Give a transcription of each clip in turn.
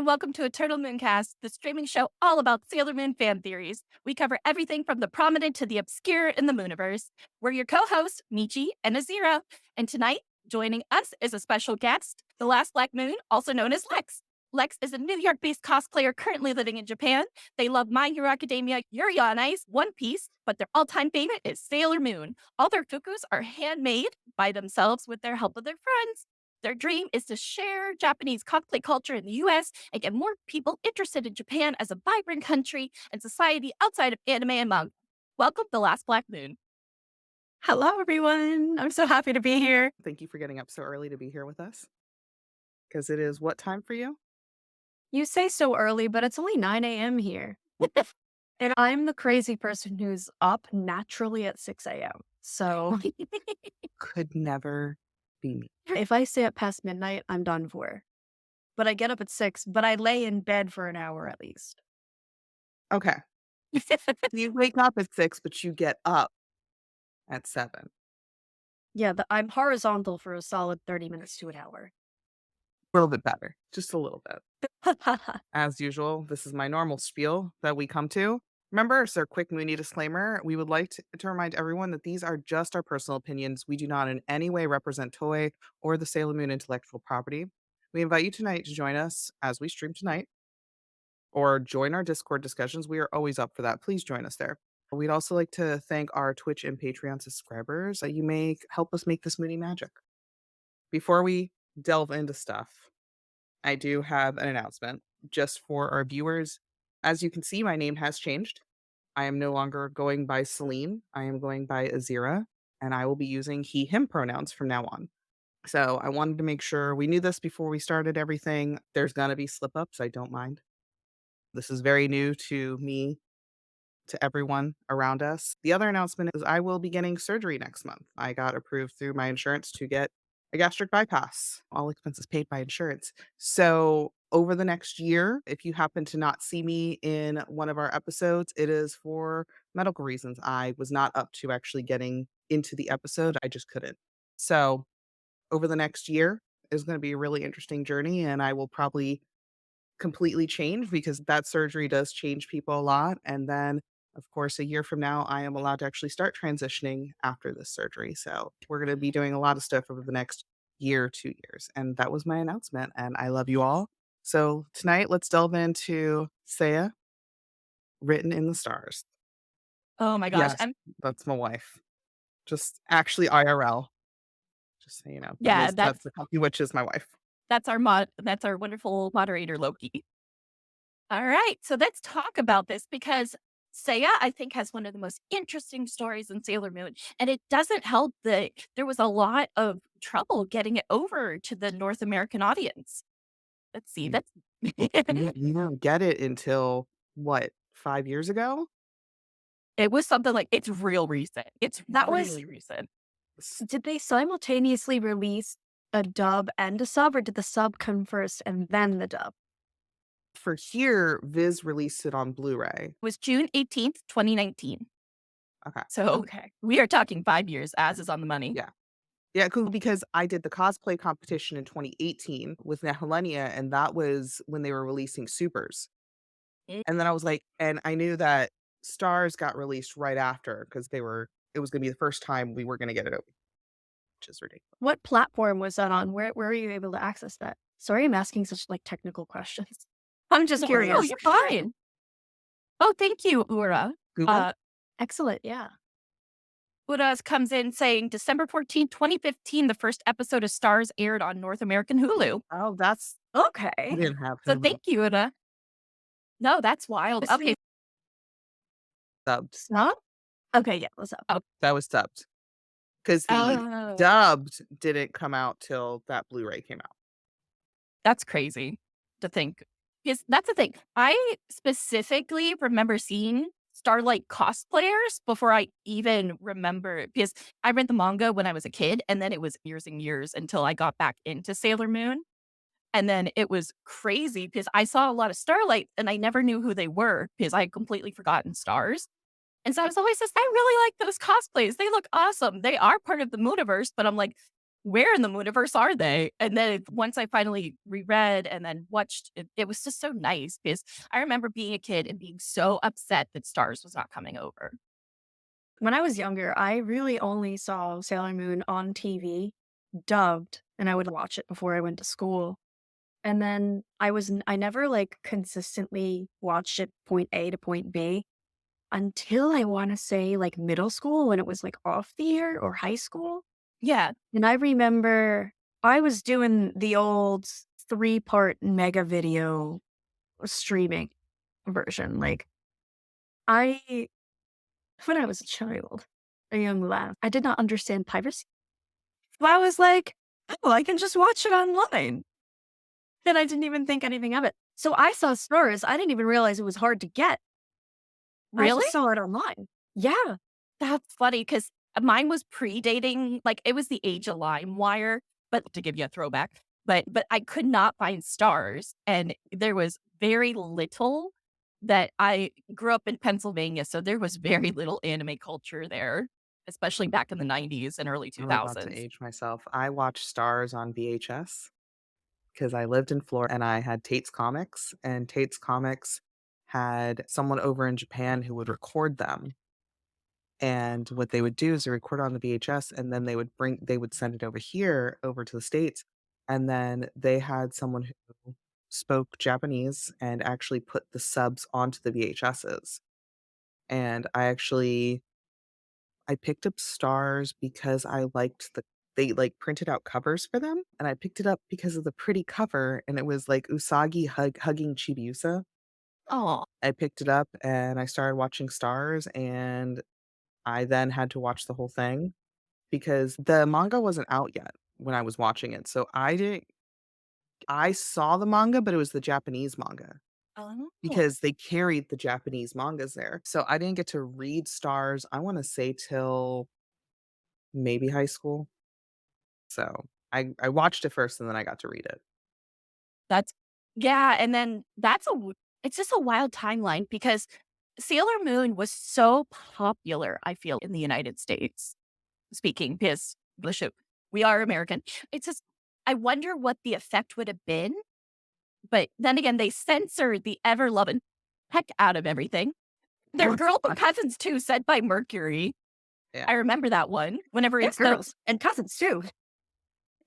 and welcome to Eternal Mooncast, the streaming show all about Sailor Moon fan theories. We cover everything from the prominent to the obscure in the Mooniverse. We're your co-hosts, Michi and Azira, and tonight, joining us is a special guest, the last Black Moon, also known as Lex. Lex is a New York-based cosplayer currently living in Japan. They love My Hero Academia, Yuri on Ice, One Piece, but their all-time favorite is Sailor Moon. All their fukus are handmade by themselves with their help of their friends. Their dream is to share Japanese cosplay culture in the US and get more people interested in Japan as a vibrant country and society outside of anime and manga. Welcome, the last Black Moon. Hello, everyone. I'm so happy to be here. Thank you for getting up so early to be here with us. Because it is what time for you? You say so early, but it's only 9 a.m. here. And I'm the crazy person who's up naturally at 6 a.m. So Could never be me. if I stay up past midnight, I'm done for. But I get up at 6, but I lay in bed for an hour at least. Okay. You wake up at 6, but you get up at 7. Yeah, I'm horizontal for a solid 30 minutes to an hour. A little bit better. Just a little bit. As usual, this is my normal spiel that we come to. Remember, it's our quick Mooney disclaimer. We would like to remind everyone that these are just our personal opinions. We do not in any way represent Toei or the Sailor Moon intellectual property. We invite you tonight to join us as we stream tonight or join our Discord discussions. We are always up for that. Please join us there. We'd also like to thank our Twitch and Patreon subscribers. You may help us make this Mooney magic. Before we delve into stuff, I do have an announcement just for our viewers. As you can see, my name has changed. I am no longer going by Celine. I am going by Azira, and I will be using he, him pronouns from now on. So I wanted to make sure we knew this before we started everything. There's going to be slip ups. I don't mind. This is very new to me, to everyone around us. The other announcement is I will be getting surgery next month. I got approved through my insurance to get a gastric bypass, all expenses paid by insurance. So over the next year, if you happen to not see me in one of our episodes, it is for medical reasons. I was not up to actually getting into the episode. I just couldn't. So over the next year is going to be a really interesting journey, and I will probably completely change because that surgery does change people a lot. And then of course, a year from now, I am allowed to actually start transitioning after this surgery. So we're going to be doing a lot of stuff over the next year, 2 years. And that was my announcement. And I love you all. So tonight, let's delve into Seiya, written in the stars. Oh my gosh. Yes, that's my wife. Just actually IRL. Just so you know. Yeah, that's the company, which is my wife. That's our wonderful moderator, Loki. All right, so let's talk about this because Seiya, I think, has one of the most interesting stories in Sailor Moon, and it doesn't help that there was a lot of trouble getting it over to the North American audience. Let's see, that's You didn't get it until, what, 5 years ago? it was something like it's real recent. It's really recent. Did they simultaneously release a dub and a sub, or did the sub come first and then the dub? For here, Viz released it on Blu-ray. It was June 18th, 2019. Okay. So we are talking 5 years, as is on the money. Yeah. Yeah, cool, because I did the cosplay competition in 2018 with Helenia, and that was when they were releasing Supers. And then I was like, and I knew that StarS got released right after because it was going to be the first time we were going to get it open, which is ridiculous. What platform was that on? Where were you able to access that? Sorry, I'm asking such technical questions. I'm just curious. No, you're fine. Oh, thank you, Ura. Google? Excellent, yeah. Ura comes in saying December 14, 2015, the first episode of StarS aired on North American Hulu. Oh, that's okay. I didn't have So Hulu. thank you, Ura. No, that's wild. Okay. Dubbed. Snub? Okay, yeah, what's up? Oh. That was dubbed. Because the dubbed didn't come out till that Blu-ray came out. That's crazy to think. Because that's the thing. I specifically remember seeing Starlight cosplayers before I even remember, because I read the manga when I was a kid, and then it was years and years until I got back into Sailor Moon. And then it was crazy because I saw a lot of Starlight and I never knew who they were because I had completely forgotten StarS. And so I was always just, I really like those cosplays. They look awesome. They are part of the Mooniverse, but I'm like, where in the Mooniverse are they? And then once I finally reread and then watched it, it was just so nice because I remember being a kid and being so upset that StarS was not coming over. When I was younger, I really only saw Sailor Moon on TV, dubbed, and I would watch it before I went to school. And then I never like consistently watched it point A to point B until I want to say like middle school when it was like off the air or high school. Yeah. And I remember I was doing the old 3-part mega video streaming version. Like I when I was a child, a young lad, I did not understand piracy. So I was like, oh, I can just watch it online. And I didn't even think anything of it. So I saw StarS. I didn't even realize it was hard to get. I Really? just saw it online. Yeah. That's funny because mine was predating, like it was the age of LimeWire, but to give you a throwback, but I could not find StarS, and there was very little that I grew up in Pennsylvania, so there was very little anime culture there, especially back in the 90s and early I'm about to 2000s. age myself. I watched Stars on VHS because I lived in Florida and I had Tate's Comics, and Tate's Comics had someone over in Japan who would record them. And what they would do is they record on the VHS and then they would send it over here, over to the States. And then they had someone who spoke Japanese and actually put the subs onto the VHSs. And I picked up Stars because I liked they like printed out covers for them. And I picked it up because of the pretty cover and it was like Usagi hugging Chibiusa. Oh, I picked it up and I started watching Stars and I then had to watch the whole thing because the manga wasn't out yet when I was watching it. So I saw the manga, but it was the Japanese manga oh, because they carried the Japanese mangas there. So I didn't get to read Stars, I want to say till maybe high school. So I watched it first and then I got to read it. that's yeah, and then it's just a wild timeline because Sailor Moon was so popular, I feel, in the United States. Speaking because we are American. It's just I wonder what the effect would have been, but then again, they censored the ever loving heck out of everything. Their girl cousins too, said by Mercury. Yeah. I remember that one. Whenever Yeah, it's girls and cousins too.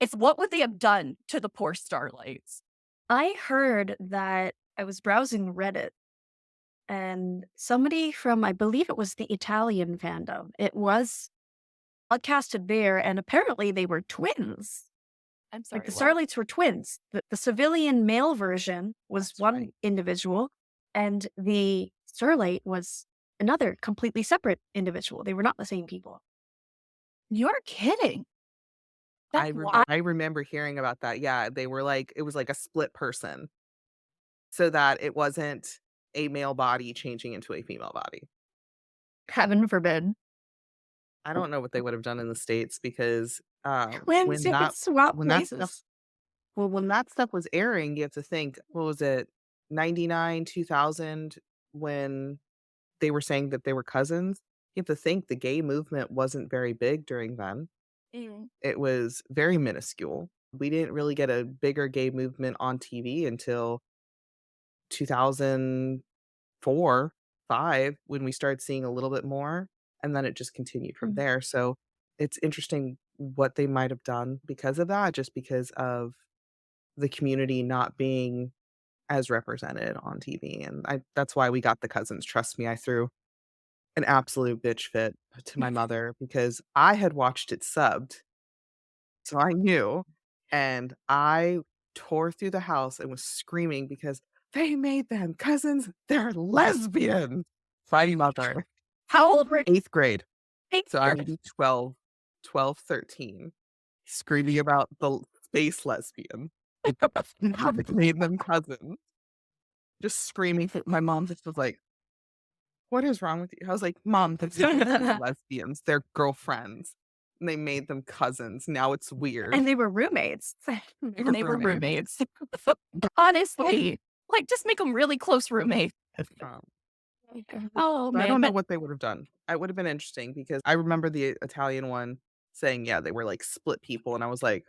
it's what would they have done to the poor starlights? I heard that I was browsing Reddit and somebody from, I believe it was the Italian fandom, it was podcasted there, and apparently they were twins. I'm sorry. Like the What? Starlights were twins. The civilian male version was That's one right. individual, and the Starlight was another completely separate individual. They were not the same people. You're kidding. That's wild. I remember hearing about that. Yeah, they were like it was like a split person so that it wasn't a male body changing into a female body. Heaven forbid. I don't know what they would have done in the States because, Twins, you could swap when that stuff places. when that stuff was airing, you have to think, what was it, 99, 2000 when they were saying that they were cousins? You have to think the gay movement wasn't very big during then. Mm. It was very minuscule. We didn't really get a bigger gay movement on TV until 2004, 5 when we started seeing a little bit more, and then it just continued from Mhm. there. So it's interesting what they might have done because of that, just because of the community not being as represented on TV. And that's why we got the cousins. Trust me, I threw an absolute bitch fit to my mother because I had watched it subbed. So I knew, and I tore through the house and was screaming because they made them cousins. They're lesbian. Fighting mother. How old were 8th grade. they? So I'm maybe 12, 13, screaming about the space lesbian. How they made them cousins. Just screaming. My mom just was like, "What is wrong with you?" I was like, "Mom, they're lesbians. They're girlfriends. And they made them cousins. Now it's weird." And they were roommates. They were roommates. Honestly, like just make them really close roommates. Um, Oh but I man, don't know but what they would have done. It would have been interesting because I remember the Italian one saying, yeah, they were like split people. And I was like,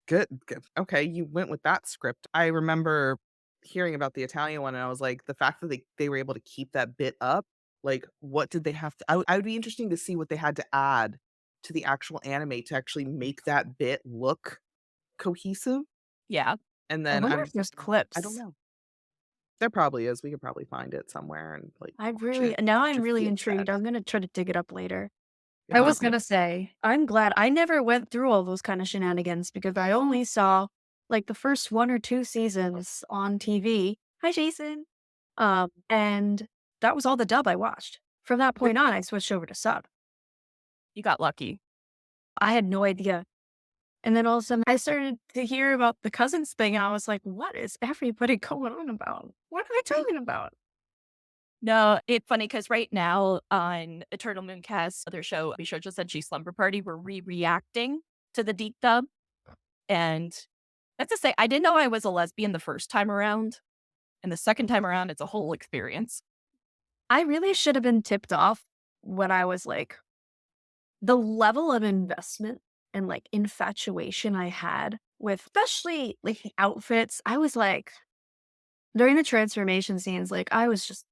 good, good. Okay, you went with that script. I remember hearing about the Italian one, and I was like, the fact that they were able to keep that bit up, like, what did they have to? I would be interesting to see what they had to add to the actual anime to actually make that bit look cohesive. Yeah. And I then wonder I'm if just like, there's I don't clips. know. There probably is. We could probably find it somewhere and like I watch really it now I'm to really feel intrigued. sad. I'm gonna try to dig it up later. Yeah, I me was too. gonna say, I'm glad I never went through all those kind of shenanigans because I only saw like the first 1 or 2 seasons on TV. Hi, Jason. And that was all the dub I watched. From that point on, I switched over to sub. You got lucky. I had no idea. And then all of a sudden, I started to hear about the cousins thing, and I was like, "What is everybody going on about? What are they talking about?" No, it's funny because right now on Eternal Mooncast, other show, Bishojo Senshi Slumber Party, we're reacting to the deep dub. And that's to say, I didn't know I was a lesbian the first time around. And the second time around, it's a whole experience. I really should have been tipped off when I was like, the level of investment and like infatuation I had with, especially like the outfits. I was like, during the transformation scenes, like, I was just,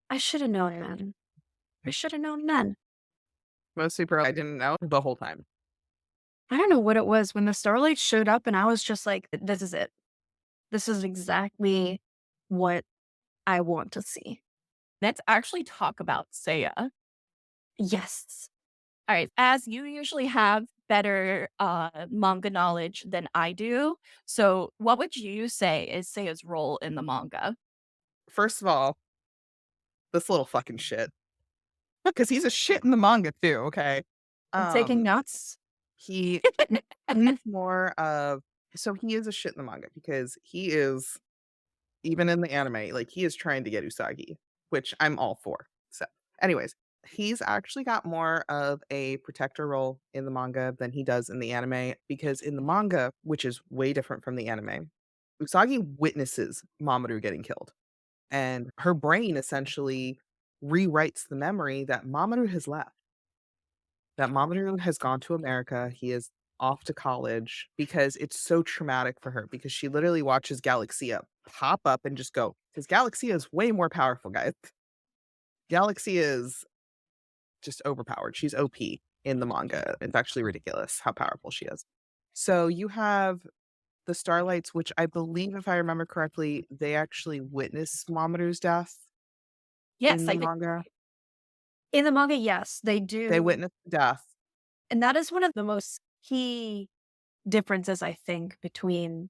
I should have known then. I should have known then. Most super I didn't know the whole time. I don't know what it was when the Starlight showed up, and I was just like, this is it. This is exactly what I want to see. Let's actually talk about Seiya. Yes. All right. As you usually have better manga knowledge than I do. So, what would you say is Seiya's role in the manga? First of all, this little fucking shit. Because he's a shit in the manga too, okay? I'm taking Um, notes. he he's more of so he is a shit in the manga because he is even in the anime, like he is trying to get Usagi, which I'm all for. So, anyways, he's actually got more of a protector role in the manga than he does in the anime because in the manga, which is way different from the anime, Usagi witnesses Mamoru getting killed. And her brain essentially rewrites the memory that Mamoru has left. That Mamoru has gone to America. He is off to college because it's so traumatic for her because she literally watches Galaxia pop up and just go, because Galaxia is way more powerful, guys. Galaxia is just overpowered. She's OP in the manga. It's actually ridiculous how powerful she is. So you have the Starlights, which I believe, if I remember correctly, they actually witnessed Mamoru's death Yes, in the I did. manga. In the manga, yes, they They do. witnessed the death. And that is one of the most key differences, I think, between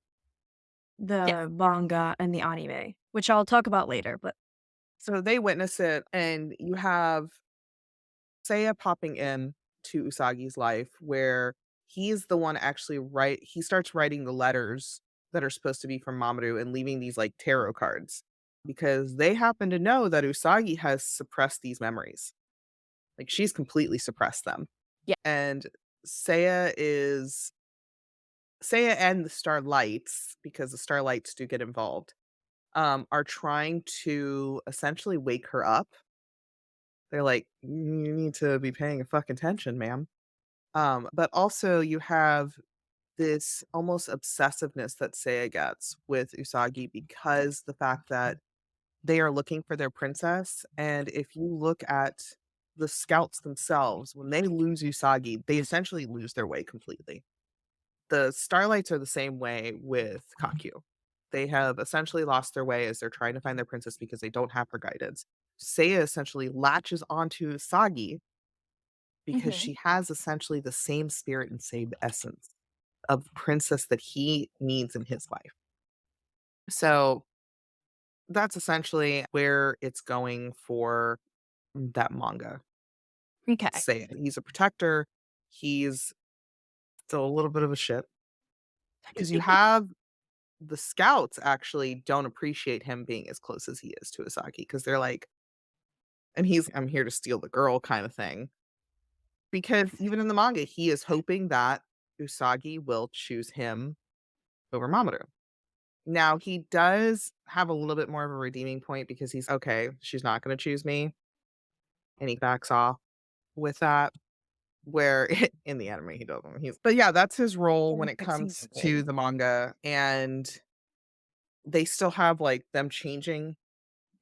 Yes. the manga and the anime, which I'll talk about later. But So they witness it, and you have Seiya popping in to Usagi's life where he's the one actually he starts writing the letters that are supposed to be from Mamoru and leaving these like tarot cards because they happen to know that Usagi has suppressed these memories. Like she's completely suppressed them. Yeah. And Seiya is Seiya and the Starlights, because the Starlights do get involved, are trying to essentially wake her up. They're like, "You need to be paying a fucking attention, ma'am." But also you have this almost obsessiveness that Seiya gets with Usagi because the fact that they are looking for their princess. And if you look at the scouts themselves, when they lose Usagi, they essentially lose their way completely. The Starlights are the same way with Kakyu. They have essentially lost their way as they're trying to find their princess because they don't have her guidance. Seiya essentially latches onto Usagi because Mhm. she has essentially the same spirit and same essence of princess that he needs in his life. So that's essentially where it's going for that manga. Okay. Say it. He's a protector. He's still a little bit of a shit because you have the scouts actually don't appreciate him being as close as he is to Asaki because they're like, and he's, I'm here to steal the girl kind of thing. Because even in the manga, he is hoping that Usagi will choose him over Mamoru. Now, he does have a little bit more of a redeeming point because he's okay, she's not going to choose me. And he backs off with that. where in the anime he doesn't. But yeah, that's his role when it Fixing comes the to goal. the manga, and they still have like them changing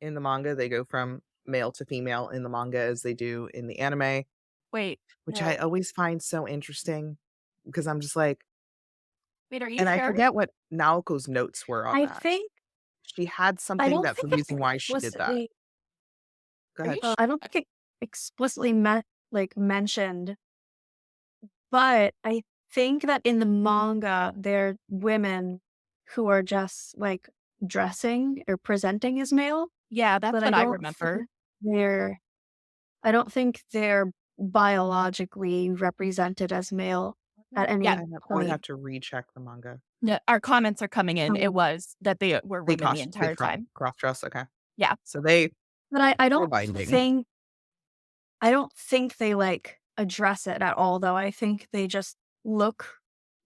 in the manga. They go from male to female in the manga as they do in the anime, Wait, which I always find so interesting because I'm just like, wait, are you and I sure? forget what Naoko's notes were on I that. think She had I something don't that's the think it's reason why she did that. explicitly Go Are ahead. you sure? I don't think it explicitly mentioned, but I think that in the manga there are women who are just like dressing or presenting as male, Yeah, that's but what I remember. they're I don't think they're biologically represented as male at Yeah, any I would have point. to recheck the manga. yeah, our comments are coming in. It Um, was that they were They women the entire time. cross dress. Okay, Yeah. so they but I were don't binding. think they like address it at all though. I think they just look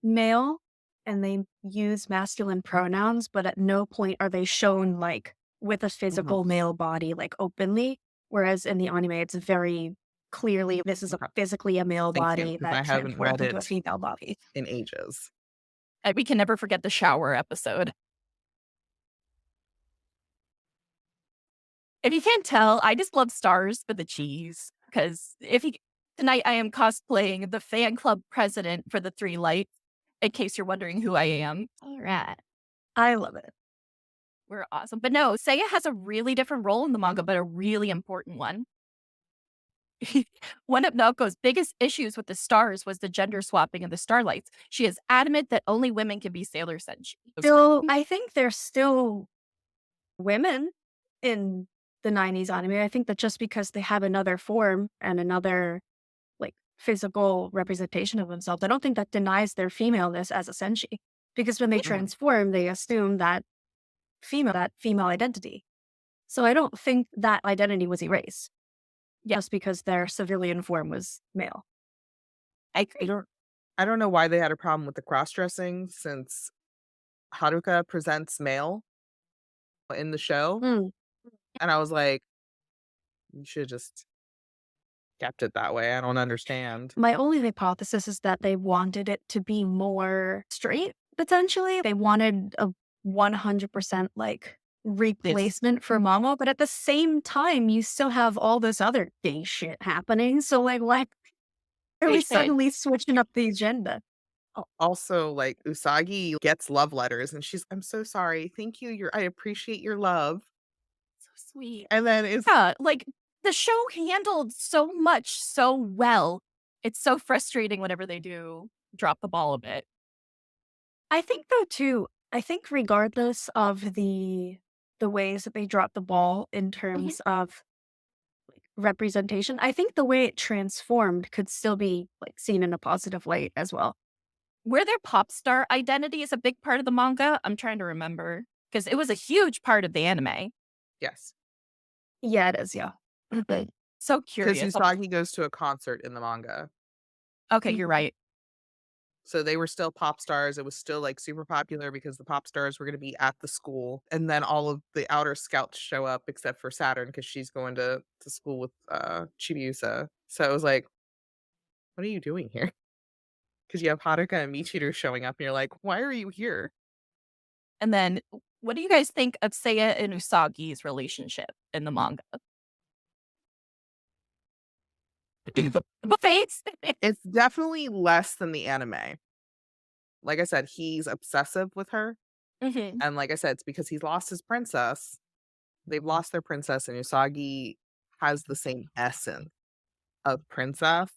male and they use masculine pronouns, but at no point are they shown like with a Mhm. physical male body like openly. Whereas in the anime, it's very clearly this is Okay, physically a male thank you body because I that haven't read transforms into a it female body. in ages. We can never forget the shower episode. If you can't tell, I just love stars for the cheese. Because tonight I am cosplaying the fan club president for the Three Lights, in case you're wondering who I am. All right. I love it. We're awesome. But no, Seiya has a really different role in the manga, but a really important one. One of Naoko's biggest issues with the stars was the gender swapping of the starlights. She is adamant that only women can be sailor senshi. Still, I think there's still women in the 90s anime. I think that just because they have another form and another like physical representation of themselves, I don't think that denies their femaleness as a senshi. Because when they Mhm. transform, they assume that female identity. So I don't think that identity was erased Yeah, just because their civilian form was male. I I agree. don't I don't know why they had a problem with the cross dressing since Haruka presents male in the show, Mm. and I was like, you should just kept it that way. I don't understand. My only hypothesis is that they wanted it to be more straight, potentially. They wanted a 100% like This replacement for Momo, but at the same time, you still have all this other gay shit happening. So, like, why are we they said suddenly switching up the agenda? Also, like, Usagi gets love letters, and she's, "I'm so sorry. Thank you. I appreciate your love." so sweet. And then it's Yeah, like the show handled so much so well. It's so frustrating whenever they do drop the ball a bit. I think though too, I think regardless of the ways that they drop the ball in Mhm. terms of like representation, I think the way it transformed could still be like seen in a positive light as well. Where their pop star identity is a big part of the manga, I'm trying to remember because it was a huge part of the anime. yes, Yeah, it is, yeah. Mhm. So because curious. Usagi goes to a concert in the manga. Okay, you're Mhm. right. So they were still pop stars. It was still, like, super popular because the pop stars were gonna be at the school, and then all of the outer scouts show up except for Saturn because she's going to school with, Chibiusa. So it was like, "What are you doing here?" Because you have Haruka and Michiru showing up, and you're like, "Why are you here?" And then, what do you guys think of Seiya and Usagi's relationship in the manga? The face. It's definitely less than the anime. Like I said, he's obsessive with her, Mhm. and like I said, it's because he's lost his princess. They've lost their princess, and Usagi has the same essence of princess.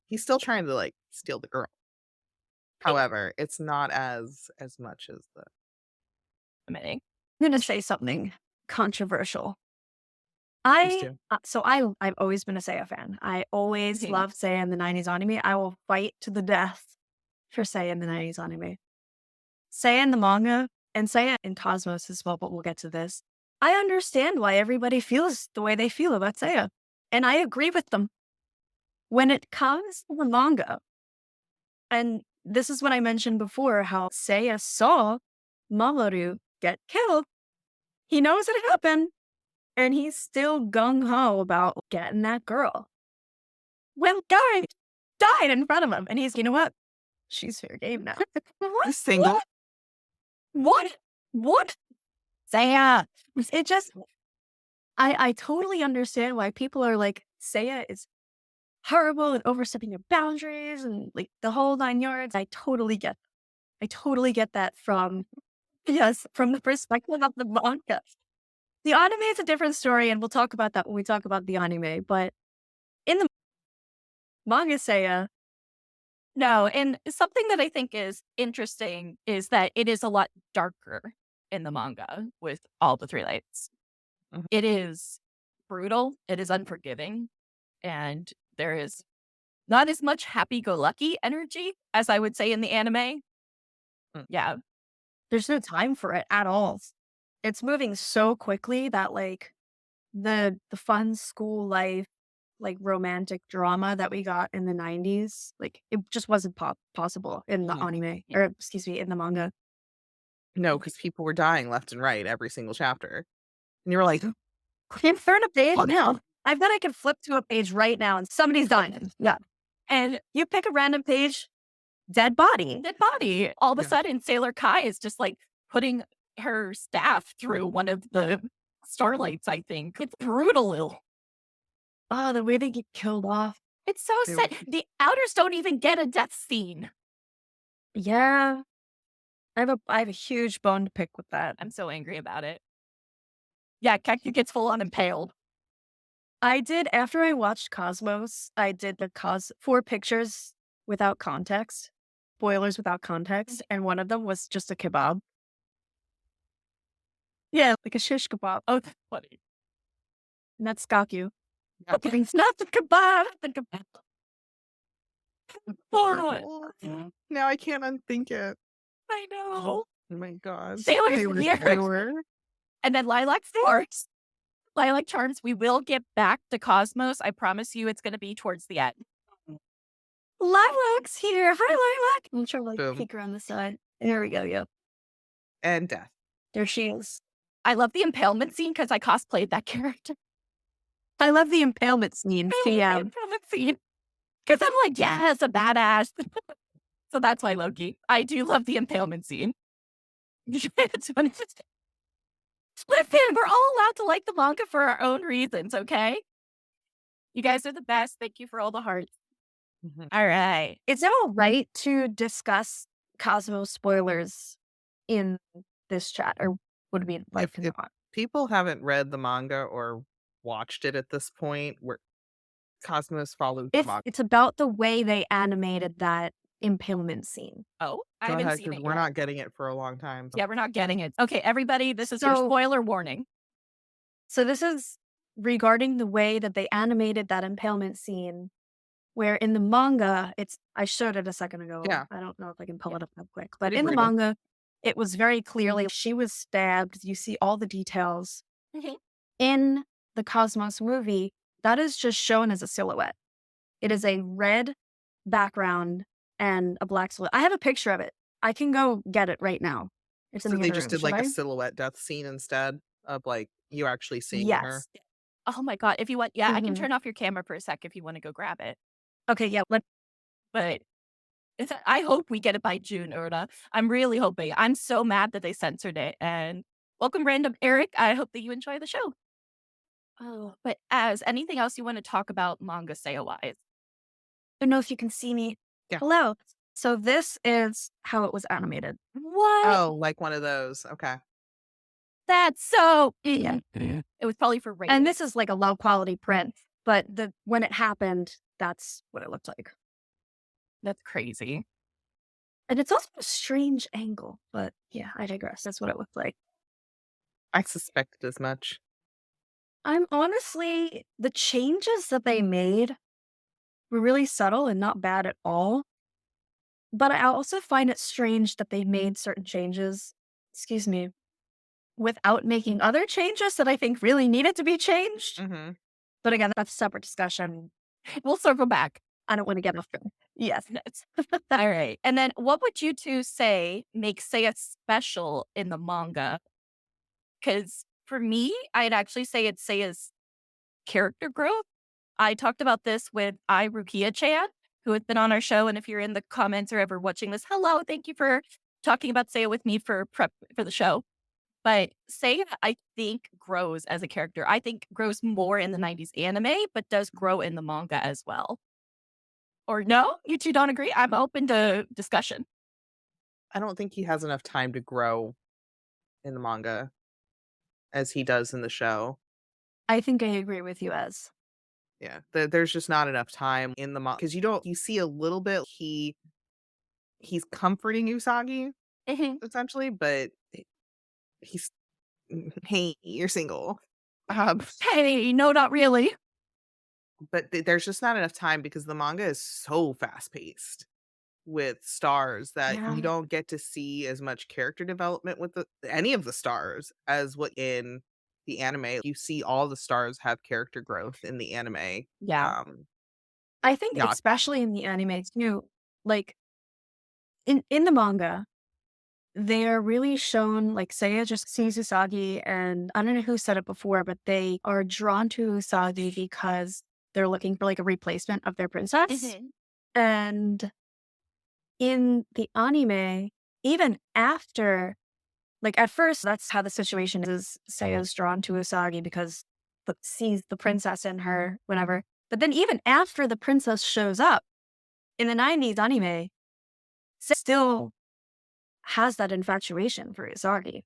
He's still trying to, like, steal the girl. However, it's not as much as the Fascinating. I'm gonna say something controversial. used to. I've always been a Seiya fan. I always Mhm. loved Seiya in the 90s anime. I will fight to the death for Seiya in the 90s anime. Seiya in the manga and Seiya in Cosmos as well, but we'll get to this. I understand why everybody feels the way they feel about Seiya, and I agree with them. When it comes to the manga, and this is what I mentioned before, how Seiya saw Mamoru get killed. He knows it happened, and he's still gung ho about getting that girl. Well, guys, died in front of him. And he's, you know what? She's fair game now. He's single. What? Seiya. It just, I totally understand why people are like, Seiya is horrible and overstepping your boundaries and like the whole 9 yards. I totally get that from the perspective of the manga. The anime is a different story, and we'll talk about that when we talk about the anime. But in the manga Seiya, No, and something that I think is interesting is that it is a lot darker in the manga with all the three lights. Mhm. It is brutal, it is unforgiving, and there is not as much happy-go-lucky energy as I would say in the anime. Mm. Yeah. there's no time for it at all. It's moving so quickly that like the fun school life, like romantic drama that we got in the 90s, like it just wasn't possible in the Mm. anime, Yeah. or excuse me, in the manga. No, because people were dying left and right every single chapter. And you were like, Can turn a page Fuck. now. I bet I could flip to a page right now and somebody's dying. Yeah. And you pick a random page, dead body. Dead body. All of a Yeah. sudden, Sailor Kai is just like putting her staff through one of the starlights, I think. It's brutal. Oh, the way they get killed off. It's so They sad. The outers don't even get a death scene. Yeah. I have a huge bone to pick with that. I'm so angry about it. Yeah, Keki gets full on impaled. I did, after I watched Cosmos, I did the 4 pictures without context, spoilers without context, and one of them was just a kebab. Yeah, like a shish kebab. Oh, that's funny. And that's Gaku. Yeah. Okay, it's not the kebab, the kebab. Oh, now I can't unthink it. I know. Oh my god. Sailor's They were here. pure. And then Lilac Charms. Lilac Charms, we will get back to Cosmos. I promise you it's going to be towards the end. Lilac's here. Hi, Lilac. I'm trying to like Boom. peek her on the side. There we go. Yeah, And death. there she is. I love the impalement scene because I cosplayed that character. I love the impalement scene. I love Yeah. the impalement scene. Because I'm like, yes, a badass. So that's why Loki. I do love the impalement scene. It's funny. Listen, we're all allowed to like the manga for our own reasons, okay? You guys are the best. Thank you for all the hearts. Mhm. All right. Is it all right to discuss Cosmos spoilers in this chat, or would it be like If people haven't read the manga or watched it at this point, where Cosmos follows the manga. it's about the way they animated that impalement scene? Oh, I Go haven't ahead, seen because it we're yet. not getting it for a long time. Yeah, we're not getting it. Okay, everybody, this is your So- spoiler warning. So this is regarding the way that they animated that impalement scene, where in the manga, I showed it a second ago. Yeah. I don't know if I can pull it up that quick, but Pretty in the brutal. manga, it was very clearly she was stabbed. You see all the details. Mhm. In the Cosmos movie, that is just shown as a silhouette. It is a red background and a black silhouette. I have a picture of it. I can go get it right now. It's in So the they other just room. did like Should a I? silhouette death scene instead of like you actually seeing her. Yes. Oh my God. If you want, I can Mhm. turn off your camera for a sec if you want to go grab it. Okay, yeah. But I hope we get it by June, Urda. I'm really hoping. I'm so mad that they censored it. And welcome, random Eric. I hope that you enjoy the show. Oh, but as anything else you want to talk about Manga Seiya wise? I don't know if you can see me. Yeah. Hello. So this is how it was animated. What? Oh, like one of those. Okay. That's so. It was probably for ratings. And this is like a low quality print, but when it happened, that's what it looked like. That's crazy. And it's also a strange angle, but yeah, I digress. That's what it looked like. I suspected as much. I'm honestly, the changes that they made were really subtle and not bad at all. But I also find it strange that they made certain changes, excuse me, without making other changes that I think really needed to be changed. Mm-hmm. But again, that's a separate discussion. We'll circle back. I don't want to get off track. Yes. All right. And then what would you two say makes Seiya special in the manga? Because for me, I'd actually say it's Seiya's character growth. I talked about this with Rukia-chan. who has been on our show. And if you're in the comments or ever watching this, hello, thank you for talking about Seiya with me for prep for the show. But Seiya, I think, grows as a character. I think grows more in the 90s anime, but does grow in the manga as well. Or no? You two don't agree? I'm open to discussion. I don't think he has enough time to grow in the manga as he does in the show. I think I agree with you, as. Yeah, there's just not enough time in the manga because you see a little bit he's comforting Usagi essentially, but he's hey, you're single. Hey, no, not really. But there's just not enough time because the manga is so fast paced with stars that Yeah. you don't get to see as much character development with any of the stars as what in the anime. You see all the stars have character growth in the anime. Yeah. I think Not especially in the anime too, like in the manga, they're really shown like Seiya just sees Usagi, and I don't know who said it before, but they are drawn to Usagi because they're looking for like a replacement of their princess. And in the anime, even after, like at first, that's how the situation is. Seiya's drawn to Usagi because sees the princess in her, whatever. But then even after the princess shows up in the 90s anime, Seiya still has that infatuation for Usagi.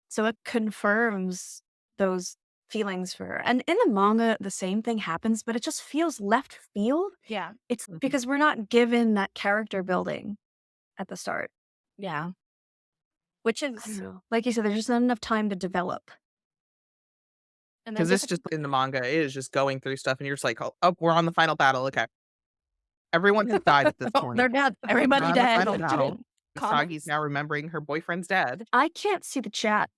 So it confirms those feelings for her. And in the manga, the same thing happens, but it just feels left field. Yeah. It's because we're not given that character building at the start. Yeah. Which I don't is, know. Like you said, there's just not enough time to develop. and then because it's just in the manga, it is just going through stuff, and you're just like, oh, we're on the final battle. Okay, everyone has died at this point. They're dead. everybody We're on the dead. final battle. Comments? Usagi's now remembering her boyfriend's dead. I can't see the chat.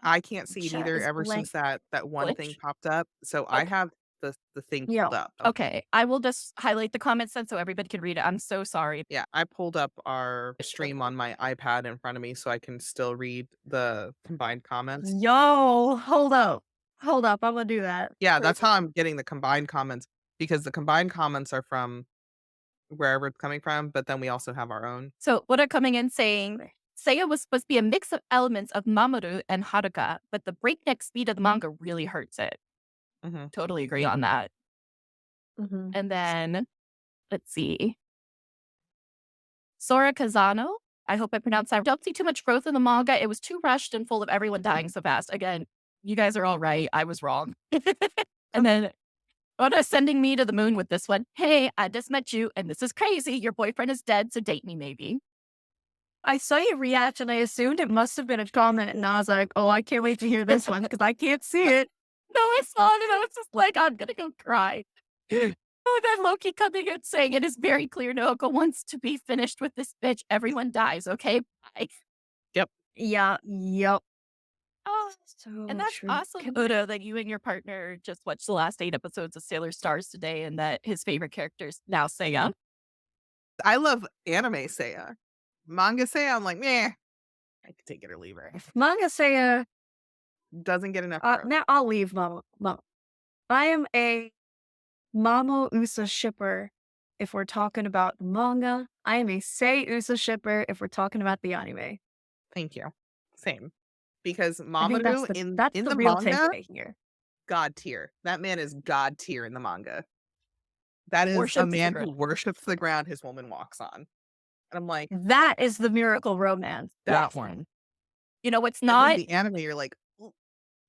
I can't see it Chat either is ever blank. since that one thing Glitch? popped up. So I Okay. have the thing Yeah. pulled up. Okay, I will just highlight the comments then so everybody can read it. I'm so sorry. Yeah, I pulled up our stream on my iPad in front of me so I can still read the combined comments. Yo, hold up. Hold up. I'm going to do that. Yeah, that's how I'm getting the combined comments because the combined comments are from wherever it's coming from, but then we also have our own. So, what are coming in saying Seiya was supposed to be a mix of elements of Mamoru and Haruka, but the breakneck speed of the manga really hurts it. Mhm. Totally agree on that. And then, let's see. Sora Kazano, I hope I pronounced that. Don't see too much growth in the manga. It was too rushed and full of everyone dying so fast. Again, you guys are all right. I was wrong. And then Oda sending me to the moon with this one. Hey, I just met you, and this is crazy. Your boyfriend is dead, so date me maybe. I saw you react, and I assumed it must have been a comment, and I was like, oh, I can't wait to hear this one because I can't see it. No, I saw it, and I was just like, I'm gonna go cry. Oh, then Loki coming and saying it is very clear Naoko wants to be finished with this bitch. Everyone dies, okay? Bye. Yeah, yep. Oh, So and that's true. awesome, Udo, that you and your partner just watched the last 8 episodes of SailorStars today and that his favorite character's now Seiya. I love Anime Seiya. Manga Seiya, I'm like, meh. I can take it or leave it. Manga Seiya, Doesn't get enough growth. now I'll leave Mama. I am a Mamo Usa shipper if we're talking about manga. I am a Sei Usa shipper if we're talking about the anime. Thank you. Same. Because I think Mamoru that's in the the real manga, takeaway here. God tier. That man is God tier in the manga. That is a Worships the man ground. who worships the ground his woman walks on. And I'm like, That is the miracle romance. that one. You know what's And in not? the anime, you're like, "Ooh."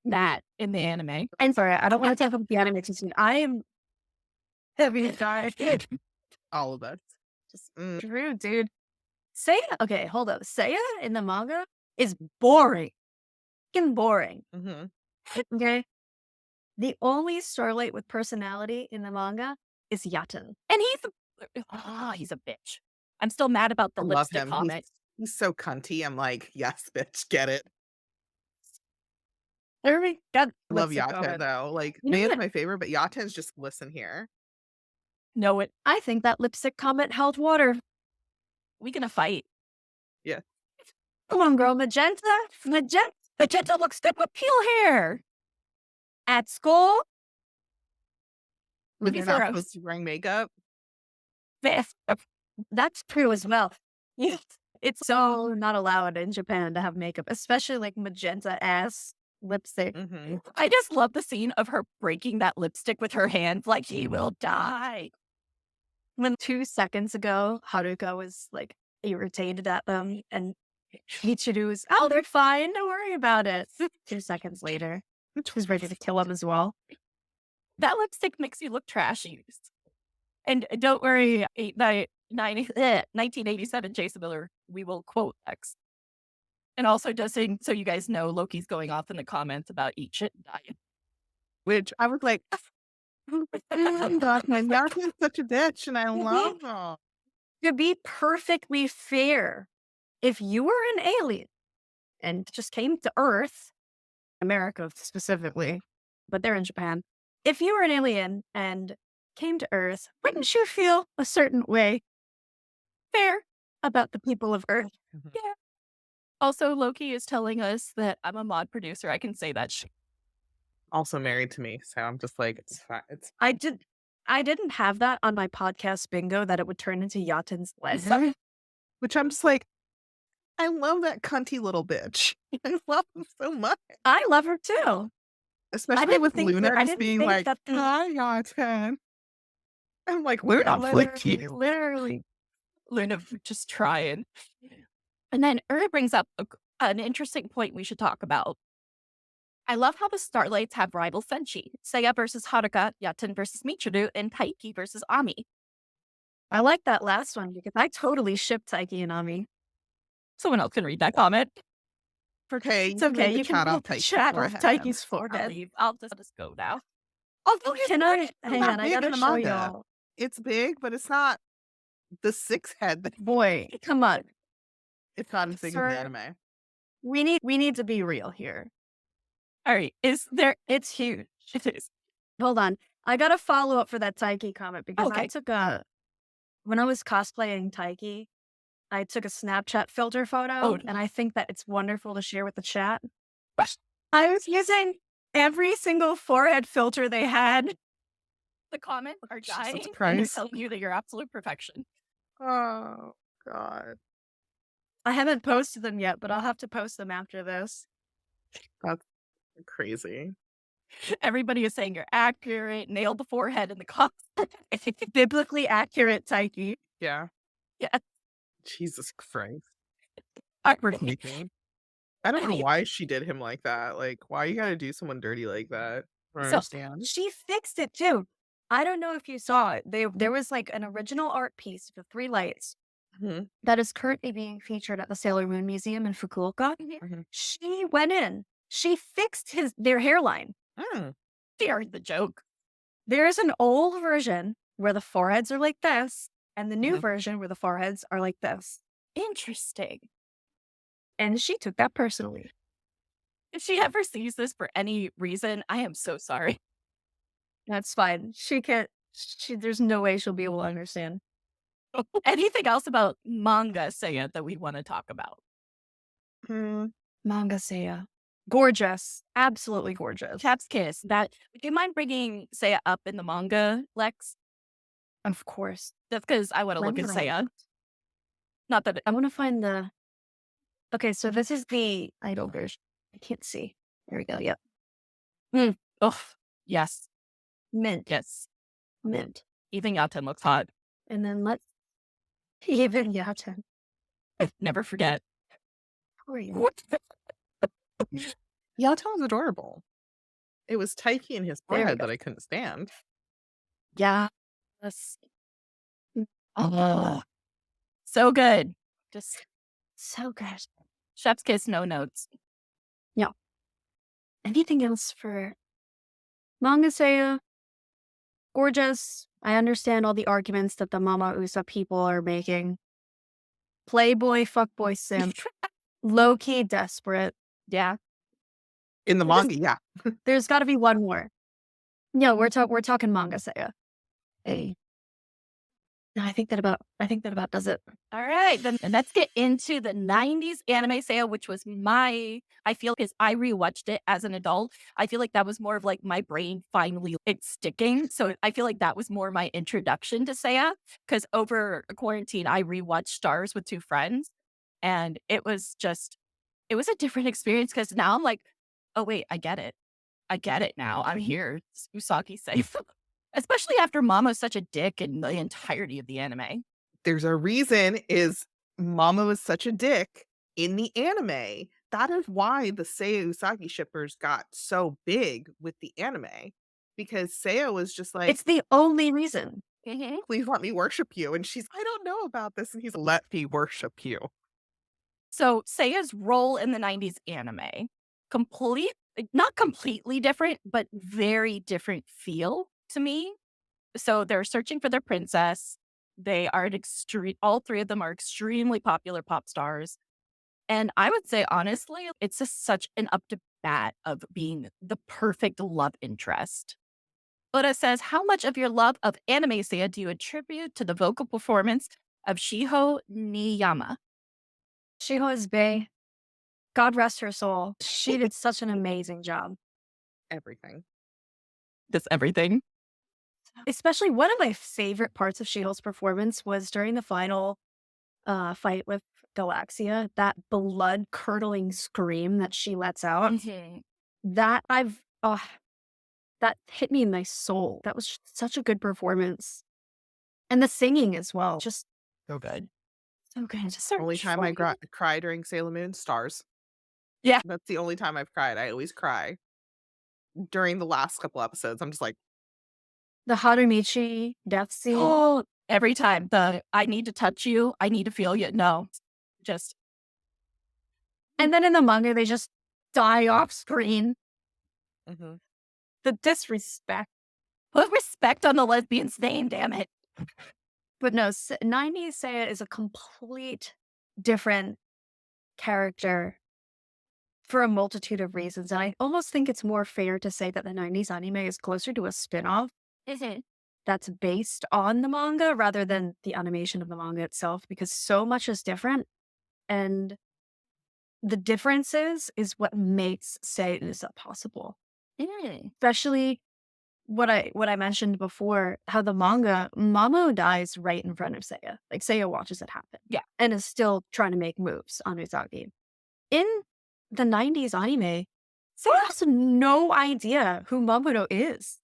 That in the anime. I'm sorry, I don't want to talk about the anime too soon. I am heavy died. All of us. Just True, dude. Seiya, okay, hold up. Seiya in the manga is boring. Fucking boring. mhm. Okay? The only starlight with personality in the manga is Yaten. And he's a bitch. I'm still mad about the I love lipstick him. comment. He's so cunty. I'm like, yes, bitch, get it. That I love lipstick Yaten comment. though. Like, You know Maya's what? my favorite, but Yaten's just listen here. No, I think that lipstick comment held water. we gonna fight. Yeah. Come on, girl. Magenta Magenta looks good with peel hair. at school. When Be they're not thorough. supposed to be wearing makeup. That's true as well. Yes. It's so not allowed in Japan to have makeup, especially like magenta ass lipstick. Mhm. I just love the scene of her breaking that lipstick with her hand, like he will die. When 2 seconds ago, Haruka was like irritated at them, and Michiru was, oh, they're fine. Don't worry about it. 2 seconds later, she's ready to kill him as well. That lipstick makes you look trashy. And don't worry, 1987 Jason Miller, we will quote X. And also just saying, so you guys know, Loki's going off in the comments about eat shit and die. Which I was like, oh my gosh, my Naruto is such a bitch, and I love her. To be perfectly fair, if you were an alien and just came to Earth, America specifically, but they're in Japan. If you were an alien and came to Earth, wouldn't you feel a certain way fair about the people of Earth? Mhm. Yeah. Also, Loki is telling us that I'm a mod producer. I can say that shit. Also married to me, so I'm just like, it's fine. It's I didn't have that on my podcast bingo that it would turn into Yatin's lesson. which I'm just like, I love that cunty little bitch. I love him so much. I love her too. Especially didn't with think Luna that- I just didn't being think like, that the- hi, Yatan. I'm like, Luna, Literally. Luna just trying. And then Uri brings up an interesting point we should talk about. I love how the Starlights have rival Senshi. Seiya versus Haruka, Yaten versus Michiru, and Taiki versus Ami. I like that last one because I totally ship Taiki and Ami. Someone else can read that comment. okay, It's okay. You can chat off put the Taiki's chat off forehead. Taiki's I'll forehead. leave. I'll just go now. Although his Can I? forehead's Hang not on, I big in gotta the show manga. y'all. It's big, but it's not the 6 head. Boy, come on. It's not as big as Sir. the anime. We need to be real here. All right. It's huge. It is. Hold on. I got to follow up for that Taiki comment because Okay. I took when I was cosplaying Taiki, I took a Snapchat filter photo, and I think that it's wonderful to share with the chat. I was using every single forehead filter they had. The comments are Jesus dying and Christ. telling you that you're absolute perfection. Oh, God. I haven't posted them yet, but I'll have to post them after this. That's crazy. Everybody is saying you're accurate, nailed the forehead in the comments. Biblically accurate Taiki. Yeah. Yeah. Jesus Christ. Awkward. Freaking. I don't know why she did him like that. Like, why you gotta do someone dirty like that? I don't So, understand. she fixed it too. I don't know if you saw it. There was like an original art piece with 3 lights Mhm. that is currently being featured at the Sailor Moon Museum in Fukuoka. Mhm. She went in. She fixed their hairline. Mm. They are the joke. There's an old version where the foreheads are like this, and the new Mhm. version where the foreheads are like this. Interesting. And she took that personally. If she ever sees this for any reason, I am so sorry. That's fine. She can't. There's no way she'll be able to understand. Anything else about Manga Seiya that we want to talk about? Mm. Manga Seiya. Gorgeous. Absolutely gorgeous. Chap's Kiss. Would you mind bringing Seiya up in the manga, Lex? Of course. That's because I want to look at Seiya. Not that I want to find the. Okay, so this is the idol version. I can't see. There we go. Yep. Oh, yes. Mint. Yes. Mint. Even Yaten looks hot. And then let's. Even Yaten. Never forget. Who are you? Yato was adorable. It was Taiki and his There we forehead go. that I couldn't stand. Yeah. So good. Just So good. Chef's Kiss, no notes. Anything else for Manga Seiya? Gorgeous. I understand all the arguments that the Mama Usa people are making. Playboy, fuckboy, simp. Low-key desperate. Yeah. In the manga, yeah. There's got to be one more. No, we're talking Manga Seiya. Hey. I think that about does it. All right, then let's get into the 90s anime Seiya, which was I feel because I rewatched it as an adult. I feel like that was more of like my brain finally it's sticking. So I feel like that was more my introduction to Seiya because over quarantine, I rewatched Stars with two friends and it was a different experience because now I'm like, oh, wait, I get it. I get it now. I'm here. It's Usagi safe. Especially after Mama's such a dick in the entirety of the anime. There's a reason is Mama was such a dick in the anime. That is why the Seiya Usagi shippers got so big with the anime. Because Seiya was just like, It's the only reason. please let me worship you. And she's, I don't know about this. And he's, let me worship you. So Seiya's role in the 90s anime, not completely different, but very different feel to me. So they're searching for their princess. They are all three of them are extremely popular pop stars. And I would say, honestly, it's just such an up to bat of being the perfect love interest. Oda says, how much of your love of Anime Seiya do you attribute to the vocal performance of Shiho Niyama? Shiho is bae. God rest her soul. She did such an amazing job. Everything. Just everything. Especially one of my favorite parts of Shiho's performance was during the final fight with Galaxia, that blood-curdling scream that she lets out. That that hit me in my soul. That was such a good performance. And the singing as well. Just So good. so good. Just Only time I cry during Sailor Moon, Stars. Yeah. That's the only time I've cried. I always cry. During the last couple episodes, I'm just like, the Harumichi death scene. Oh, every time I need to touch you, I need to feel you. No, just. And then in the manga, they just die off screen. The disrespect. Put respect on the lesbian's name, damn it. But no, 90s Seiya is a complete different character for a multitude of reasons. And I almost think it's more fair to say that the 90s anime is closer to a spin-off that's based on the manga rather than the animation of the manga itself, because so much is different. And the differences is what makes Seiya possible. Especially what I mentioned before, how the manga, Mamo dies right in front of Seiya. Like, Seiya watches it happen. Yeah. And is still trying to make moves on Usagi. In the 90s anime, Seiya has no idea who Mamoru is.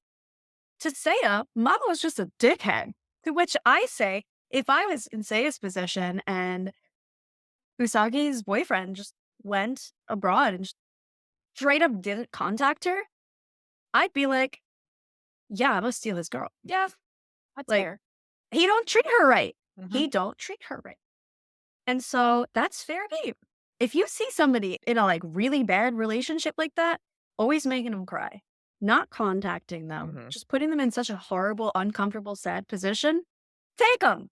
To Seiya, Mamo is just a dickhead. To which I say, if I was in Seiya's position and Usagi's boyfriend just went abroad and straight up didn't contact her, I'd be like, yeah, I'm gonna steal his girl. Yeah, that's Like, fair. he don't treat her right. He don't treat her right. And so that's fair game. If you see somebody in a really bad relationship like that, always making them cry, not contacting them, just putting them in such a horrible, uncomfortable, sad position, take them.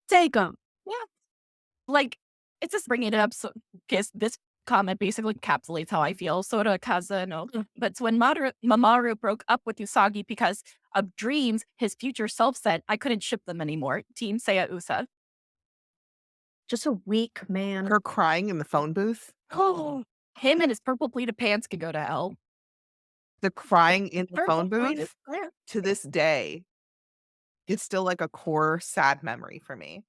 Take them. Yeah. It's just bringing it up. So, guess this comment basically encapsulates how I feel. Sora Kaza no. But when Mamoru broke up with Usagi because of dreams his future self said, I couldn't ship them anymore. Team Seiya Usa. Just a weak man. Her crying in the phone booth. Oh, him and his purple pleated pants could go to hell. The crying in the phone booth to this day is still a core sad memory for me.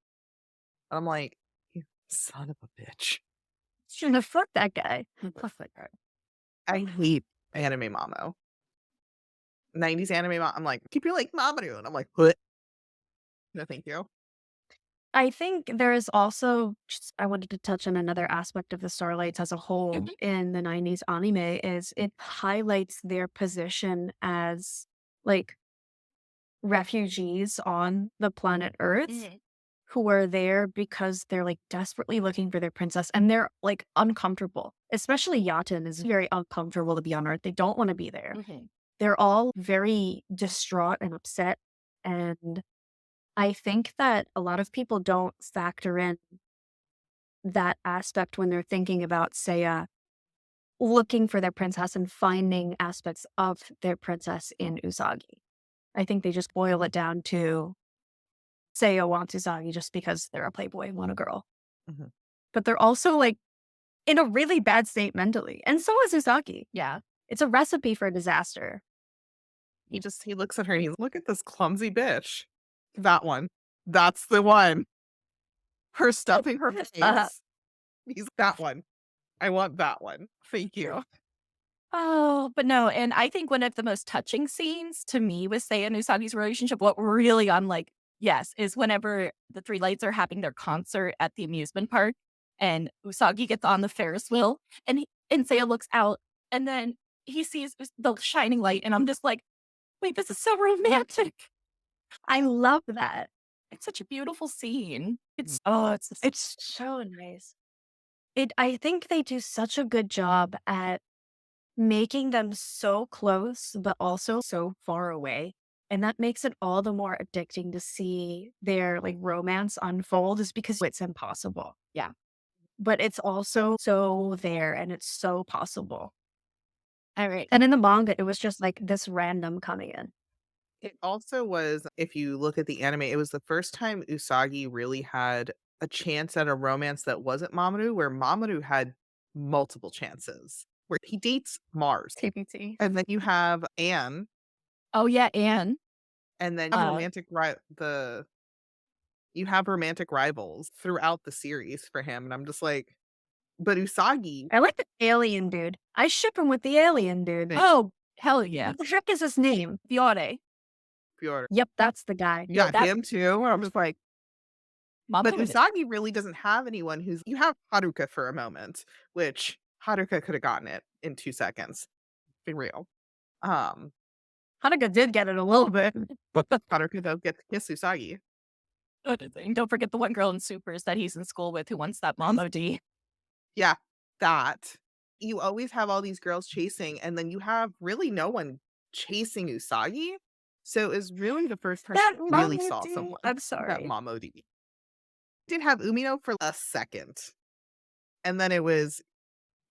I'm like, you son of a bitch. Shouldn't have fucked that guy. Fuck that guy. I hate anime Mamo. 90s anime Mamo. I'm like, keep your Mamoru. And I'm like, what? No, thank you. I think there is also, I wanted to touch on another aspect of the Starlights as a whole in the 90s anime is it highlights their position as refugees on the planet Earth who are there because they're desperately looking for their princess and they're uncomfortable. Especially Yaten is very uncomfortable to be on Earth. They don't want to be there. They're all very distraught and upset. And I think that a lot of people don't factor in that aspect when they're thinking about Seiya looking for their princess and finding aspects of their princess in Usagi. I think they just boil it down to Seiya wants Usagi just because they're a playboy and want a girl. Mhm. But they're also like in a really bad state mentally. And so is Usagi. Yeah. It's a recipe for disaster. He looks at her and he's, look at this clumsy bitch. That one. That's the one. Her stuffing her face. He's that one. I want that one. Thank you. Oh, but no, and I think one of the most touching scenes to me with Seiya and Usagi's relationship, what really I'm like, yes, is whenever the three lights are having their concert at the amusement park and Usagi gets on the Ferris wheel and Seiya looks out and then he sees the shining light and I'm just like, wait, this is so romantic. I love that. It's such a beautiful scene. It's It's so nice. I think they do such a good job at making them so close, but also so far away. And that makes it all the more addicting to see their like romance unfold is because it's impossible. Yeah. But it's also so there and it's so possible. all right. And in the manga, it was just like this random coming in. It also was, if you look at the anime, it was the first time Usagi really had a chance at a romance that wasn't Mamoru, where Mamoru had multiple chances, where he dates Mars. TPT. And then you have Anne, Oh yeah, Anne. and then you have you have romantic rivals throughout the series for him. And I'm just like, but Usagi, I like the alien dude. I ship him with the alien dude. Oh, hell yeah. What the heck is his name? Fiore. Fiora, Yep, that's the guy. you got that- him too. And I'm just like, but Mama Usagi really doesn't have anyone who's, you have Haruka for a moment, which Haruka could have gotten it in 2 seconds. Be real. Hanukkah did get it a little bit. But Haruka does get to kiss Usagi. And don't forget the one girl in Supers that he's in school with who wants that mom OD. Yeah, that. You always have all these girls chasing, and then you have really no one chasing Usagi. So it was really the first time That I really Mamo saw D. someone. I'm That sorry. Mamo D. Did have Umino for a second. And then it was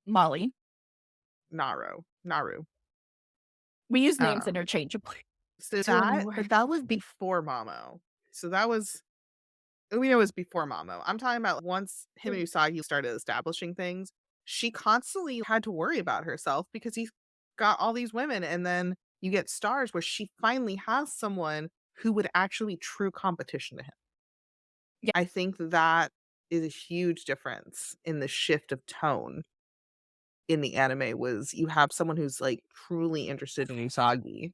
Molly. Naru. We use names Um, interchangeably. So Tell me that, more. but that was before Mamo. So that was Umino was before Mamo. I'm talking about once him and Usagi started establishing things, she constantly had to worry about herself because he's got all these women. And then you get StarS where she finally has someone who would actually true competition to him. Yeah. I think that is a huge difference in the shift of tone in the anime was you have someone who's like truly interested in Usagi.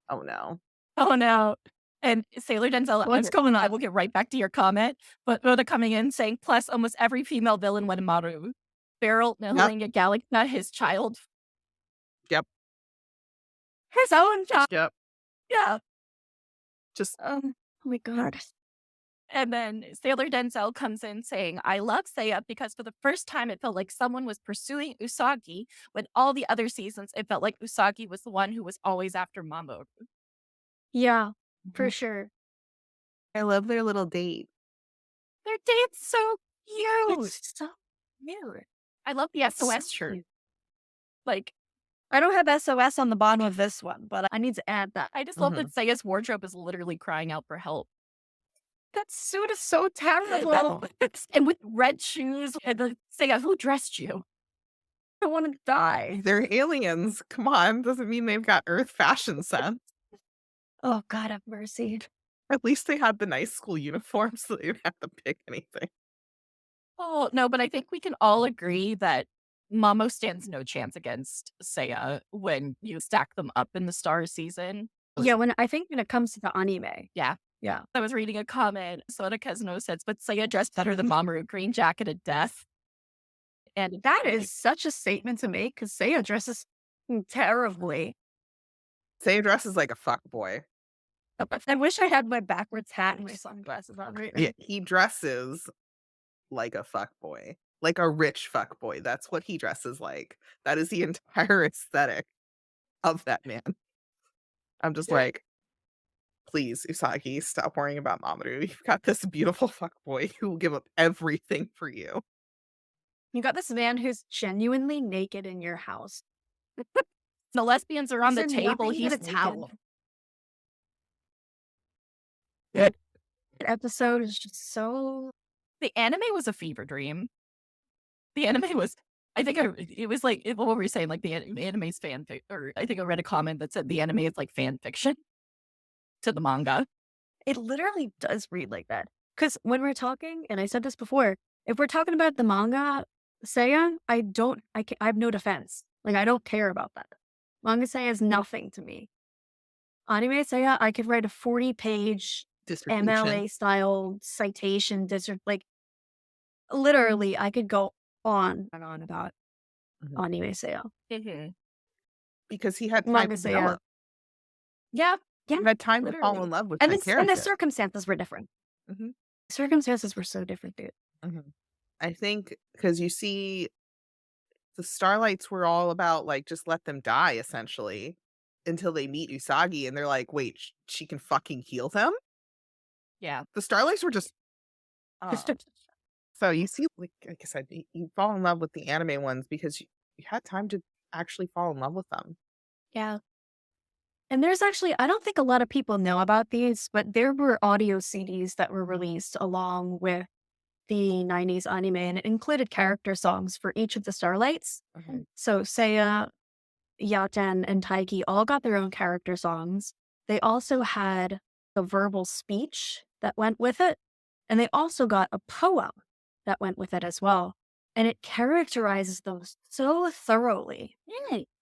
Oh no. Oh no. And Sailor Denzel, What's going on? I will get right back to your comment, but Rhoda coming in saying, plus almost every female villain went Mamoru. Beryl, Nahalinga, Gallica, his child. Yep. His own child. Yep. Yeah. Just Oh my god. And then Sailor Denzel comes in saying, I love Seiya because for the first time it felt like someone was pursuing Usagi when all the other seasons it felt like Usagi was the one who was always after Mamoru. Yeah, for Mhm. sure. I love their little date. Their date's so cute. It's so cute. I love the SOS So shirt. cute. Like, I don't have SOS on the bottom of this one, but I need to add that. I just love that Seiya's wardrobe is literally crying out for help. That suit is so terrible. And with red shoes, and the Seiya, who dressed you? I want to die. They're aliens. Come on. Doesn't mean they've got Earth fashion sense. Oh, God have mercy. At least they had the nice school uniforms so they didn't have to pick anything. Oh, no, but I think we can all agree that Mamo stands no chance against Seiya when you stack them up in the StarS season. Yeah, I think when it comes to the anime. Yeah. Yeah. I was reading a comment. Soda Kazuno says, but Seiya dressed better than Mamoru, green jacket of death. And That is such a statement to make because Seiya dresses terribly. Seiya dresses like a fuck boy. I wish I had my backwards hat and my sunglasses on right now. Yeah, he dresses like a fuck boy, like a rich fuck boy. That's what he dresses like. That is the entire aesthetic of that man. I'm just like, please, Usagi, stop worrying about Mamoru. You've got this beautiful fuck boy who will give up everything for you. You got this man who's genuinely naked in your house. the lesbians are on the He's in table. nothing He's but a towel. naked. episode is just so. The anime was a fever dream. The anime was, I think it was like, what were we saying? Like the anime's fanfic, or I think I read a comment that said the anime is like fan fiction to the manga. It literally does read like that. Because when we're talking, and I said this before, if we're talking about the manga Seiya, I have no defense. Like, I don't care about that. Manga Seiya is nothing to me. Anime Seiya, I could write a 40-page Dissertation. MLA style citation, like, literally, I could go on and on about Anime Seiya. Because he had time Manga to Seiya. develop. Yeah. He had time to fall in love with the And character. the circumstances were different. Mhm. Circumstances were so different, dude. I think because you see, the Starlights were all about like just let them die essentially until they meet Usagi, and they're like, wait, she can fucking heal them. Yeah. The Starlights were just. So you see, like I said, you fall in love with the anime ones because you had time to actually fall in love with them. Yeah. And there's actually, I don't think a lot of people know about these, but there were audio CDs that were released along with the 90s anime, and it included character songs for each of the Starlights. So Seiya, Yaten, and Taiki all got their own character songs. They also had a verbal speech that went with it, and they also got a poem that went with it as well. And it characterizes them so thoroughly.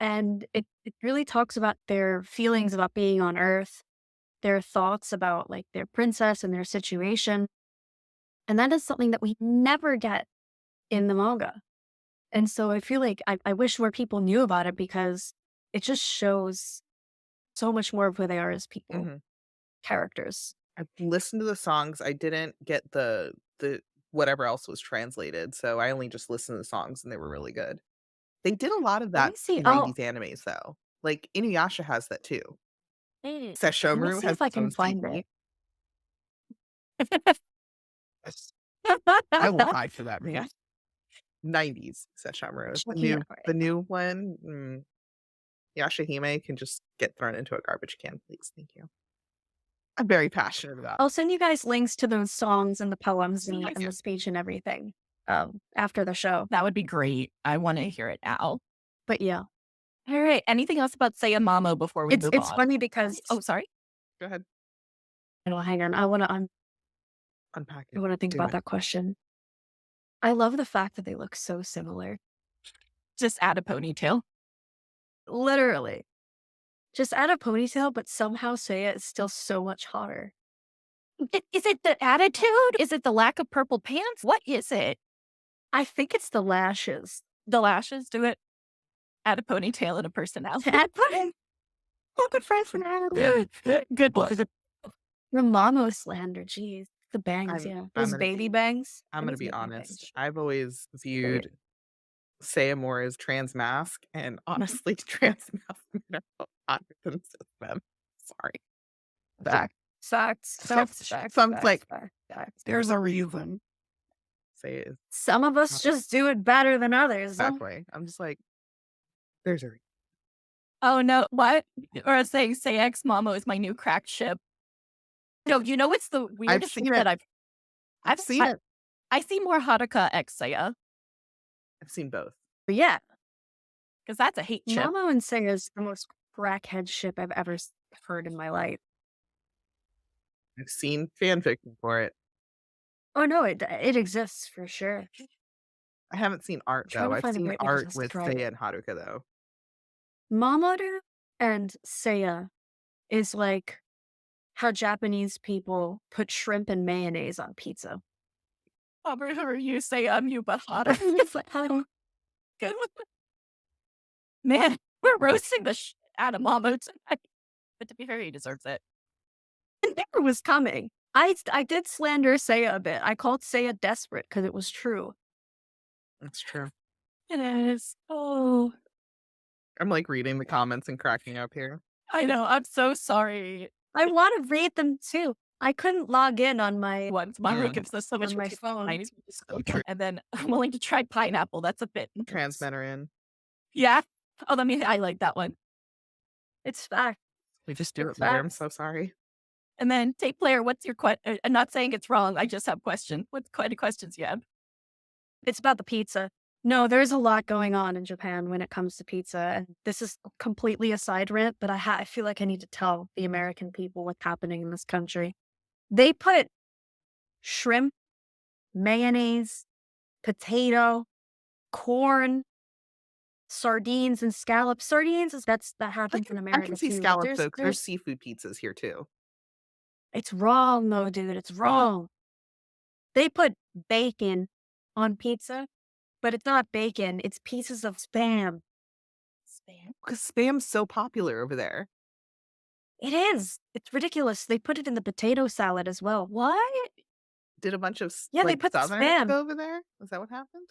And it really talks about their feelings about being on Earth, their thoughts about like their princess and their situation. And that is something that we never get in the manga. And so I feel like I wish more people knew about it because it just shows so much more of who they are as people, characters. I listened to the songs. I didn't get the whatever else was translated, so I only just listened to the songs, and they were really good. They did a lot of Let that me see. in 90s animes, though. Like Inuyasha has that too. Let me Sesshomaru see has if I its own can find CD. it. I will die for that, man. 90s Sesshomaru. The new one. Yashahime can just get thrown into a garbage can, please. Thank you. I'm very passionate about. I'll send you guys links to those songs and the poems and the speech and everything after the show. That would be great. I want to hear it now. But yeah. All right. Anything else about Seiya Mamo before we move on? It's funny because. Oh, sorry. Go ahead. No, hang on. I want to Unpack it. I want to think about that question. I love the fact that they look so similar. Just add a ponytail. Literally. Just add a ponytail, but somehow Seiya is still so much hotter. Is it the attitude? Is it the lack of purple pants? What is it? I think it's the lashes. The lashes do it. Add a ponytail and a personality. Good personality. Good one. The Mamo slander, geez. The bangs, Those baby bangs. I'm going to be honest. I've always viewed Seiya more as trans mask, and honestly, trans mask are hotter than cis men. Sorry. Facts. There's a reason. Seiya is some of us just do it better than others. exactly. I'm just like, there's a reason. Oh no, what? Or saying Seiya X Mamo is my new crack ship. No, you know what's the weirdest thing that I've seen it. I see more Haruka X Seiya. I've seen both. But yeah. Because that's a hate ship. Mamo and Seiya is the most crackhead ship I've ever heard in my life. I've seen fanfiction for it. Oh no, it exists for sure. I haven't seen art though. I've seen art with Seiya and Haruka though. Mamoru and Seiya is like how Japanese people put shrimp and mayonnaise on pizza. Mamoru, you say you but hotter. Good. Man, we're roasting the shit out of Mamo tonight. But to be fair, he deserves it. It never was coming. I did slander Seiya a bit. I called Seiya desperate because it was true. That's true. It is. Oh. I'm like reading the comments and cracking up here. I know. I'm so sorry. I want to read them too. I couldn't log in on my once. Mamoru gives us so much on my phone. And then I'm willing to try pineapple. That's a bit. Trans men are in. Yeah. Oh, let me highlight that one. It's fact. We just do it better. I'm so sorry. And then tape player, what's your question? I'm not saying it's wrong. I just have questions. What kind of questions you have? It's about the pizza. No, there's a lot going on in Japan when it comes to pizza, and this is completely a side rant, but I feel like I need to tell the American people what's happening in this country. They put shrimp, mayonnaise, potato, corn, sardines, and scallops. Sardines is that happens in I America can see too, but scallops though, 'cause there's there's seafood pizzas here too. it's wrong though, dude. It's wrong. They put bacon on pizza, but it's not bacon. It's pieces of spam. Spam. Because spam's so popular over there. It is. It's ridiculous. They put it in the potato salad as well. What? Did a bunch of Yeah, they like put the Southerners spam. go over there? Is that what happened?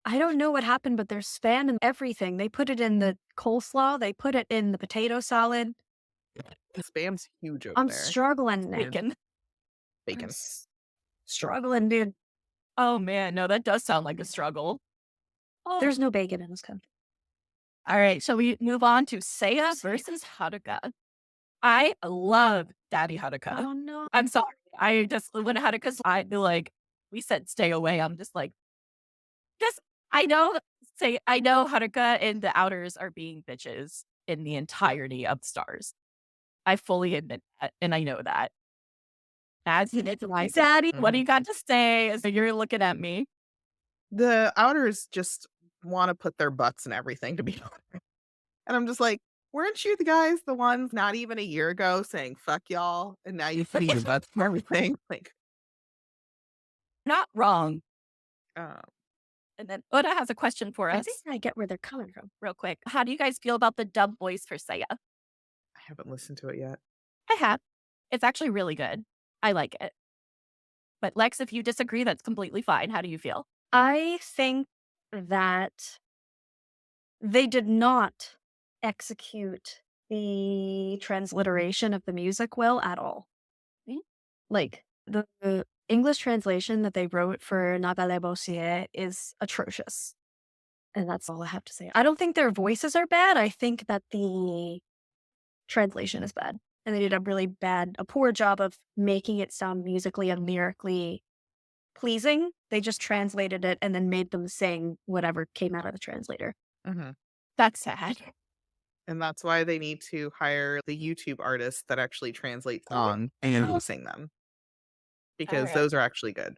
I don't know what happened, but there's spam in everything. They put it in the coleslaw. They put it in the potato salad. Spam's huge over I'm there. struggling, man. Bacon. I'm Bacon. struggling, dude. Oh man, no, that does sound like a struggle. Oh. There's no bacon in this country. All right, shall we move on to Seiya versus Haruka? I love Daddy Haruka. Oh no. I'm sorry. I just when Haruka's I feel like we said stay away. I'm just like just I know Haruka and the Outers are being bitches in the entirety of StarS. I fully admit that, and I know that. That's my Daddy. What do you got to say? As you're looking at me. The Outers just want to put their butts in everything, to be honest. And I'm just like, weren't you the guys the ones not even a year ago saying fuck y'all? And now you put your butts in everything? Like, Not wrong. um, And then Oda has a question for I us, think I get where they're coming from. real quick. How do you guys feel about the dub voice for Seiya? I haven't listened to it yet. I have. It's actually really good. I like it. But Lex, if you disagree, that's completely fine. How do you feel? I think that they did not execute the transliteration of the music well at all. Mm. Like the English translation that they wrote for Nagalebo Sie is atrocious. And that's all I have to say. I don't think their voices are bad. I think that the translation is bad. And they did a poor job of making it sound musically and lyrically pleasing. They just translated it and then made them sing whatever came out of the translator. Mm-hmm. That's sad. And that's why they need to hire the YouTube artists that actually translate songs and sing them. Because Alright. those are actually good.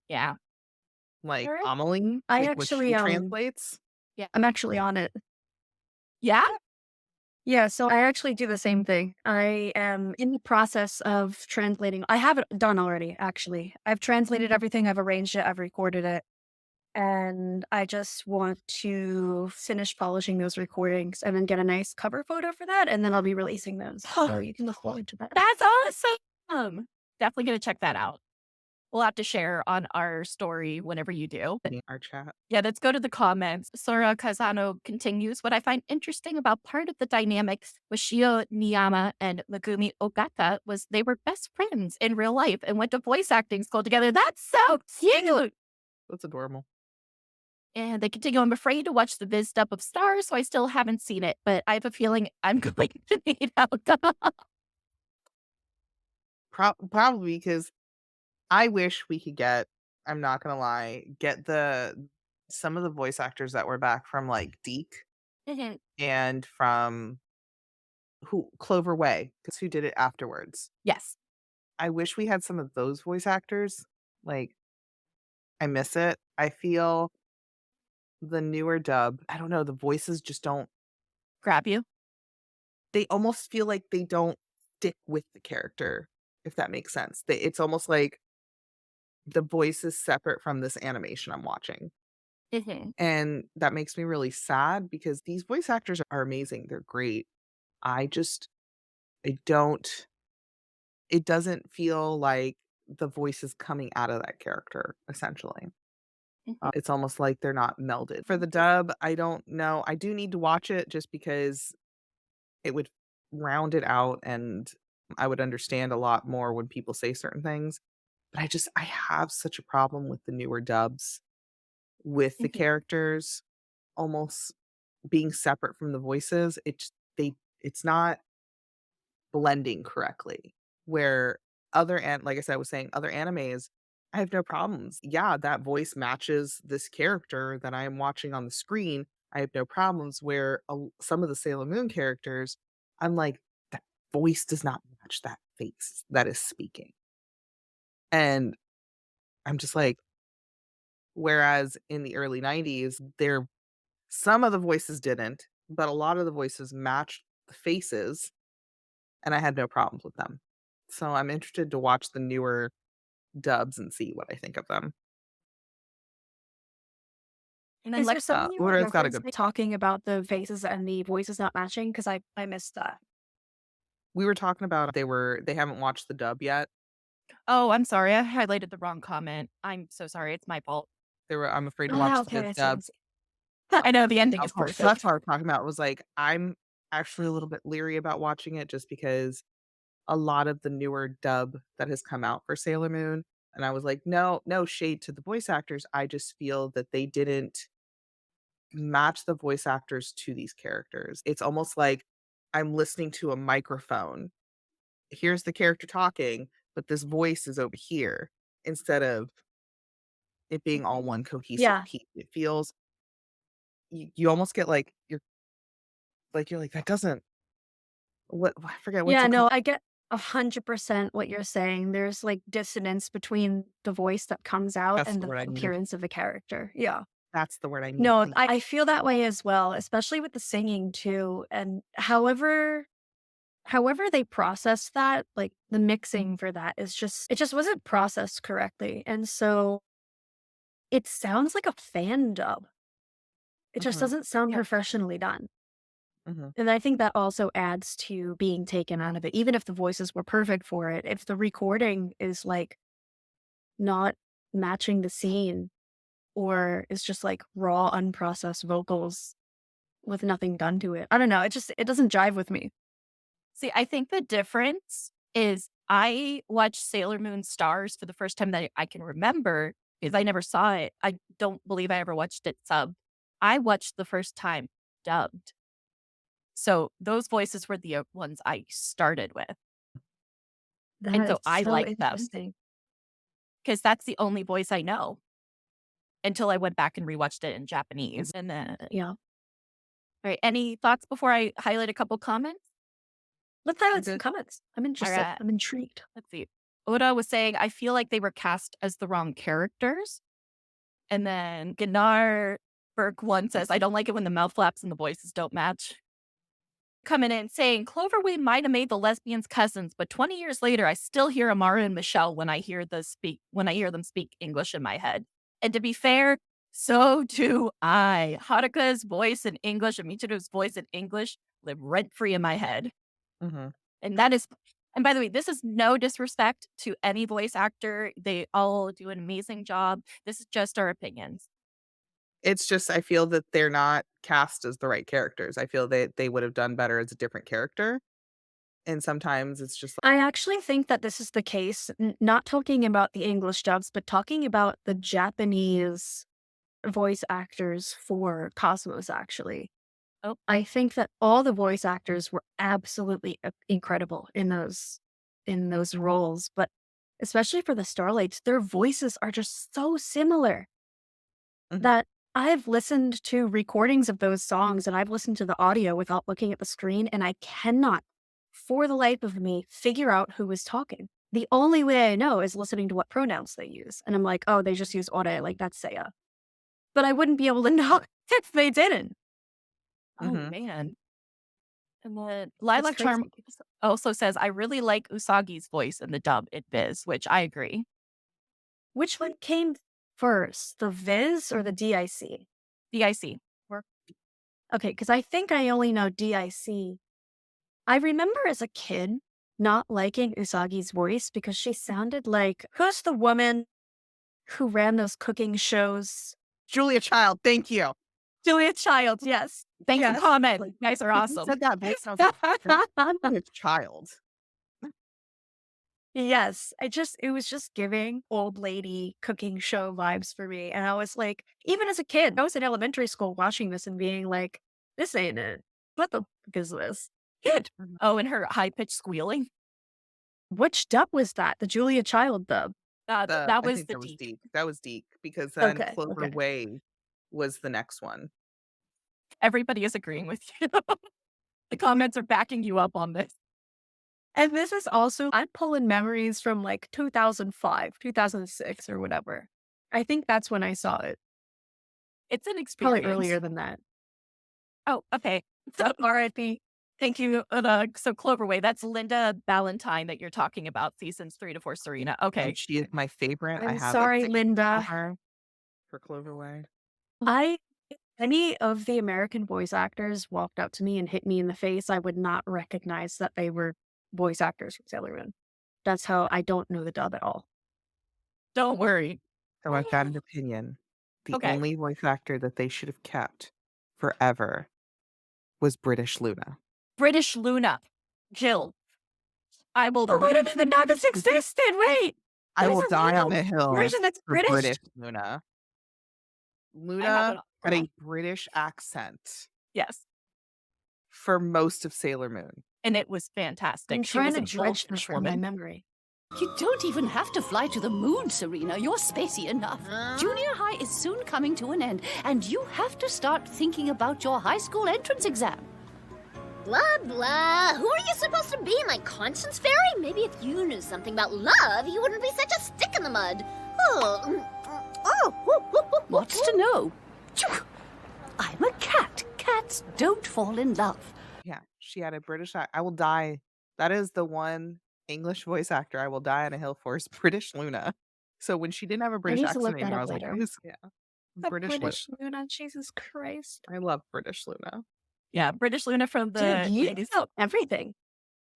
Yeah. Like Alright. Amelie, I like, what actually, she translates. I'm actually on it. Yeah? Yeah, so I actually do the same thing. I am in the process of translating. I have it done already, actually. I've translated everything, I've arranged it, I've recorded it. And I just want to finish polishing those recordings and then get a nice cover photo for that. And then I'll be releasing those. So you can look forward to that. That's awesome. Definitely going to check that out. We'll have to share on our story whenever you do. In our chat. Yeah, let's go to the comments. Sora Kazano continues. What I find interesting about part of the dynamics with Shio Niyama and Megumi Ogata was they were best friends in real life and went to voice acting school together. That's so cute. That's adorable. And they continue, I'm afraid to watch the Viz dub of StarS, so I still haven't seen it, but I have a feeling I'm going to need out. Probably because I wish we could I'm not gonna lie, get some of the voice actors that were back from like Deke and from Clover Way, because who did it afterwards. Yes. I wish we had some of those voice actors. Like, I miss it. I feel the newer dub, I don't know, the voices just don't, Grab you. they almost feel like they don't stick with the character, if that makes sense. It's almost like the voice is separate from this animation I'm watching. And that makes me really sad because these voice actors are amazing. They're great. I don't, it doesn't feel like the voice is coming out of that character, essentially. It's almost like they're not melded. For the dub, I don't know. I do need to watch it just because it would round it out and I would understand a lot more when people say certain things. But I have such a problem with the newer dubs with the characters almost being separate from the voices. It's not blending correctly. where like I said, I was saying other animes, I have no problems. Yeah, that voice matches this character that I am watching on the screen. I have no problems where some of the Sailor Moon characters, I'm like, that voice does not match that face that is speaking. And I'm just like, whereas in the early 90s, some of the voices didn't, but a lot of the voices matched the faces, and I had no problems with them. So I'm interested to watch the newer dubs and see what I think of them. And then Is there like something you were Uda's got a good referencing talking about the faces and the voices not matching? Because I missed that. We were talking about they haven't watched the dub yet. Oh, I'm sorry. I highlighted the wrong comment. I'm so sorry. It's my fault. I'm afraid to watch Ah, the okay, I see, I dub. see. I know the ending is So that's perfect. what we're talking about, was like, I'm actually a little bit leery about watching it just because a lot of the newer dub that has come out for Sailor Moon, and I was like, "No, no shade to the voice actors, I just feel that they didn't match the voice actors to these characters." It's almost like I'm listening to a microphone. Here's the character talking, but this voice is over here instead of it being all one cohesive Yeah. piece. It feels you almost get like you're like, "That doesn't." I forget what's Yeah, it called. no, I get 100% what you're saying. There's, like, dissonance between the voice that comes out That's and the the word I needed. appearance of the character. Yeah. That's the word I needed. No, Thank I feel that way as well, especially with the singing too, and however they process that, like, the mixing for that is just it just wasn't processed correctly, and so it sounds like a fan dub. It you. just Mhm, doesn't sound Yep. professionally done, mhm. and I think that also adds to being taken out of it, even if the voices were perfect for it. If the recording is, like, not matching the scene or is just, like, raw, unprocessed vocals with nothing done to it. I don't know, it doesn't jive with me. See, I think the difference is I watched Sailor Moon Stars for the first time that I can remember because I never saw it. I don't believe I ever watched it sub. I watched the first time dubbed. So those voices were the ones I started with. And That so is I so like them interesting. because that's the only voice I know until I went back and rewatched it in Japanese. And then, all Yeah. right, any thoughts before I highlight a couple comments? Let's I'm highlight some good. comments. I'm All interested. right, I'm intrigued. let's see. Oda was saying, I feel like they were cast as the wrong characters. And then Gnar Burke one says, I don't like it when the mouth flaps and the voices don't match. Coming in saying, Cloverweed might have made the lesbians cousins, but 20 years later, I still hear Amara and Michelle when I hear them speak English in my head. And to be fair, so do I. Haruka's voice in English and Michiru's voice in English live rent free in my head. Mhm. And that is, and by the way, this is no disrespect to any voice actor. They all do an amazing job. This is just our opinions. It's just I feel that they're not cast as the right characters. I feel they would have done better as a different character, and sometimes it's just I actually think that this is the case, not talking about the English dubs, but talking about the Japanese voice actors for Cosmos, actually. Oh, I think that all the voice actors were absolutely incredible in those roles, but especially for the Starlights, their voices are just so similar mhm, that I've listened to recordings of those songs and I've listened to the audio without looking at the screen, and I cannot, for the life of me, figure out who is talking. The only way I know is listening to what pronouns they use. And I'm like, oh, they just use ore, like that's Seiya. But I wouldn't be able to know if they didn't. oh mhm. man. And then It's Lilac Charm crazy. also says, I really like Usagi's voice in the dub in Viz, which I agree. Which one came first, the Viz or the DIC? DIC. Okay, because I think I only know DIC. I remember as a kid not liking Usagi's voice because she sounded like who's the woman who ran those cooking shows? Julia Child, thank you. Julia Child, yes. Thanks for Yes. comment. You guys are When you awesome. said that voice, I was like, Julia Child. Yes, it was just giving old lady cooking show vibes for me. And I was like, even as a kid, I was in elementary school watching this and being like, this ain't it. What the fuck is this? Oh, and her high pitched squealing. Which dub was that? The Julia Child dub? That I was think the that was deep. Deke. That was Deke because then Okay. Clover Okay. Way was the next one. Everybody is agreeing with you. The comments are backing you up on this. And this is also, I'm pulling memories from like 2005, 2006, or whatever. I think that's when I saw it. It's an Probably experience. earlier than that. Oh, okay. So RIP. Thank you. So Cloverway, that's Linda Ballantyne that you're talking about, seasons 3 to 4, Serena. Okay. And she is my favorite. I I'm have sorry, a ticket Linda. for her for Clover Way. Any of the American voice actors walked up to me and hit me in the face, I would not recognize that they were voice actors from Sailor Moon. That's how I don't know the dub at all. Don't worry. So I've got an opinion. The Okay. only voice actor that they should have kept forever was British Luna. British Luna. Jill. I will. I would even know this existed. Wait. I There's will a die on real the hill version that's for British Luna. I have Luna had it. a British accent Yes. for most of Sailor Moon. And it was fantastic. I'm She trying was to a dredge this goldfish from my woman. memory. You don't even have to fly to the moon, Serena. You're spacey enough. Junior high is soon coming to an end, and you have to start thinking about your high school entrance exam. Blah, blah. Who are you supposed to be, my conscience fairy? Maybe if you knew something about love, you wouldn't be such a stick in the mud. What's to know? Phew. I'm a cat. Cats don't fall in love. Yeah, she had a British I will die. That is the one English voice actor I will die on a hill for is British Luna. So when she didn't have a British need to accent look that anymore, I up was like, later. who's British Luna, Jesus Christ. Luna. I love British Luna. Yeah, British Luna from the Dude, you 80s. know everything.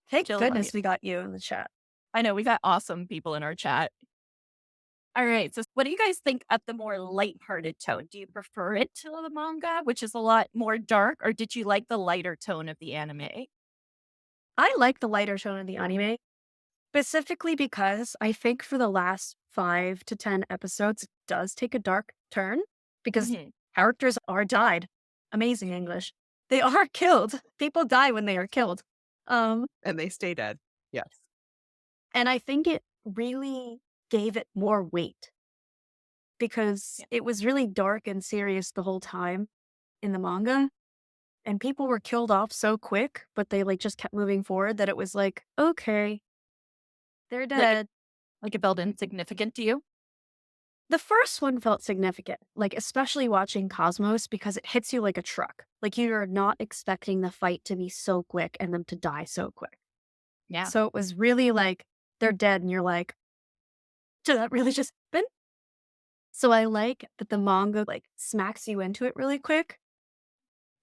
Thank Jill, goodness we got you in the chat. I know, we got awesome people in our chat. All right, so what do you guys think of the more lighthearted tone? Do you prefer it to the manga, which is a lot more dark, or did you like the lighter tone of the anime? I like the lighter tone of the anime, specifically because I think for the last 5 to 10 episodes, it does take a dark turn because Mhm. characters are died. Amazing English. They are killed. People die when they are killed. And they stay dead. Yes. And I think it really gave it more weight because it was really dark and serious the whole time in the manga. And people were killed off so quick, but they like just kept moving forward that it was like, okay, they're dead. Like it felt insignificant to you? The first one felt significant, like especially watching Cosmos because it hits you like a truck. Like you're not expecting the fight to be so quick and them to die so quick. Yeah. So it was really like they're dead and you're like, did that really just happen? So I like that the manga like smacks you into it really quick.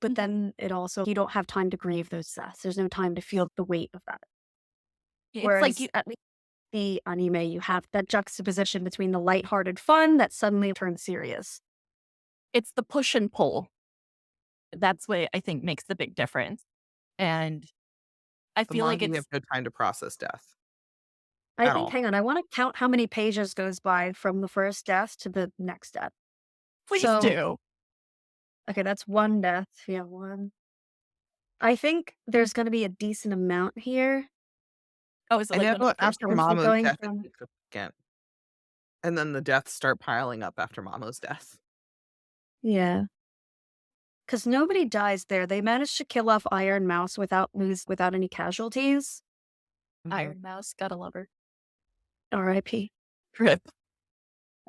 But then it also, you don't have time to grieve those deaths. There's no time to feel the weight of that. It's Whereas like you, at least the anime, you have that juxtaposition between the lighthearted fun that suddenly turns serious. it's the push and pull. That's what I think makes the big difference. And I The feel like manga, you it's have no time to process death. I At think, all. hang on, I want to count how many pages goes by from the first death to the next death. please So- do. Okay, that's one death. Yeah, one. I think there's going to be a decent amount here. Oh, is it I like know when it first after Is it Mamo's going death, from- it takes a second. And then the deaths start piling up after Mamo's death. Yeah. Because nobody dies there. They managed to kill off Iron Mouse without any casualties. Mhm. Iron Mouse, gotta love her. R.I.P. Rip.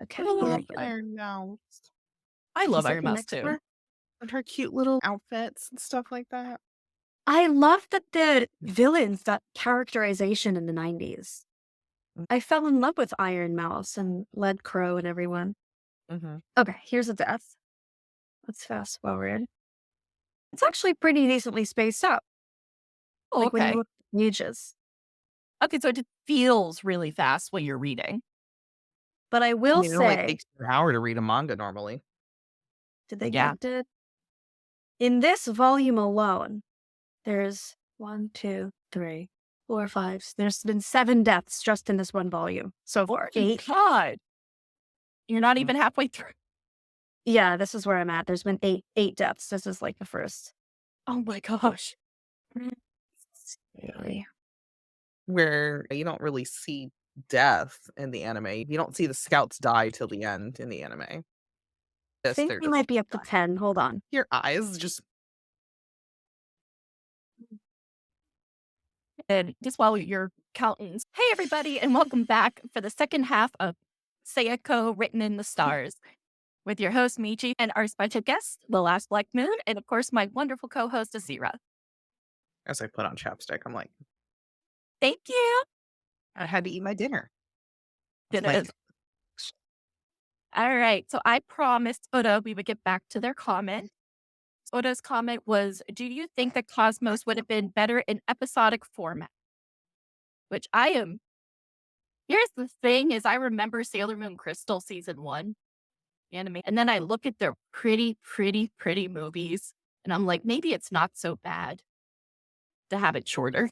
Okay. I here love we go. Iron Mouse. I love Is it Iron the Mouse next too. one? And her cute little outfits and stuff like that. I love that the villains got characterization in the 90s. I fell in love with Iron Mouse and Lead Crow and everyone. Mm-hmm. Okay, here's a death. Let's fast forward. It's actually pretty decently spaced out. Oh, Like when okay. you look at the pages. Okay, so it feels really fast when you're reading. But I will It only say, takes an hour to read a manga normally. did they Yeah. get it? In this volume alone, there's 1, 2, 3, 4, 5. There's been 7 deaths just in this one volume so far. 8. God. You're not even halfway through. Yeah, this is where I'm at. There's been 8 deaths. This is like the first. Oh my gosh. Really? where you don't really see death in the anime. You don't see the scouts die till the end in the anime. I Yes, think they're we just might be up to dying. 10. Hold on. Your eyes just And just while you're counting, hey everybody, and welcome back for the second half of Seiya Kou Written in the Stars with your host Michi and our special guest, the last Black Moon, and of course my wonderful co-host Azira. as I put on chapstick, I'm like, Thank you. I had to eat my dinner. It's It is. All right, so I promised Oda we would get back to their comment. Oda's comment was, do you think that Cosmos would have been better in episodic format? Which I am. Here's the thing is I remember Sailor Moon Crystal season 1 anime, and then I look at their pretty movies, and I'm like, maybe it's not so bad to have it shorter.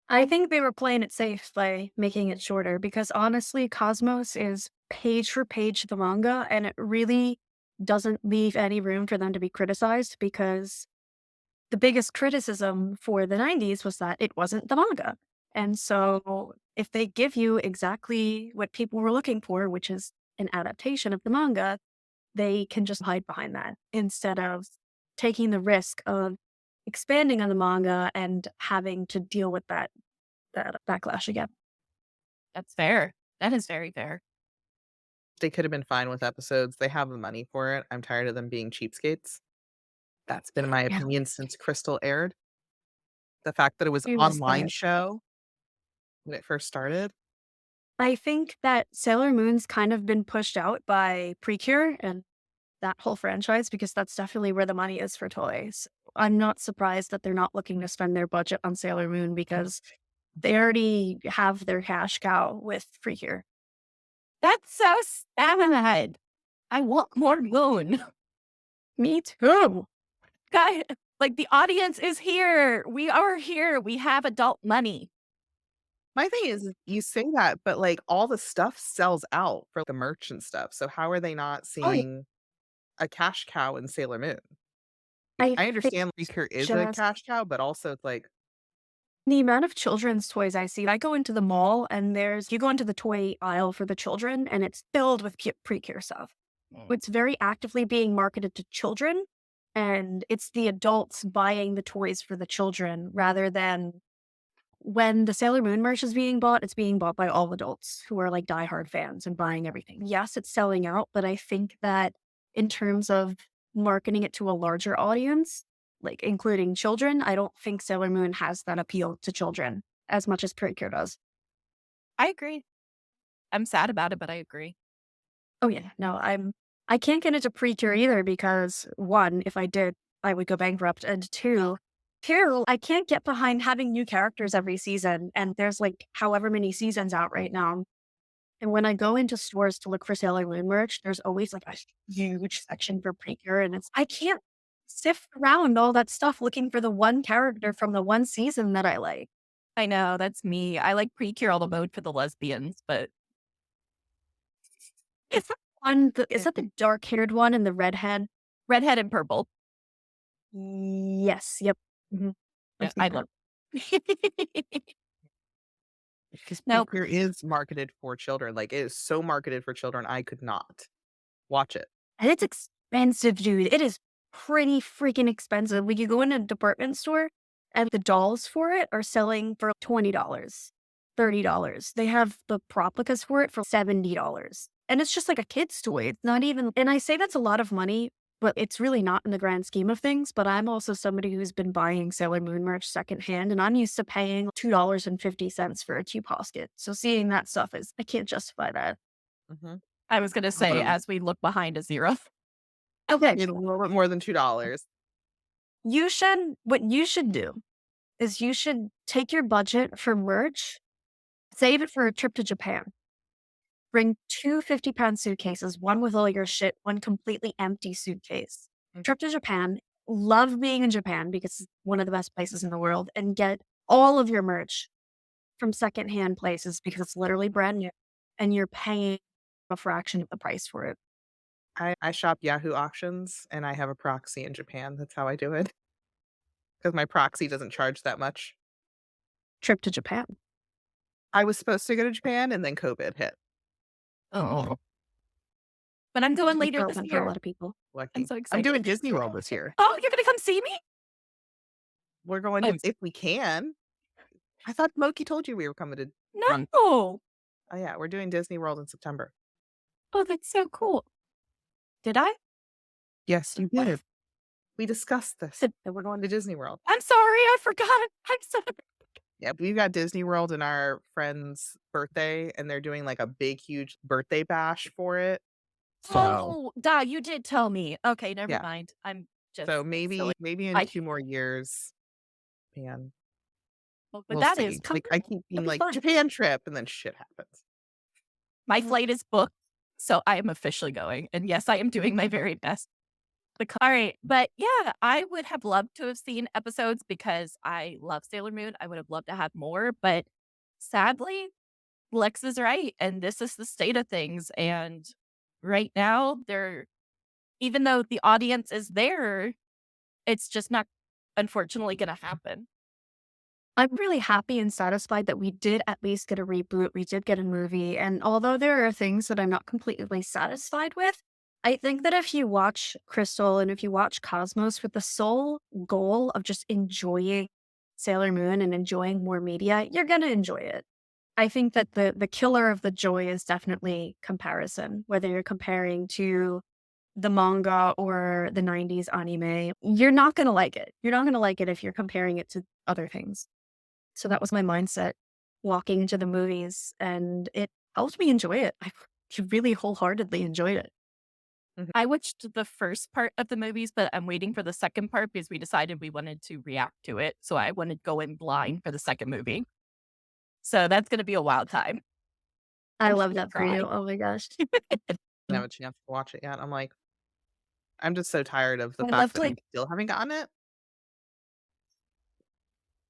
I think they were playing it safe by making it shorter because honestly, Cosmos is page for page the manga, and it really doesn't leave any room for them to be criticized because the biggest criticism for the 90s was that it wasn't the manga. And so if they give you exactly what people were looking for, which is an adaptation of the manga, they can just hide behind that instead of taking the risk of expanding on the manga and having to deal with that backlash again. That's fair. That is very fair. They could have been fine with episodes. They have the money for it. I'm tired of them being cheapskates. That's been my Yeah. opinion since Crystal aired. The fact that it was It was online that. show when it first started. I think that Sailor Moon's kind of been pushed out by Precure and that whole franchise because that's definitely where the money is for toys. I'm not surprised that they're not looking to spend their budget on Sailor Moon because they already have their cash cow with Precure. That's so sad. I want more Moon. Me too. Guy, like the audience is here. We are here. We have adult money. My thing is, you say that, but like all the stuff sells out for the merch and stuff. So how are they not Oh, yeah. seeing a cash cow in Sailor Moon? I I think understand Precure is a just cash cow, but also it's like, the amount of children's toys I see. I go into the mall and you go into the toy aisle for the children and it's filled with Precure stuff. It's very actively being marketed to children, and it's the adults buying the toys for the children rather than when the Sailor Moon merch is being bought, it's being bought by all adults who are like diehard fans and buying everything. Yes, it's selling out, but I think that in terms of marketing it to a larger audience, like including children, I don't think Sailor Moon has that appeal to children as much as Precure does. I agree. I'm sad about it, but I agree. Oh yeah, no, I can't get into Precure either because one, if I did, I would go bankrupt, and two, I can't get behind having new characters every season, and there's like however many seasons out right now. And when I go into stores to look for Sailor Moon merch, there's always like a huge section for Precure, and I can't sift around all that stuff looking for the one character from the one season that I like. I know, that's me. I like Precure all the mode for the lesbians, but Is that is that the dark-haired one and the redhead? redhead and purple. Yes. Yep. Mhm. Yeah, I love. because No, Precure is marketed for children. Like it is so marketed for children, I could not watch it. And it's expensive, dude. It is pretty freaking expensive. We could go in a department store and the dolls for it are selling for $20, $30. They have the proplicas for it for $70. And it's just like a kid's toy. It's not even, and I say that's a lot of money, but it's really not in the grand scheme of things. But I'm also somebody who's been buying Sailor Moon merch secondhand, and I'm used to paying $2.50 for a Q basket. So seeing that stuff I can't justify that. Mm-hmm. I was going to say, Um, as we look behind Azira. Okay. Need a little bit more than $2. What you should do is you should take your budget for merch, save it for a trip to Japan. Bring 2 50-pound suitcases, one with all your shit, one completely empty suitcase. Trip to Japan, love being in Japan because it's one of the best places in the world, and get all of your merch from secondhand places because it's literally brand new and you're paying a fraction of the price for it. I shop Yahoo auctions and I have a proxy in Japan. That's how I do it. Because my proxy doesn't charge that much. Trip to Japan. I was supposed to go to Japan and then COVID hit. Oh. But I'm going later this For a year. lot of people. I'm Lucky. so I'm excited. doing Disney World this year. Oh, you're gonna come see me? We're going to, if we can. I thought Moki told you we were coming to. No. Oh yeah, we're doing Disney World in September. Oh, that's so cool. Did I? Yes, you did. We discussed this. Did- That we're going to Disney World. I'm sorry, I forgot. I'm sorry. Yeah, we've got Disney World in our friend's birthday, and they're doing like a big, huge birthday bash for it. So, Oh, duh, you did tell me. Okay, never Yeah. mind. I'm just so maybe silly. in I- 2 more years, Japan. Well, but We'll that see. is like I keep being be like fun. Japan trip, and then shit happens. my flight is booked, so I am officially going. And yes, I am doing my very best. All right, but yeah, I would have loved to have seen episodes because I love Sailor Moon. I would have loved to have more, but sadly, Lex is right, and this is the state of things. And right now, even though the audience is there, it's just not, unfortunately, going to happen. I'm really happy and satisfied that we did at least get a reboot. We did get a movie. And although there are things that I'm not completely satisfied with, I think that if you watch Crystal and if you watch Cosmos with the sole goal of just enjoying Sailor Moon and enjoying more media, you're going to enjoy it. I think that the killer of the joy is definitely comparison, whether you're comparing to the manga or the 90s anime. You're not going to like it. You're not going to like it if you're comparing it to other things. So that was my mindset walking into the movies, and it helped me enjoy it. I really wholeheartedly enjoyed it. I watched the first part of the movies, but I'm waiting for the second part because we decided we wanted to react to it. So I wanted to go in blind for the second movie. So that's going to be a wild time. I I'm love still that for you. crying. Oh my gosh. I haven't have a chance to watch it yet. I'm like, I'm just so tired of the I love fact that we like- still haven't gotten it.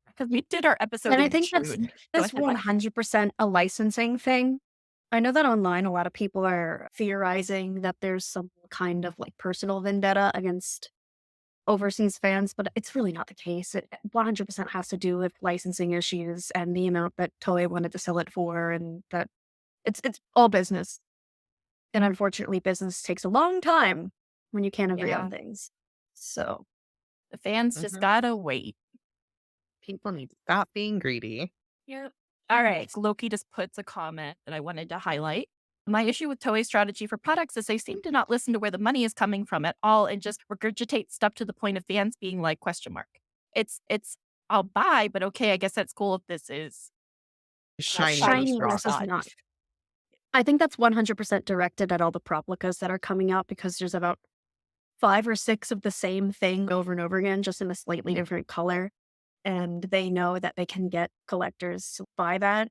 Because we did our episode And I in think that's June. Go that's ahead, Mike. 100% a licensing thing. I know that online a lot of people are theorizing that there's some kind of like personal vendetta against overseas fans, but it's really not the case. It 100% has to do with licensing issues and the amount that Toei wanted to sell it for, and that it's all business. And unfortunately, business takes a long time when you can't agree Yeah. on things. So The fans just Mhm. gotta wait. People need to stop being greedy. Yep. All right. Loki just puts a comment that I wanted to highlight. My issue with Toei's strategy for products is they seem to not listen to where the money is coming from at all and just regurgitate stuff to the point of fans being like, question mark. It's I'll buy, but okay, I guess that's cool if this is Shiny, shiny rock. versus not. I think that's 100% directed at all the Proplicas that are coming out, because there's about 5 or 6 of the same thing over and over again, just in a slightly different color. And they know that they can get collectors to buy that,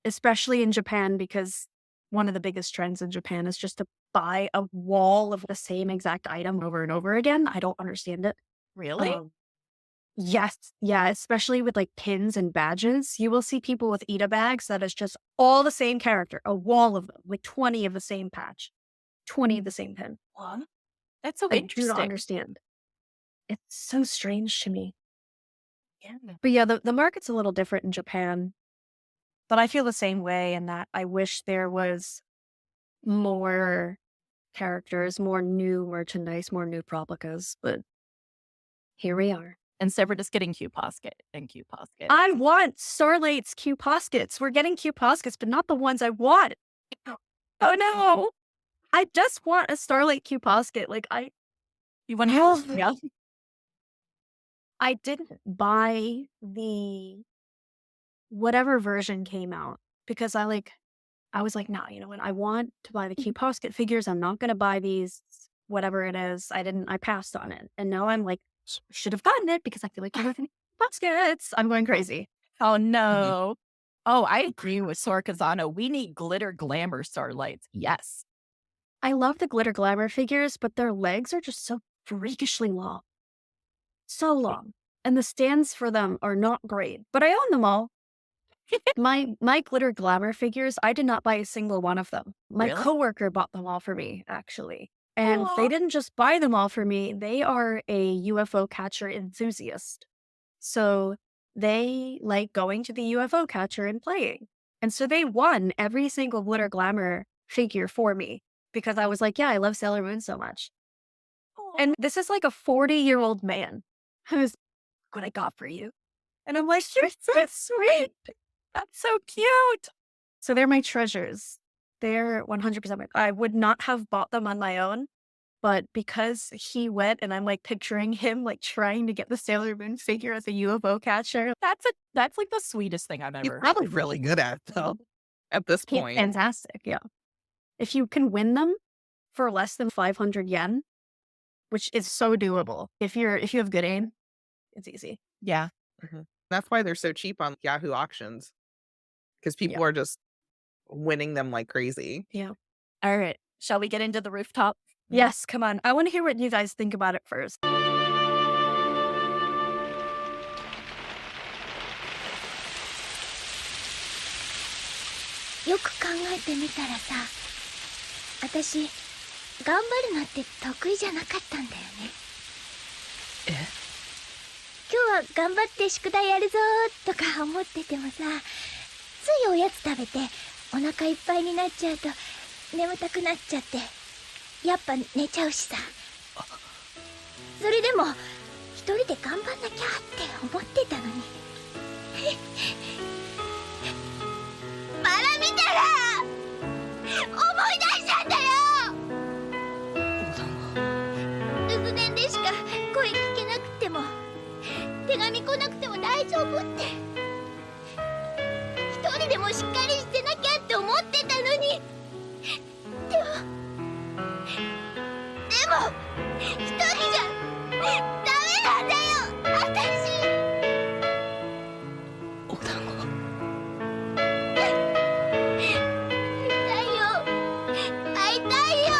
especially in Japan, because one of the biggest trends in Japan is just to buy a wall of the same exact item over and over again. I don't understand it. Really? Yes. Yeah. Especially with like pins and badges. You will see people with Ida bags that is just all the same character, a wall of them with 20 of the same patch, 20 of the same pin. What? That's so I do interesting. not understand. It's so strange to me. Yeah. But yeah, the market's a little different in Japan. But I feel the same way in that I wish there was more characters, more new merchandise, more new Proplicas. But here we are. Instead, we're just getting Q Posket and Q Posket. I want Starlight's Q Poskets. We're getting Q Poskets, but not the ones I want. Oh no! I just want a Starlight Q Posket. Like You want to? Yeah. I didn't buy the whatever version came out because I was like, nah, you know what? I want to buy the Q Posket figures. I'm not gonna buy these, whatever it is. I passed on it. And now I'm like, should have gotten it because I feel like I'm getting Poskets. I'm going crazy. Oh no! Oh, I agree with Sora Kazano. We need glitter glamour Starlights. Yes. I love the glitter glamour figures, but their legs are just so freakishly long. So long. And the stands for them are not great. But I own them all. My glitter glamour figures, I did not buy a single one of them. My Really? coworker bought them all for me, actually. And Aw. they didn't just buy them all for me. They are a UFO catcher enthusiast. So they like going to the UFO catcher and playing. And so they won every single Glitter Glamour figure for me because I was like, yeah, I love Sailor Moon so much. And this is like a 40-year-old man who's what I got for you. And I'm like, you're so sweet. That's so cute. So they're my treasures. They're 100% my. I would not have bought them on my own, but because he went and I'm like picturing him like trying to get the Sailor Moon figure as a UFO catcher. That's like the sweetest thing I've He's ever. probably really good at it, though, at this He's point. fantastic. Yeah. If you can win them for less than 500 yen, which is so doable. If you have good aim, it's easy. Yeah. That's why they're so cheap on Yahoo auctions, because people are just winning them like crazy. Yeah. All right. Shall we get into the rooftop? Yes, come on. I want to hear what you guys think about it first. よく考えてみたらさ、私頑張るのって得意じゃなかったんだよね。今日は頑張って宿題やるぞーとか思っててもさ、ついおやつ食べてお腹いっぱいになっちゃうと眠たくなっちゃって、やっぱ寝ちゃうしさ。それでも一人で頑張んなきゃって思ってたのに。バラ見たら思い出しちゃったよ。留守電でしか声聞けなくても、手紙来なくても大丈夫って、一人でもしっかりしてなきゃって思ってたのに。でも一人じゃダメなんだよ、私。お団子会いたいよ、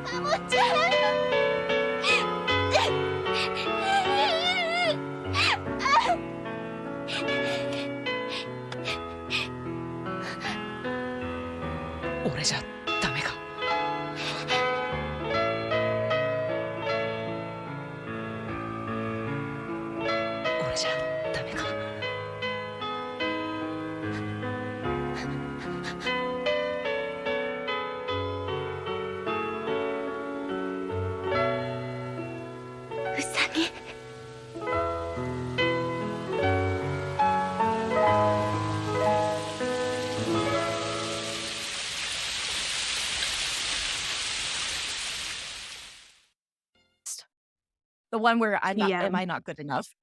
マモちゃん。俺じゃダメか。俺じゃダメか。うさぎ。The one where Yeah. am I not good enough?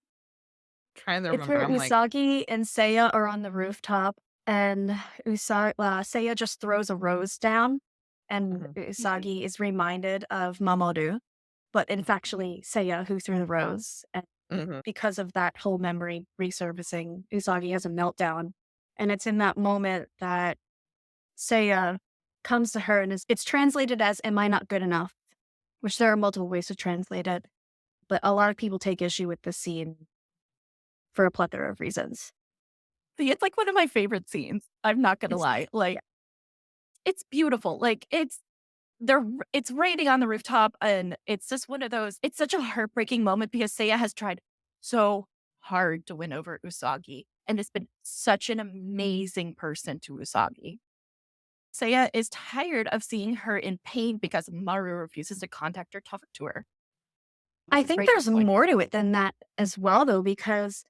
Trying to It's remember. where I'm like, Usagi and Seiya are on the rooftop, and Seiya just throws a rose down, and Usagi is reminded of Mamoru, but it's actually Seiya who threw the rose. And mhm. because of that whole memory resurfacing, Usagi has a meltdown. And it's in that moment that Seiya comes to her, and it's translated as, "Am I not good enough?" Which there are multiple ways to translate it. But a lot of people take issue with this scene for a plethora of reasons. See, it's like one of my favorite scenes. I'm not gonna lie. Like, it's beautiful. Like, it's raining on the rooftop, and it's just one of those. It's such a heartbreaking moment because Seiya has tried so hard to win over Usagi, and has been such an amazing person to Usagi. Seiya is tired of seeing her in pain because Maru refuses to contact or talk to her. I Which is think very there's disappointing. more to it than that as well, though, because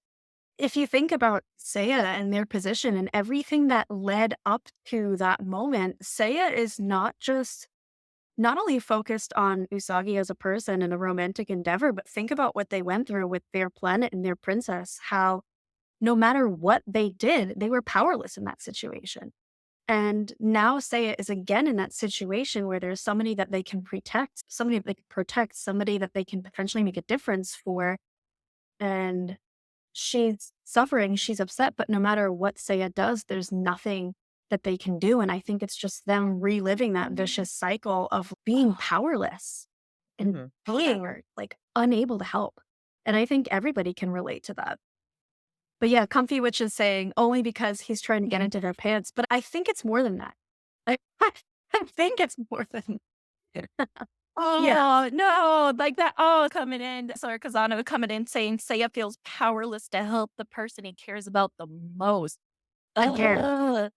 if you think about Seiya and their position and everything that led up to that moment, Seiya is not only focused on Usagi as a person and a romantic endeavor, but think about what they went through with their planet and their princess, how no matter what they did, they were powerless in that situation. And now Seiya is again in that situation where there's somebody that they can protect, somebody that they can potentially make a difference for. And she's suffering, she's upset, but no matter what Seiya does, there's nothing that they can do. And I think it's just them reliving that vicious cycle of being powerless and being like unable to help. And I think everybody can relate to that. But yeah, Comfy Witch is saying only because he's trying to get into their pants. But I think it's more than that. I think it's more than Oh, no, like that. Oh, coming in. Sorry, Kazano coming in saying Seiya feels powerless to help the person he cares about the most. I care. Ugh.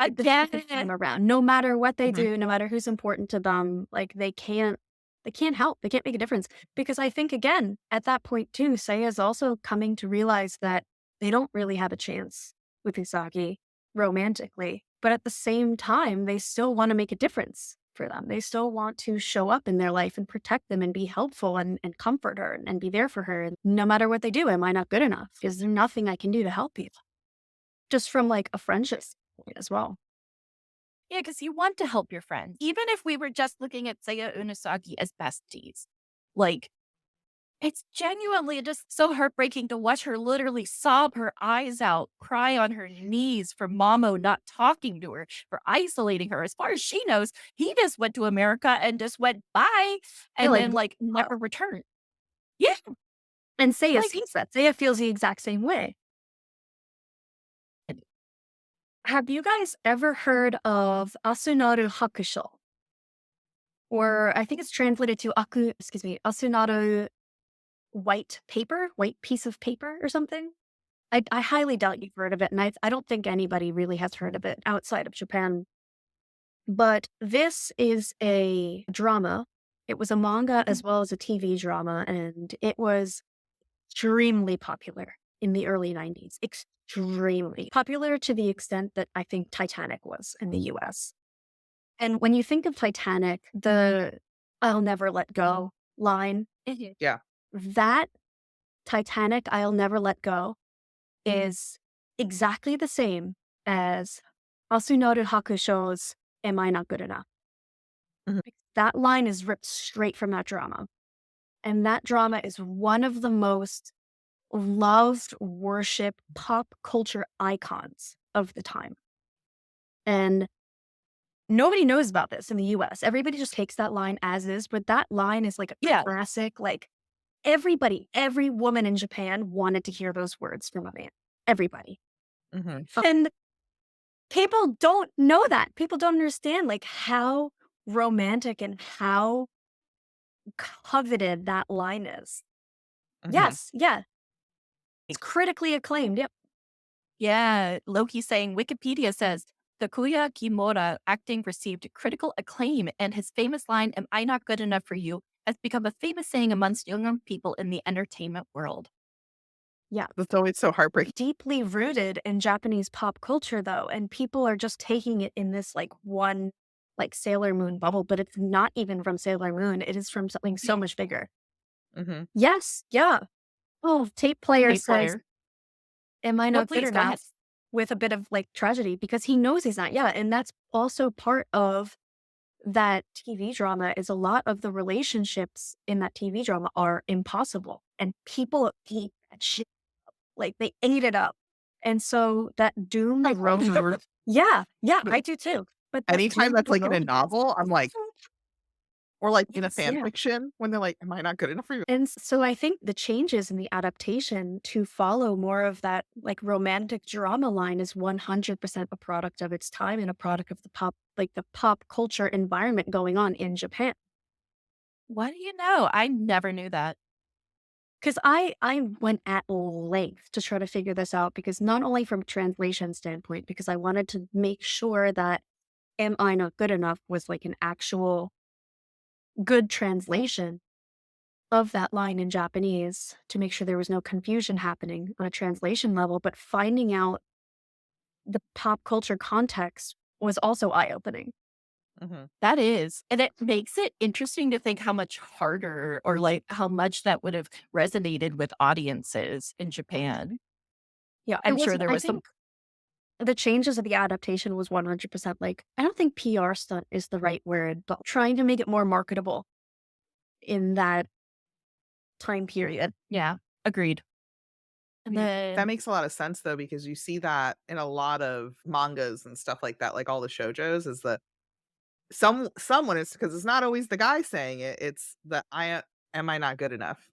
Again. time around. No matter what they Mhm. do, no matter who's important to them, like they can't help. They can't make a difference. Because I think again, at that point too, Seiya is also coming to realize that they don't really have a chance with Usagi romantically. But at the same time, they still want to make a difference for them. They still want to show up in their life and protect them and be helpful and comfort her and be there for her. And no matter what they do, am I not good enough? Is there nothing I can do to help you? Just from like a friendship standpoint as well. Yeah, because you want to help your friends. Even if we were just looking at Seiya and Usagi as besties. Like, it's genuinely just so heartbreaking to watch her literally sob her eyes out, cry on her knees for Mamo not talking to her, for isolating her. As far as she knows, he just went to America and just went bye and like, then like never returned. Yeah. And Seiya Like- sees that. Seiya feels the exact same way. Have you guys ever heard of Asunaru Hakusho? Or I think it's translated to Asunaru white piece of paper or something? I highly doubt you've heard of it, and I don't think anybody really has heard of it outside of Japan. But this is a drama. It was a manga as well as a TV drama, and it was extremely popular in the early 90s. Extremely popular to the extent that I think Titanic was in the US. And when you think of Titanic, the I'll never let go line, Yeah. that Titanic, I'll never let go, is exactly the same as Asunaru Hakusho's Am I Not Good Enough? Mhm. That line is ripped straight from that drama. And that drama is one of the most loved, worshipped pop culture icons of the time. And nobody knows about this in the US. Everybody just takes that line as is, but that line is like a Yeah. classic, like every woman in Japan wanted to hear those words from a man. Everybody. Mhm. And people don't know that. People don't understand like how romantic and how coveted that line is. Mhm. Yes, yeah. It's critically acclaimed. Yep. Yeah, Loki saying Wikipedia says Takuya Kimura acting received critical acclaim, and his famous line, Am I not good enough for you, has become a famous saying amongst young people in the entertainment world. Yeah. That's always so heartbreaking. Deeply rooted in Japanese pop culture though, and people are just taking it in this like one like Sailor Moon bubble, but it's not even from Sailor Moon. It is from something so much bigger. Mhm. Yes, yeah. Oh, tape player Tape says, player. Am I No, not good please, go ahead. enough? With a bit of like tragedy because he knows he's not. Yeah. And that's also part of that TV drama is a lot of the relationships in that TV drama are impossible. And people eat that shit up. Like they ate it up. And so that doom road. Yeah, I do too. But that Anytime doom that's like in a road- novel, I'm like, or like in a Yes, fan yeah. fiction when they're like, Am I not good enough for you? And so I think the changes in the adaptation to follow more of that like romantic drama line is 100% a product of its time and a product of the pop culture environment going on in Japan. What do you know? I never knew that. Because I went at length to try to figure this out because not only from a translation standpoint, because I wanted to make sure that Am I Not Good Enough was like an actual good translation of that line in Japanese to make sure there was no confusion happening on a translation level, but finding out the pop culture context was also eye-opening. Mhm. That is. And it makes it interesting to think how much harder or like how much that would have resonated with audiences in Japan. Yeah, I'm sure there I was some. think the changes of the adaptation was 100% like, I don't think PR stunt is the right word, but trying to make it more marketable in that time period. Yeah, agreed. And That then, makes a lot of sense though, because you see that in a lot of mangas and stuff like that, like all the shoujos, is the someone is because it's not always the guy saying it, it's the am I not good enough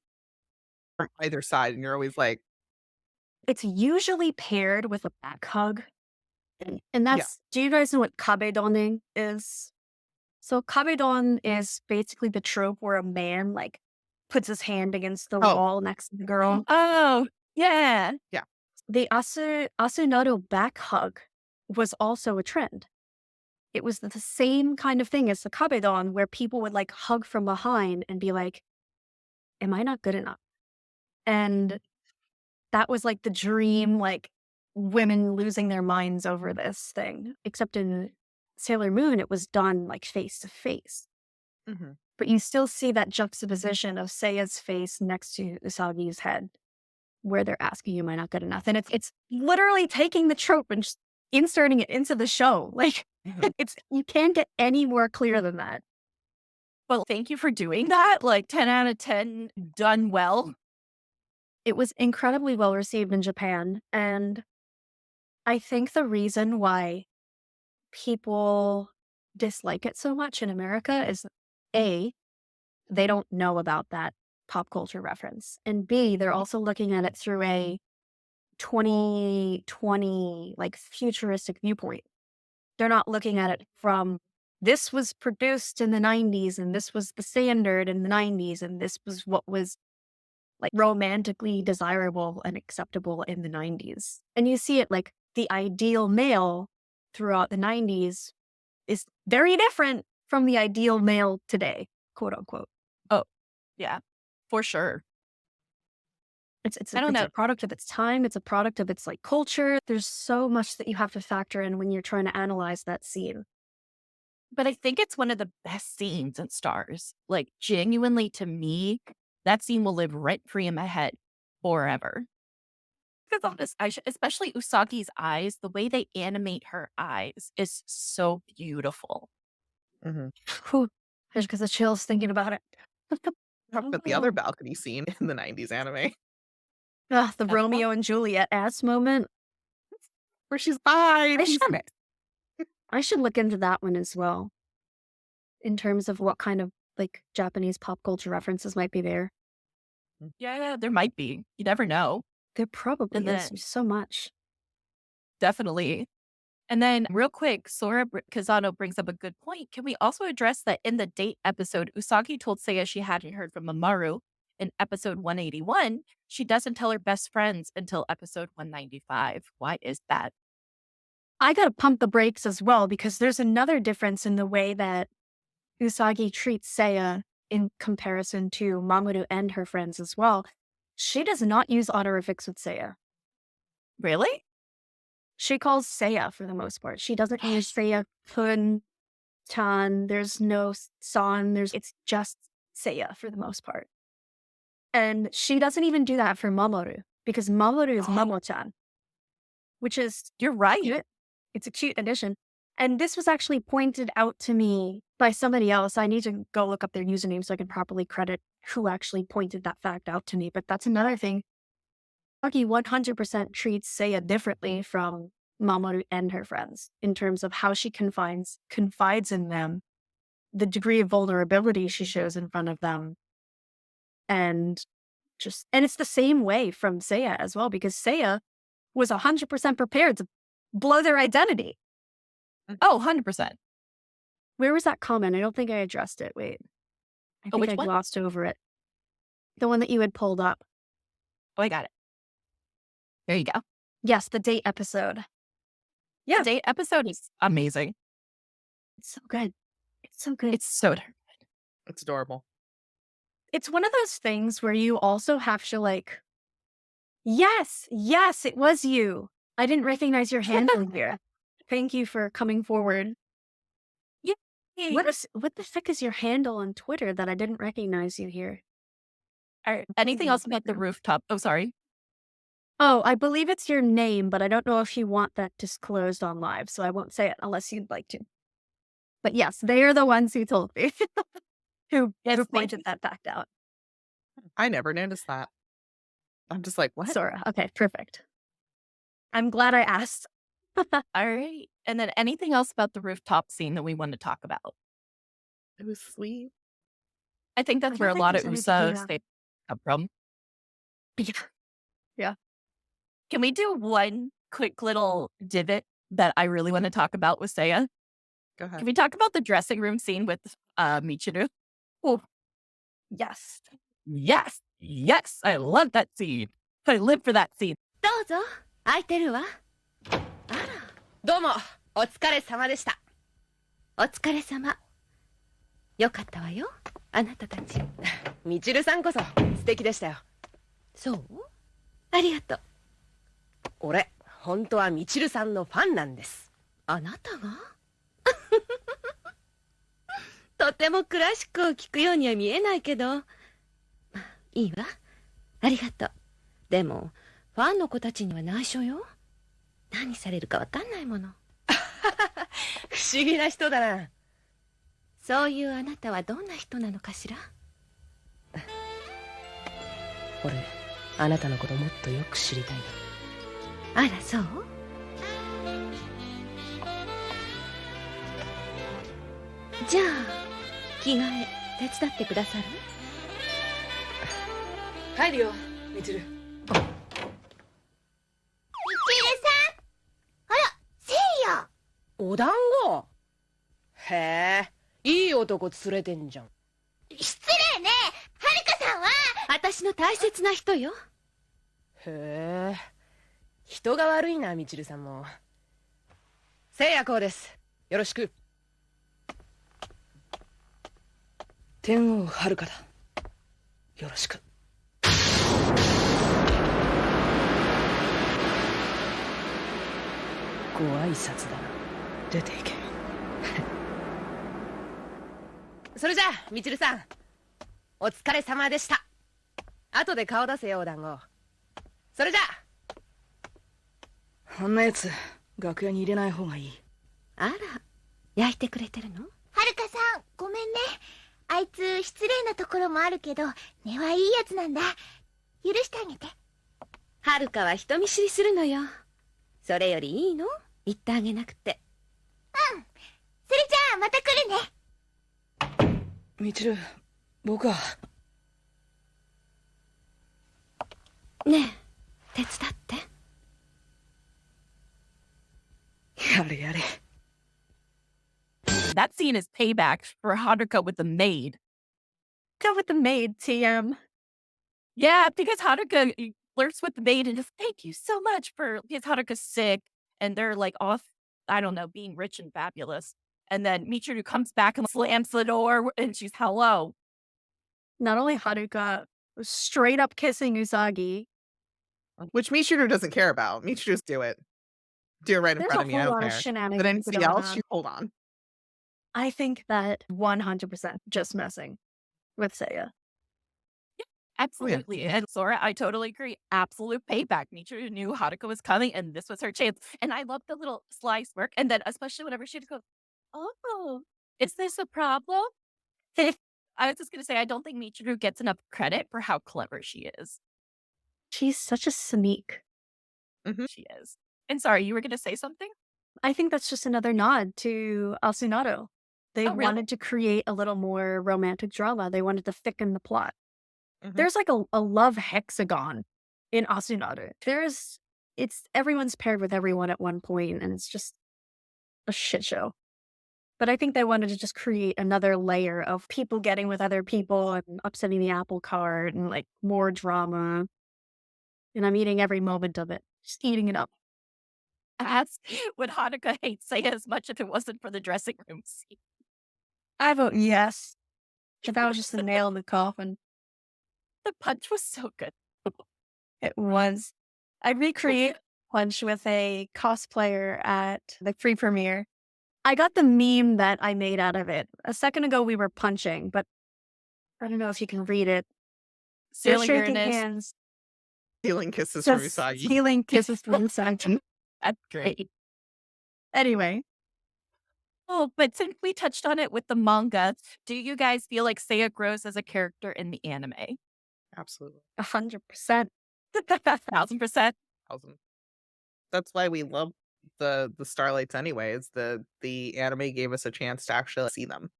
from either side, and you're always like, It's usually paired with a back hug. And Yeah. that's, do you guys know what kabedoning is? So kabedon is basically the trope where a man like puts his hand against the Oh. wall next to the girl. oh, yeah. The asunaru back hug was also a trend. It was the same kind of thing as the kabedon, where people would like hug from behind and be like, am I not good enough? And that was like the dream, like women losing their minds over this thing. Except in Sailor Moon, it was done like face to face. Mhm. But you still see that juxtaposition of Seiya's face next to Usagi's head, where they're asking you, am I not good enough? And it's literally taking the trope and just inserting it into the show. Like, Mhm. you can't get any more clear than that. Well, thank you for doing that. Like 10 out of 10, done well. It was incredibly well received in Japan. And I think the reason why people dislike it so much in America is A, they don't know about that pop culture reference. And B, they're also looking at it through a 2020 like futuristic viewpoint. They're not looking at it from this was produced in the 90s and this was the standard in the 90s and this was what was like romantically desirable and acceptable in the 90s. And you see it like the ideal male throughout the 90s is very different from the ideal male today, quote unquote. Yeah, for sure. It's I don't know. a product of its time. It's a product of its like culture. There's so much that you have to factor in when you're trying to analyze that scene. But I think it's one of the best scenes in StarS. Like, genuinely, to me, that scene will live rent free in my head forever. Because honest, especially Usagi's eyes, the way they animate her eyes is so beautiful. Mhm. Whew. Just because the chills thinking about it. Talk about the other balcony scene in the 90s anime Ah, the That's Romeo and Juliet ass moment. where she's fine. I He's should- mad. I should look into that one as well. In terms of what kind of like Japanese pop culture references might be there. Yeah, there might be. You never know. There probably And is. then- There's so much. Definitely. And then, real quick, Sora Kazano brings up a good point. Can we also address that in the date episode, Usagi told Seiya she hadn't heard from Mamoru in episode 181. She doesn't tell her best friends until episode 195. Why is that? I gotta pump the brakes as well because there's another difference in the way that Usagi treats Seiya in comparison to Mamoru and her friends as well. She does not use honorifics with Seiya. Really? She calls Seiya for the most part. She doesn't use Seiya kun, chan. There's no san. It's just Seiya for the most part. And she doesn't even do that for Mamoru because Mamoru is Mamo-chan, which is You're right. cute. It's a cute addition. And this was actually pointed out to me by somebody else. I need to go look up their username so I can properly credit who actually pointed that fact out to me. But that's another thing. Usagi 100% treats Seiya differently from Mamoru and her friends in terms of how she confides in them, the degree of vulnerability she shows in front of them. And it's the same way from Seiya as well, because Seiya was 100% prepared to blow their identity. Oh, 100%. Where was that comment? I don't think I addressed it. Wait. I think which I one? glossed over it. The one that you had pulled up. Oh, I got it. There you go. Yes, the date episode. Yeah. The date episode is amazing. It's so good. It's so good. It's so good. It's adorable. It's one of those things where you also have to like, yes, it was you. I didn't recognize your handle here. Thank you for coming forward. Yay. What the heck is your handle on Twitter that I didn't recognize you here? All right. Anything else about the rooftop? Oh, sorry. Oh, I believe it's your name, but I don't know if you want that disclosed on live, so I won't say it unless you'd like to. But yes, they are the ones who told me, who pointed that fact out. I never noticed that. I'm just like, what? Sora. Okay, perfect. I'm glad I asked. All right. And then anything else about the rooftop scene that we want to talk about? It was sweet. I think that's I where a don't lot of think there's anything, Usas they come from. Yeah. Can we do one quick little divot that I really want to talk about with Seiya? Go ahead. Can we talk about the dressing room scene with Michiru? Oh, yes. Yes. I love that scene. I live for that scene. どうぞ空いてるわあらどうも、お疲れ様でした。お疲れ様。よかったわよ、あなたたち。みちるさんこそ素敵でしたよ。そう？ありがとう。俺、本当はみちるさんのファンなんです。あなたが？とてもクラシックを聴くようには見えないけど。まあ、いいわ。ありがとう。でも、ファンの子たちには内緒よ。何されるかわかんないもの。不思議な人だな。そういうあなたはどんな人なのかしら？俺、あなたのこともっとよく知りたいな。あら、そう？じゃあ、着替え手伝ってくださる？帰るよ、みちる。みちるさん！あら、せいや！お団子。へえ、いい男連れてんじゃん。失礼ね。はるかさんは私の大切な人よ。へえ、人が悪いな、みちるさんも。せいやこうです。よろしく。天王はるかだ。よろしく。ご挨拶だな。出ていけ。それじゃあ、みちるさん、お疲れ様でした。後で顔出せよ、お団子。それじゃあ。あんなやつ、楽屋に入れない方がいい。あら、焼いてくれてるの？はるかさん、ごめんね。あいつ失礼なところもあるけど、根はいいやつなんだ。許してあげて。はるかは人見知りするのよ。それよりいいの？言ってあげなくて。うん。それじゃあまた来るね。みちる、僕は。ねえ、手伝って。やれやれ。That scene is payback for Haruka with the maid. Go with the maid, TM. Yeah, because Haruka flirts with the maid and just thank you so much because Haruka's sick and they're like off, I don't know, being rich and fabulous. And then Michiru comes back and slams the door and she's hello. Not only Haruka was straight up kissing Usagi. Which Michiru doesn't care about. Michiru just do it. Do it right in There's front a of me. I whole don't lot of care. shenanigans But anybody going else, on. you hold on. I think that 100% just messing with Seiya. Absolutely. And Sora, I totally agree. Absolute payback. Michiru knew Haruka was coming and this was her chance. And I love the little sly smirk. And then especially whenever she just goes, oh, is this a problem? I was just going to say, I don't think Michiru gets enough credit for how clever she is. She's such a sneak. She is. And sorry, you were going to say something? I think that's just another nod to Asunado. They Oh, really? wanted to create a little more romantic drama. They wanted to thicken the plot. There's like a love hexagon in Asunado. Everyone's paired with everyone at one point, and it's just a shit show. But I think they wanted to just create another layer of people getting with other people and upsetting the apple cart and like more drama. And I'm eating every moment of it. Just eating it up. As would Haruka hate Seiya as much if it wasn't for the dressing room scene? I vote yes. If that was just the nail in the coffin. The punch was so good. It was. I recreate Punch with a cosplayer at the free premiere. I got the meme that I made out of it. A second ago we were punching, but I don't know if you can read it. They're Stealing shaking Uranus. hands. Stealing kisses from Just Usagi. stealing kisses from Usagi. That's great. Anyway, Oh, but since we touched on it with the manga, do you guys feel like Seiya grows as a character in the anime? Absolutely. 100%. 1000%. 1,000. That's why we love the Starlights anyways. The anime gave us a chance to actually see them.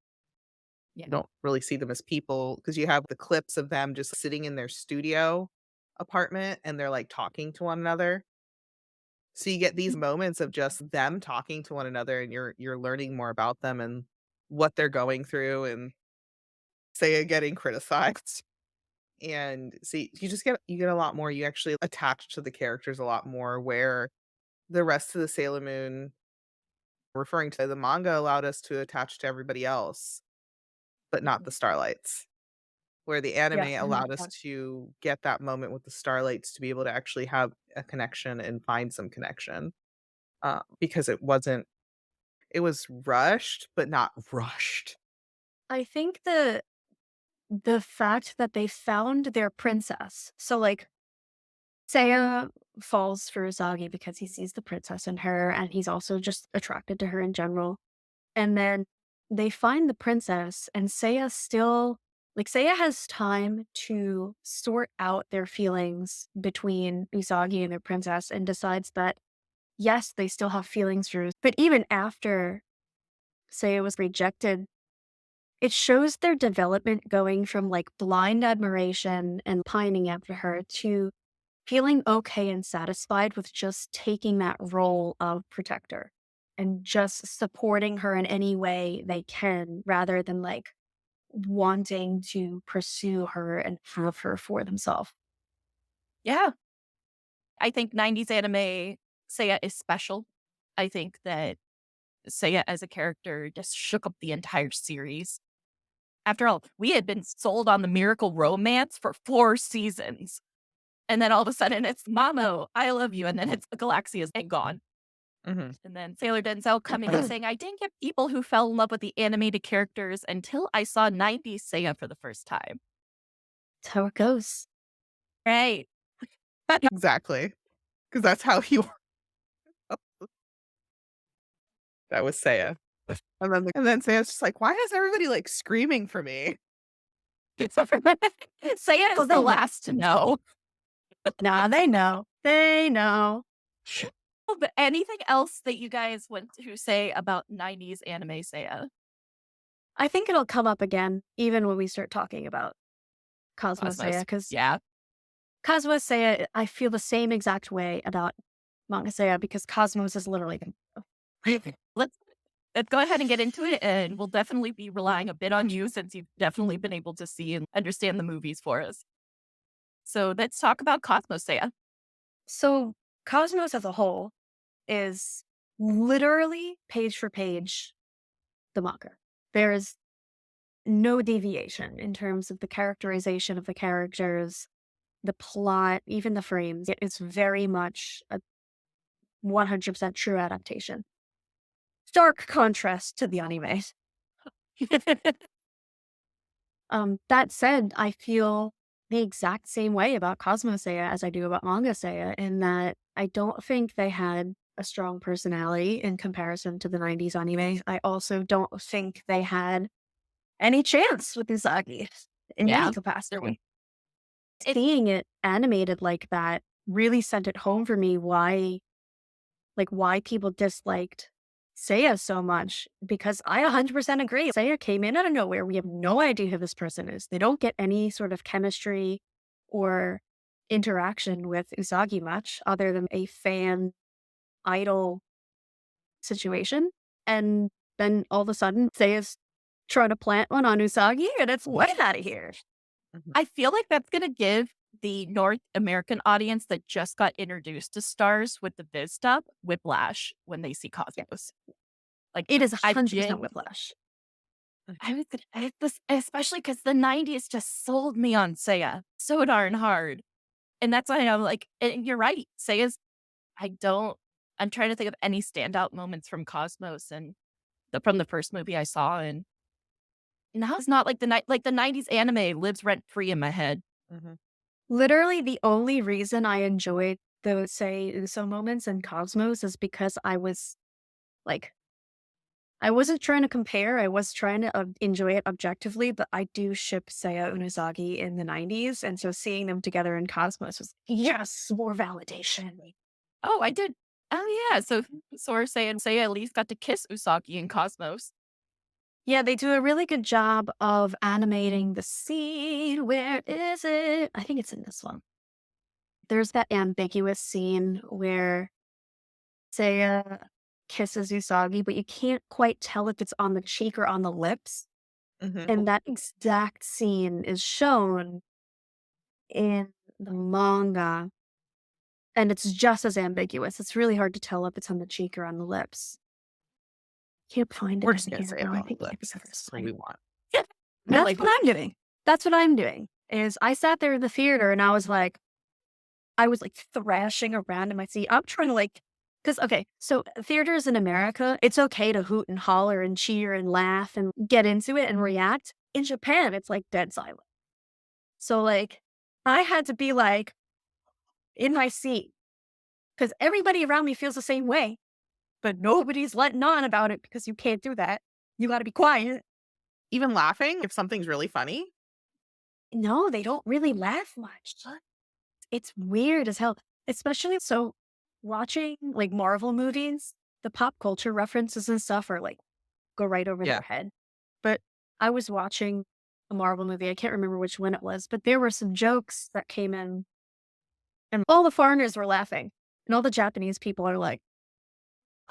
Yeah. You don't really see them as people because you have the clips of them just sitting in their studio apartment and they're like talking to one another. So you get these moments of just them talking to one another and you're learning more about them and what they're going through and Seiya getting criticized. And see, you get a lot more. You actually attach to the characters a lot more where the rest of the Sailor Moon referring to the manga allowed us to attach to everybody else, but not the Starlights. Where the anime Yes, allowed us 100%. to get that moment with the Starlights to be able to actually have a connection and find some connection, because it was rushed, but not rushed. I think the fact that they found their princess. So like Seiya falls for Usagi because he sees the princess in her and he's also just attracted to her in general. And then they find the princess and Seiya still like Seiya has time to sort out their feelings between Usagi and their princess and decides that yes, they still have feelings for her. But even after Seiya was rejected, it shows their development going from like blind admiration and pining after her to feeling okay and satisfied with just taking that role of protector and just supporting her in any way they can rather than like wanting to pursue her and have her for themselves. Yeah. I think 90s anime Seiya is special. I think that Seiya as a character just shook up the entire series. After all, we had been sold on the miracle romance for 4 seasons. And then all of a sudden it's Mamo, I love you. And then it's Galaxia's and gone. Mhm. And then Sailor Denzel coming and saying, I didn't get people who fell in love with the animated characters until I saw 90s Seiya for the first time. That's how it goes. Right. Exactly, because that's how he that was Seiya. And then Seiya's just like, "Why is everybody, like, screaming for me?" Seiya is the last to know. Nah, they know. They know. But anything else that you guys want to say about 90s anime Seiya? I think it'll come up again, even when we start talking about Cosmo Seiya, because Yeah. Cosmo Seiya, I feel the same exact way about Manga Seiya because Cosmos is literally Let's go ahead and get into it, and we'll definitely be relying a bit on you since you've definitely been able to see and understand the movies for us. So let's talk about Cosmo Seiya. So Cosmos as a whole is literally page for page the manga. There is no deviation in terms of the characterization of the characters, the plot, even the frames. It is very much a 100% true adaptation. Stark contrast to the anime. That said, I feel the exact same way about Cosmo Seiya as I do about Manga Seiya, in that I don't think they had a strong personality in comparison to the 90s anime. I also don't think they had any chance with Usagi in Yeah. any capacity. Seeing it animated like that really sent it home for me why people disliked Seiya so much, because I 100% agree. Seiya came in out of nowhere. We have no idea who this person is. They don't get any sort of chemistry or interaction with Usagi much other than a fan idol situation. And then all of a sudden, Seiya's trying to plant one on Usagi, and it's way out of here. I feel like that's going to give the North American audience that just got introduced to StarS with the Viz stuff whiplash when they see Cosmos. Like, It is I've 100% whiplash. I was gonna, especially because the 90s just sold me on Seiya so darn hard. And that's why I'm like, and you're right. Seiya's, I'm trying to think of any standout moments from Cosmos and from the first movie I saw. And now it's not like the 90s anime lives rent free in my head. Mhm. Literally, the only reason I enjoyed those, say, Uso moments in Cosmos is because I was like, I wasn't trying to compare. I was trying to enjoy it objectively, but I do ship Seiya and Usagi in the 90s. And so seeing them together in Cosmos was, yes, more validation. Oh, I did. Oh, yeah. So we're saying Seiya at least got to kiss Usagi in Cosmos. Yeah, they do a really good job of animating the scene. Where is it? I think it's in this one. There's that ambiguous scene where Seiya kisses Usagi, but you can't quite tell if it's on the cheek or on the lips. Mhm. And that exact scene is shown in the manga. And it's just as ambiguous. It's really hard to tell if it's on the cheek or on the lips. can't find it. We're in just gonna here say it now. I all think the it's the That's first what time. we want. That's like- what I'm doing. That's what I'm doing. Is I sat there in the theater and I was like thrashing around in my seat. I'm trying to because okay, so theaters in America, it's okay to hoot and holler and cheer and laugh and get into it and react. In Japan, it's like dead silent. So I had to be in my seat because everybody around me feels the same way, but nobody's letting on about it because you can't do that. You got to be quiet. Even laughing if something's really funny. No, they don't really laugh much. It's weird as hell. Especially so watching Marvel movies, the pop culture references and stuff are go right over Yeah. their head. But I was watching a Marvel movie. I can't remember which one it was, but there were some jokes that came in and all the foreigners were laughing. And all the Japanese people are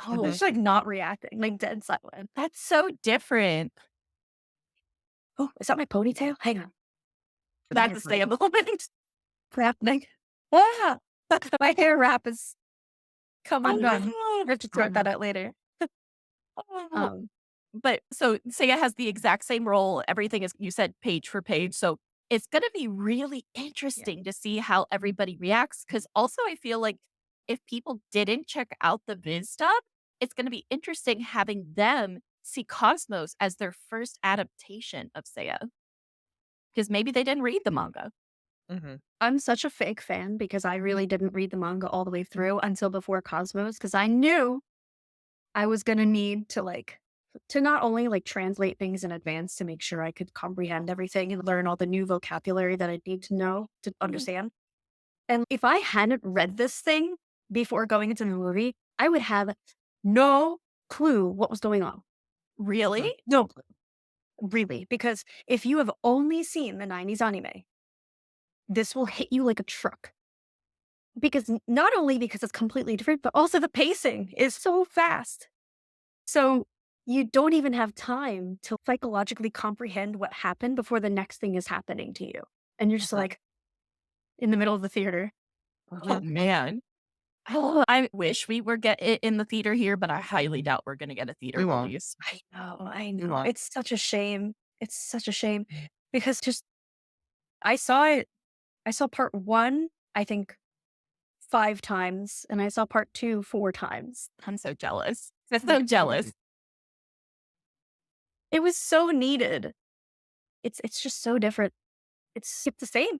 Oh, just not reacting, dead silent. that's so different. Oh, is that my ponytail? Hang on. That's a stay a moment. Happening. Ah, my hair wrap is come undone. I have to sort that out later. But so Seiya has the exact same role. Everything is, you said, page for page. So it's going to be really interesting to see how everybody reacts. Because also, I feel like if people didn't check out the Viz stuff, it's going to be interesting having them see Cosmos as their first adaptation of Seiya. Because maybe they didn't read the manga. I'm such a fake fan because I really didn't read the manga all the way through until before Cosmos because I knew I was going to need to not only translate things in advance to make sure I could comprehend everything and learn all the new vocabulary that I need to know to understand. And if I hadn't read this thing before going into the movie, I would have no clue what was going on. Really? No clue. Really. Because if you have only seen the 90s anime, this will hit you like a truck. Because not only because it's completely different, but also the pacing is so fast. So you don't even have time to psychologically comprehend what happened before the next thing is happening to you. And you're just in the middle of the theater. Oh, man. Oh, I wish we were get it in the theater here, but I highly doubt we're going to get a theater We won't. release. I We know. won't. It's such a shame. It's such a shame. Because I saw part 1, I think, 5 times, and I saw part 2 4 times. I'm so jealous. I'm so jealous. It was so needed. It's just so different. It's the same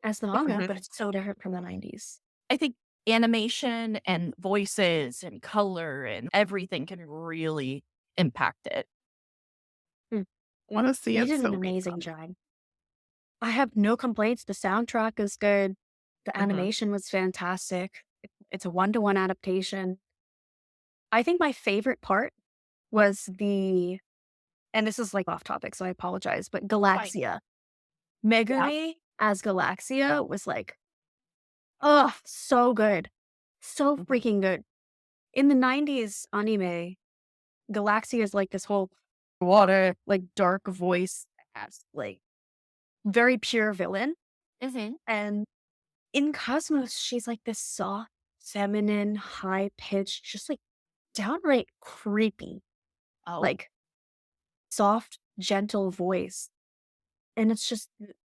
as the manga, but it's so different from the 90s. I think animation and voices and color and everything can really impact it. Want to see They it did so an amazing job. I have no complaints. The soundtrack is good. The animation was fantastic. It's a 1-to-1 adaptation. I think my favorite part was and this is off topic, so I apologize, but Galaxia. Megumi as Galaxia was so good. So freaking good. In the 90s anime, Galaxia is this whole water, dark voice as very pure villain. And in Cosmos, she's this soft, feminine, high pitched, just downright creepy, Oh, soft, gentle voice. And it's just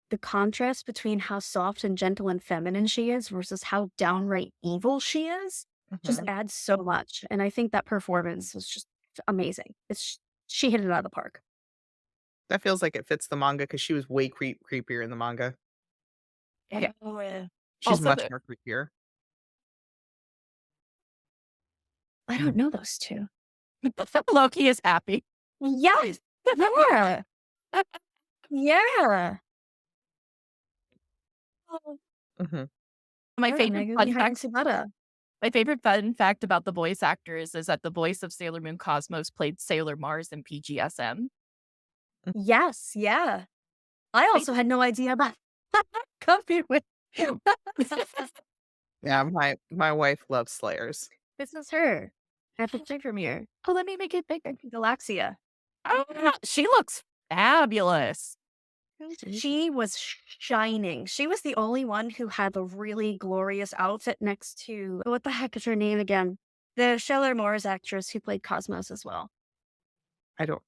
the contrast between how soft and gentle and feminine she is versus how downright evil she is just adds so much. And I think that performance was just amazing. She hit it out of the park. That feels like it fits the manga because she was way creepier in the manga. yeah. She's Also much the- more creepier. I don't know those two. Loki is happy. Yes. Yeah. Yeah. My favorite fun fact fact. My favorite fun fact about the voice actors is that the voice of Sailor Moon Cosmos played Sailor Mars in PGSM. Yes, yeah. I also had no idea about coming with Yeah, my wife loves Slayers. This is her. At the premiere. Oh, let me make it bigger. Galaxia. Oh, she looks fabulous. She was shining. She was the only one who had a really glorious outfit next to what the heck is her name again? The Sailor Mars actress who played Cosmos as well. I don't.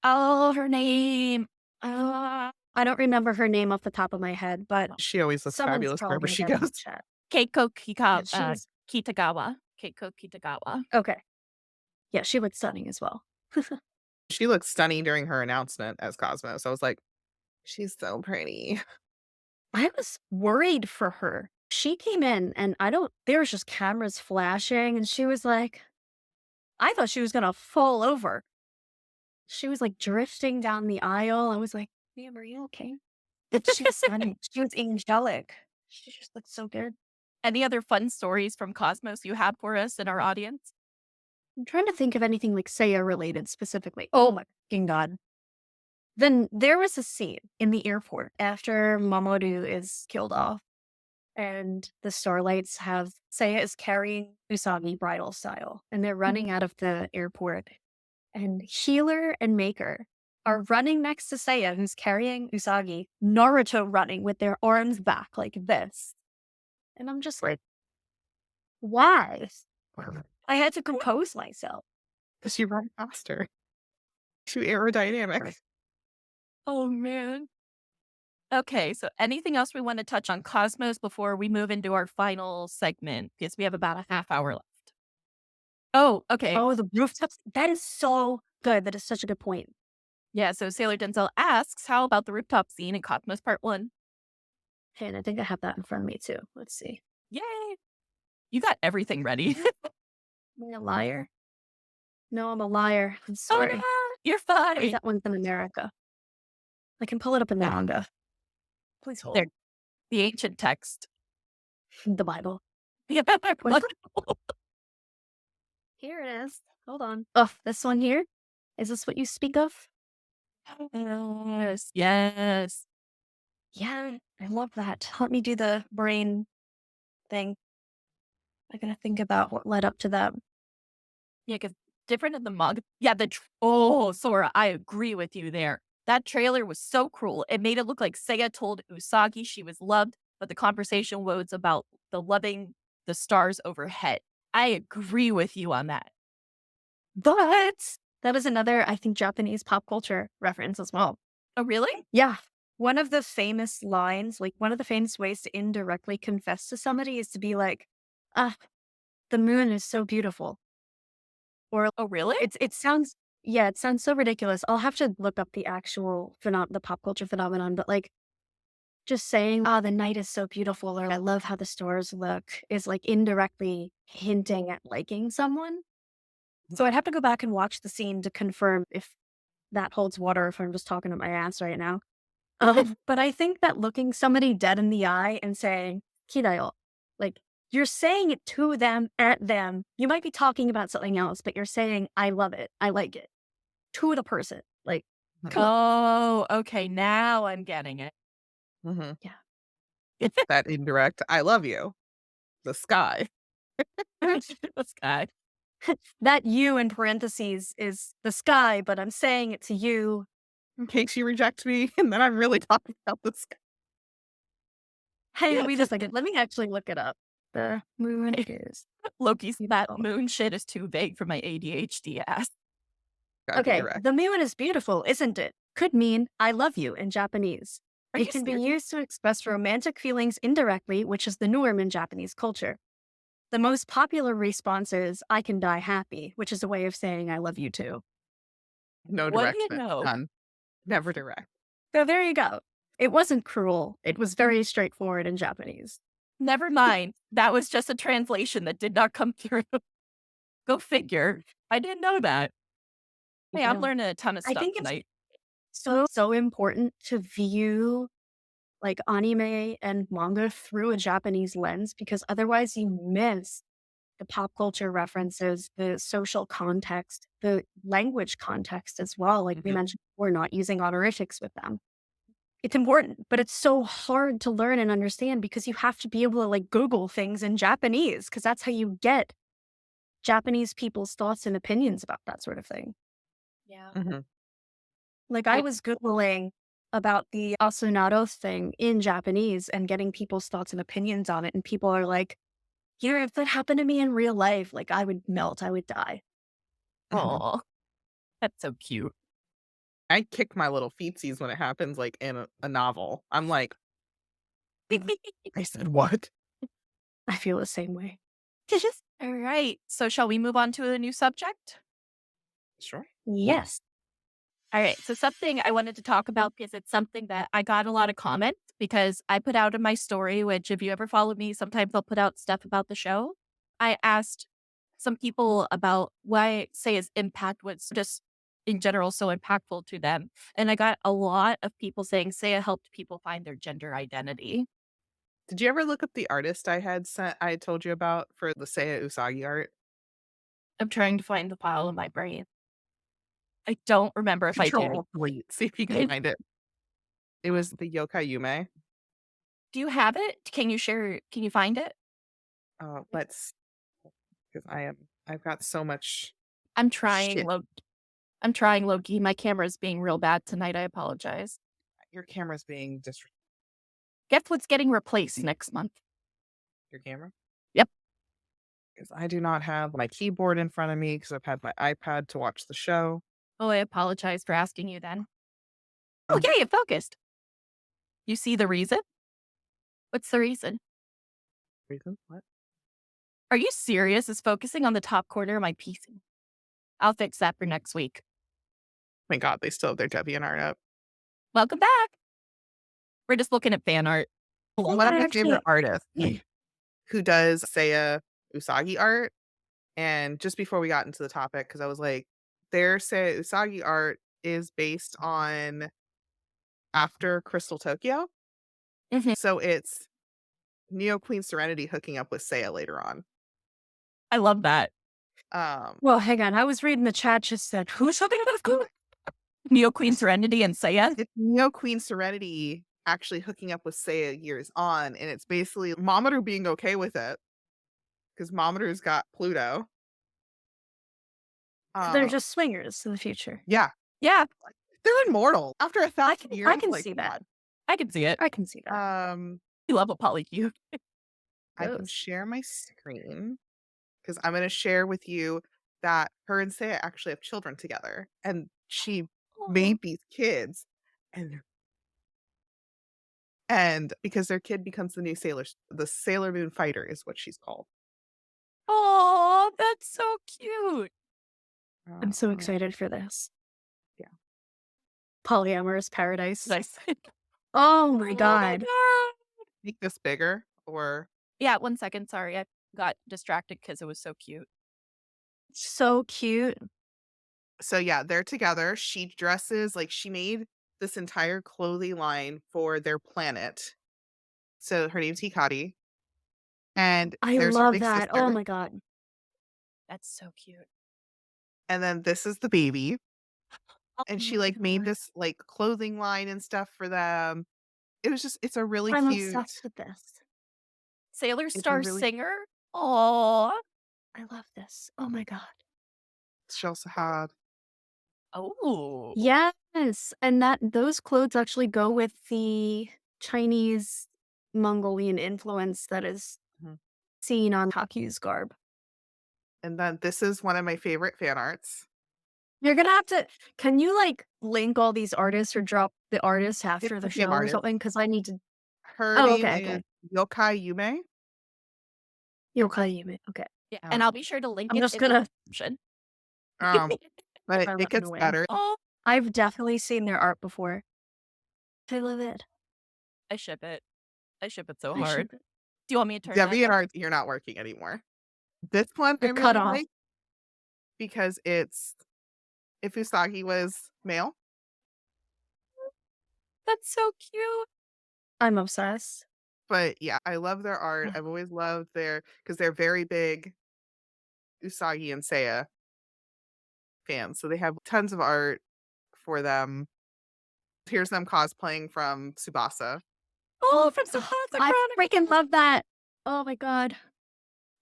Oh, her name. Uh, I don't remember her name off the top of my head, but She always looks someone's fabulous probably wherever gonna she get it in the goes. chat. Keiko Yeah, she was Kitagawa. Keiko Kitagawa. okay. Yeah, she looked stunning as well. She looked stunning during her announcement as Cosmos. I was like, she's so pretty. I was worried for her. She came in and there was just cameras flashing and she was like, I thought she was gonna fall over. She was like drifting down the aisle. I was like, ma'am, are you okay? She was stunning. She was angelic. She just looked so good. Any other fun stories from Cosmos you have for us and our audience? I'm trying to think of anything like Seiya related specifically. Oh my fucking god. Then there was a scene in the airport after Mamoru is killed off, and the Starlights have Seiya is carrying Usagi bridal style, and they're running out of the airport. And Healer and Maker are running next to Seiya, who's carrying Usagi, Naruto running with their arms back like this. And I'm just like, why? I had to compose myself. She run faster. Too aerodynamic. Oh, man. Okay, so anything else we want to touch on Cosmos before we move into our final segment? Because we have about a half hour left. Oh, okay. Oh, the rooftops. That is so good. That is such a good point. Yeah, so Sailor Denzel asks, how about the rooftop scene in Cosmos Part 1? Okay, and I think I have that in front of me too. Let's see. Yay! You got everything ready. Am I a liar? No, I'm a liar. I'm Oh, sorry. no, you're fine. That one's in America. I can pull it up in the manga. Please hold. There. The ancient text. The Bible. Yeah, What? Here it is. Hold on. Oh, this one here? Is this what you speak of? Yes, yes. Yeah, I love that. Let me do the brain thing. I gotta think about what led up to that. Yeah, because different in the manga. Yeah, Sora, I agree with you there. That trailer was so cruel. It made it look like Seiya told Usagi she was loved, but the conversation was about the loving the stars overhead. I agree with you on that. But that was another, I think, Japanese pop culture reference as well. Oh, really? Yeah. One of the famous lines, like one of the famous ways to indirectly confess to somebody is to be like, the moon is so beautiful. Or Oh, really? it sounds so ridiculous. I'll have to look up the actual the pop culture phenomenon, but like just saying, the night is so beautiful, or I love how the stars look, is like indirectly hinting at liking someone. So I'd have to go back and watch the scene to confirm if that holds water, if I'm just talking to my ass right now. But I think that looking somebody dead in the eye and saying, Kidayo, like you're saying it to them, at them. You might be talking about something else, but you're saying, I love it. I like it. To the person. Like, come on. Oh, okay. Now I'm getting it. Mhm. Yeah. That indirect, I love you. The sky. The sky. That you in parentheses is the sky, but I'm saying it to you. In case you reject me, and then I'm really talking about the sky. Hey, wait a second. Let me actually look it up. The moon is. Loki's that Oh. moon shit is too vague for my ADHD ass. Gotta be Okay, direct. the moon is beautiful, isn't it? Could mean I love you in Japanese. Are It you can be serious? used to express romantic feelings indirectly, which is the norm in Japanese culture. The most popular response is I can die happy, which is a way of saying I love you too. No What do you direction. know? None. Never direct. So there you go. It wasn't cruel. It was very straightforward in Japanese. Never mind. That was just a translation that did not come through. Go figure. I didn't know that. Hey, I'm Yeah. learning a ton of I stuff think it's tonight. so important to view like anime and manga through a Japanese lens, because otherwise you miss the pop culture references, the social context, the language context as well. Like we Mhm. mentioned, we're not using honorifics with them. It's important, but it's so hard to learn and understand because you have to be able to like Google things in Japanese, because that's how you get Japanese people's thoughts and opinions about that sort of thing. Yeah. Mhm. Like I was Googling about the Asunado thing in Japanese and getting people's thoughts and opinions on it. And people are like, if that happened to me in real life, like I would melt, I would die. Mhm. Oh. That's so cute. I kick my little feetsies when it happens, like, in a novel. I'm like, I said what? I feel the same way. All right. So shall we move on to a new subject? Sure. Yes. All right. So something I wanted to talk about because it's something that I got a lot of comments because I put out in my story, which if you ever follow me, sometimes I'll put out stuff about the show. I asked some people about why Seiya's impact was just in general so impactful to them. And I got a lot of people saying Seiya helped people find their gender identity. Did you ever look up the artist I told you about for the Seiya Usagi art? I'm trying to find the file in my brain. I don't remember if I did. Control-Delete. See if you can find it. It was the Yokai Yume. Do you have it? Can you share? Can you find it? Let's, because I've got so much. I'm trying, Shit. I'm trying, Loki. My camera's being real bad tonight. I apologize. Your camera's being Guess what's getting replaced next month? your camera? Yep. Because I do not have my keyboard in front of me because I've had my iPad to watch the show. Oh, I apologize for asking you then. Oh, yay, it focused. You see the reason? What's the reason? Reason? What? Are you serious? It's focusing on the top corner of my PC. I'll fix that for next week. My God, they still have their DeviantArt up. Welcome back. We're just looking at fan art. One of my actually- favorite artists who does Seiya Usagi art. And just before we got into the topic, because I was like, their Seiya Usagi art is based on after Crystal Tokyo. Mhm. So it's Neo Queen Serenity hooking up with Seiya later on. I love that. Well, hang on. I was reading the chat. Just said, "Who's something about cool?" Neo Queen Serenity and Seiya. It's Neo Queen Serenity actually hooking up with Seiya years on, and it's basically Mamoru being okay with it because Mamoru's got Pluto. They're just swingers in the future. Yeah, Yeah, they're immortal after 1,000 years. I can like, see that. I can see it. I can see that. You love a polycube. I can Gross. share my screen because I'm going to share with you that her and Seiya actually have children together, and she made these kids, and because their kid becomes the new the Sailor Moon fighter is what she's called. Oh, that's so cute. I'm so excited for this. Yeah. Polyamorous paradise. Nice. Oh my god. Make this bigger, or Yeah, 1 second. Sorry, I got distracted because it was so cute. So cute. so yeah, they're together. She dresses like she made this entire clothing line for their planet. So her name's Hikari. And I there's her love big that. Oh sister, my god. That's so cute. and then this is the baby. And Oh she my like made God. this like clothing line and stuff for them. It's a really I'm cute. obsessed with this. Sailor a Star really- singer. Oh. I love this. Oh my god. She also had Oh. Yes. And those clothes actually go with the Chinese Mongolian influence that is Mhm. seen on Haku's garb. and then this is one of my favorite fan arts. You're gonna have to. Can you like link all these artists or drop the artists after the the same show or artist. something? Because I need to. Her Oh, name okay, is okay. Yokai Yume. Yokai Yume. Okay. Yeah, and I'll be sure to link I'm it just in the gonna. description. But I it run gets away. better. Oh, I've definitely seen their art before. I love it. I ship it. I ship it so I hard. ship it. Do you want me to turn that down? DeviantArt, you're not working anymore. This one I You're cut really off. like because it's if Usagi was male. That's so cute. I'm obsessed. But yeah, I love their art. Ugh. I've always loved because they're very big Usagi and Seiya fans. So they have tons of art for them. Here's them cosplaying from Tsubasa. Oh, from Sahasa I freaking love that. Oh my god.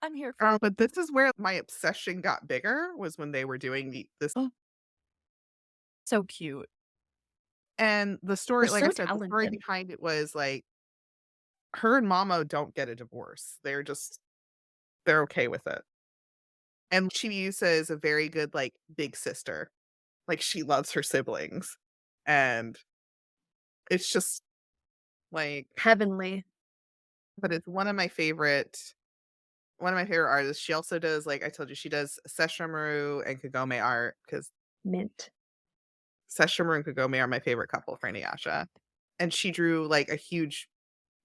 I'm here for But this is where my obsession got bigger was when they were doing this. so cute. And the story, They're like I so said, the story talented. behind it was like her and Mamo don't get a divorce. They're okay with it. And she uses a very good like big sister. Like, she loves her siblings. And it's just, like, Heavenly. but it's one of my favorite artists. She also does, like I told you, she does Sesshomaru and Kagome art, because Mint. Sesshomaru and Kagome are my favorite couple for Inuyasha. And she drew, like, a huge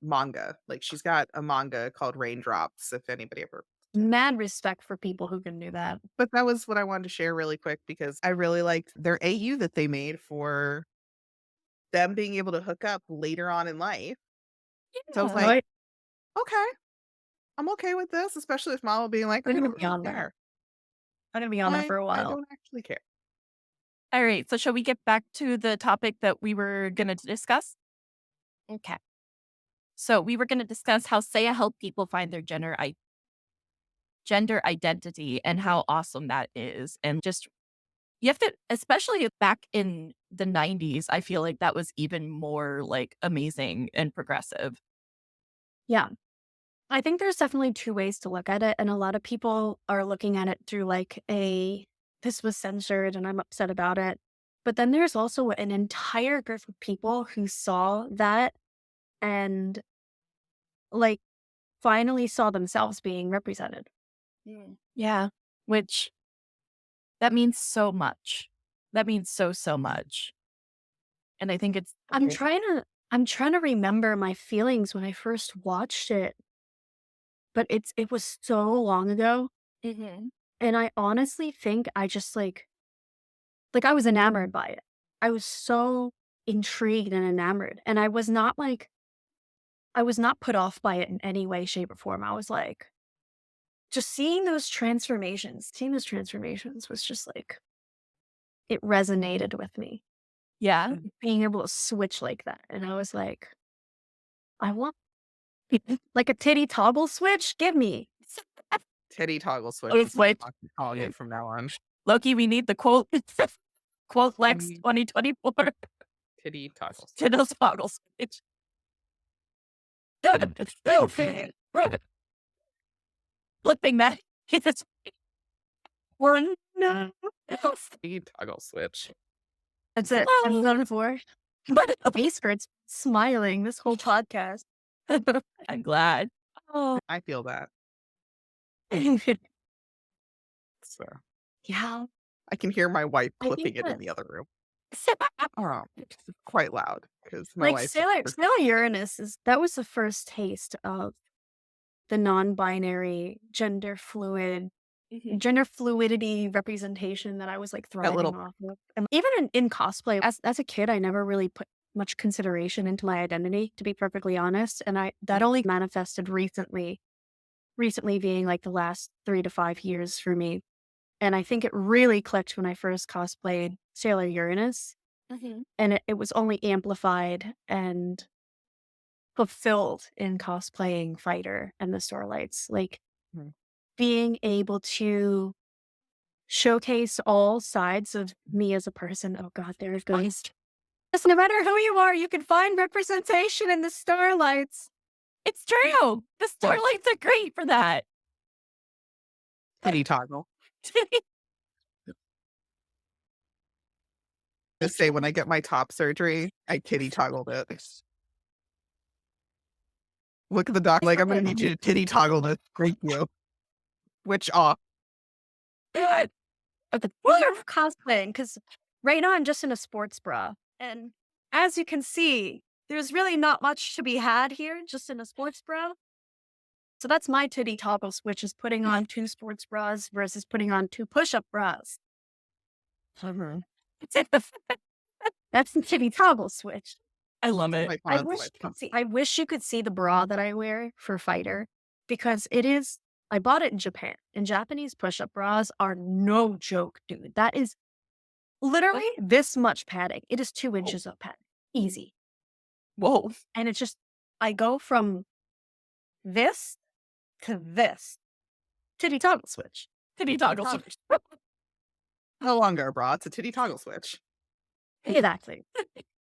manga. Like, she's got a manga called Raindrops, if anybody ever. Mad respect for people who can do that. But that was what I wanted to share really quick, because I really liked their AU that they made for them being able to hook up later on in life. So I was like, Right? okay, I'm okay with this, especially with Mama being like, I We're gonna don't be on really there. care. I'm gonna be on that for a I while. don't actually care. All right. So, shall we get back to the topic that we were going to discuss? Okay. So, we were going to discuss how Seiya helped people find their gender identity and how awesome that is. And just, you have to, especially back in the 90s, I feel like that was even more like amazing and progressive. Yeah. I think there's definitely two ways to look at it. And a lot of people are looking at it through like this was censored and I'm upset about it. But then there's also an entire group of people who saw that and like finally saw themselves being represented. Yeah. Which, that means so much. That means so much. And I think it's, I'm trying to remember my feelings when I first watched it, but it was so long ago. Mhm. And I honestly think I just like I was enamored by it. I was so intrigued and enamored. And I was not put off by it in any way, shape, or form. I was like, just seeing those transformations was just like, it resonated with me. yeah. Being able to switch like that. And I was like, I want like a titty toggle switch. Give me. Teddy toggle switch. Oh, is switch. what I'm calling it from now on. Loki, we need the quote. Quote Lex Um, 2024. Titty toggle switch. Tiddles Foggles. It's flipping that. It's one. No. Titty toggle switch. That's it. I'm done before. But Face hurts smiling this whole podcast. I'm glad. Oh. I feel that. So Yeah. I can hear my wife I clipping think it in that- the other room. It's quite loud because my Like wife. Sailor Uranus that was the first taste of the non-binary gender fluidity representation that I was like thriving little- off of. And even in cosplay, as a kid, I never really put much consideration into my identity, to be perfectly honest. And that only manifested recently being like the last 3 to 5 years for me. And I think it really clicked when I first cosplayed Sailor Uranus. And it was only amplified and fulfilled in cosplaying Fighter and the Starlights. Like Mhm. being able to showcase all sides of me as a person. Oh God, there it goes. Just no matter who you are, you can find representation in the Starlights. It's true. The Starlights are great for that. Titty toggle. To say when I get my top surgery, I titty toggled it. Look at the doc. Like, I'm gonna need you to titty toggle this. Thank you. Which off. God. Well, you're cosplaying because right now I'm just in a sports bra. And as you can see, there's really not much to be had here, just in a sports bra. So that's my titty toggle switch, is putting on 2 sports bras versus putting on 2 push-up bras. That's the titty toggle switch. I love it. My I fun wish switch. I wish you could see the bra that I wear for Fighter, because it is. I bought it in Japan, and Japanese push-up bras are no joke, dude. That is literally this much padding. It is 2 inches of padding, easy. Whoa. And it's just, I go from this to this. Titty toggle switch. Titty toggle switch. No longer a bra. It's a titty toggle switch. Exactly.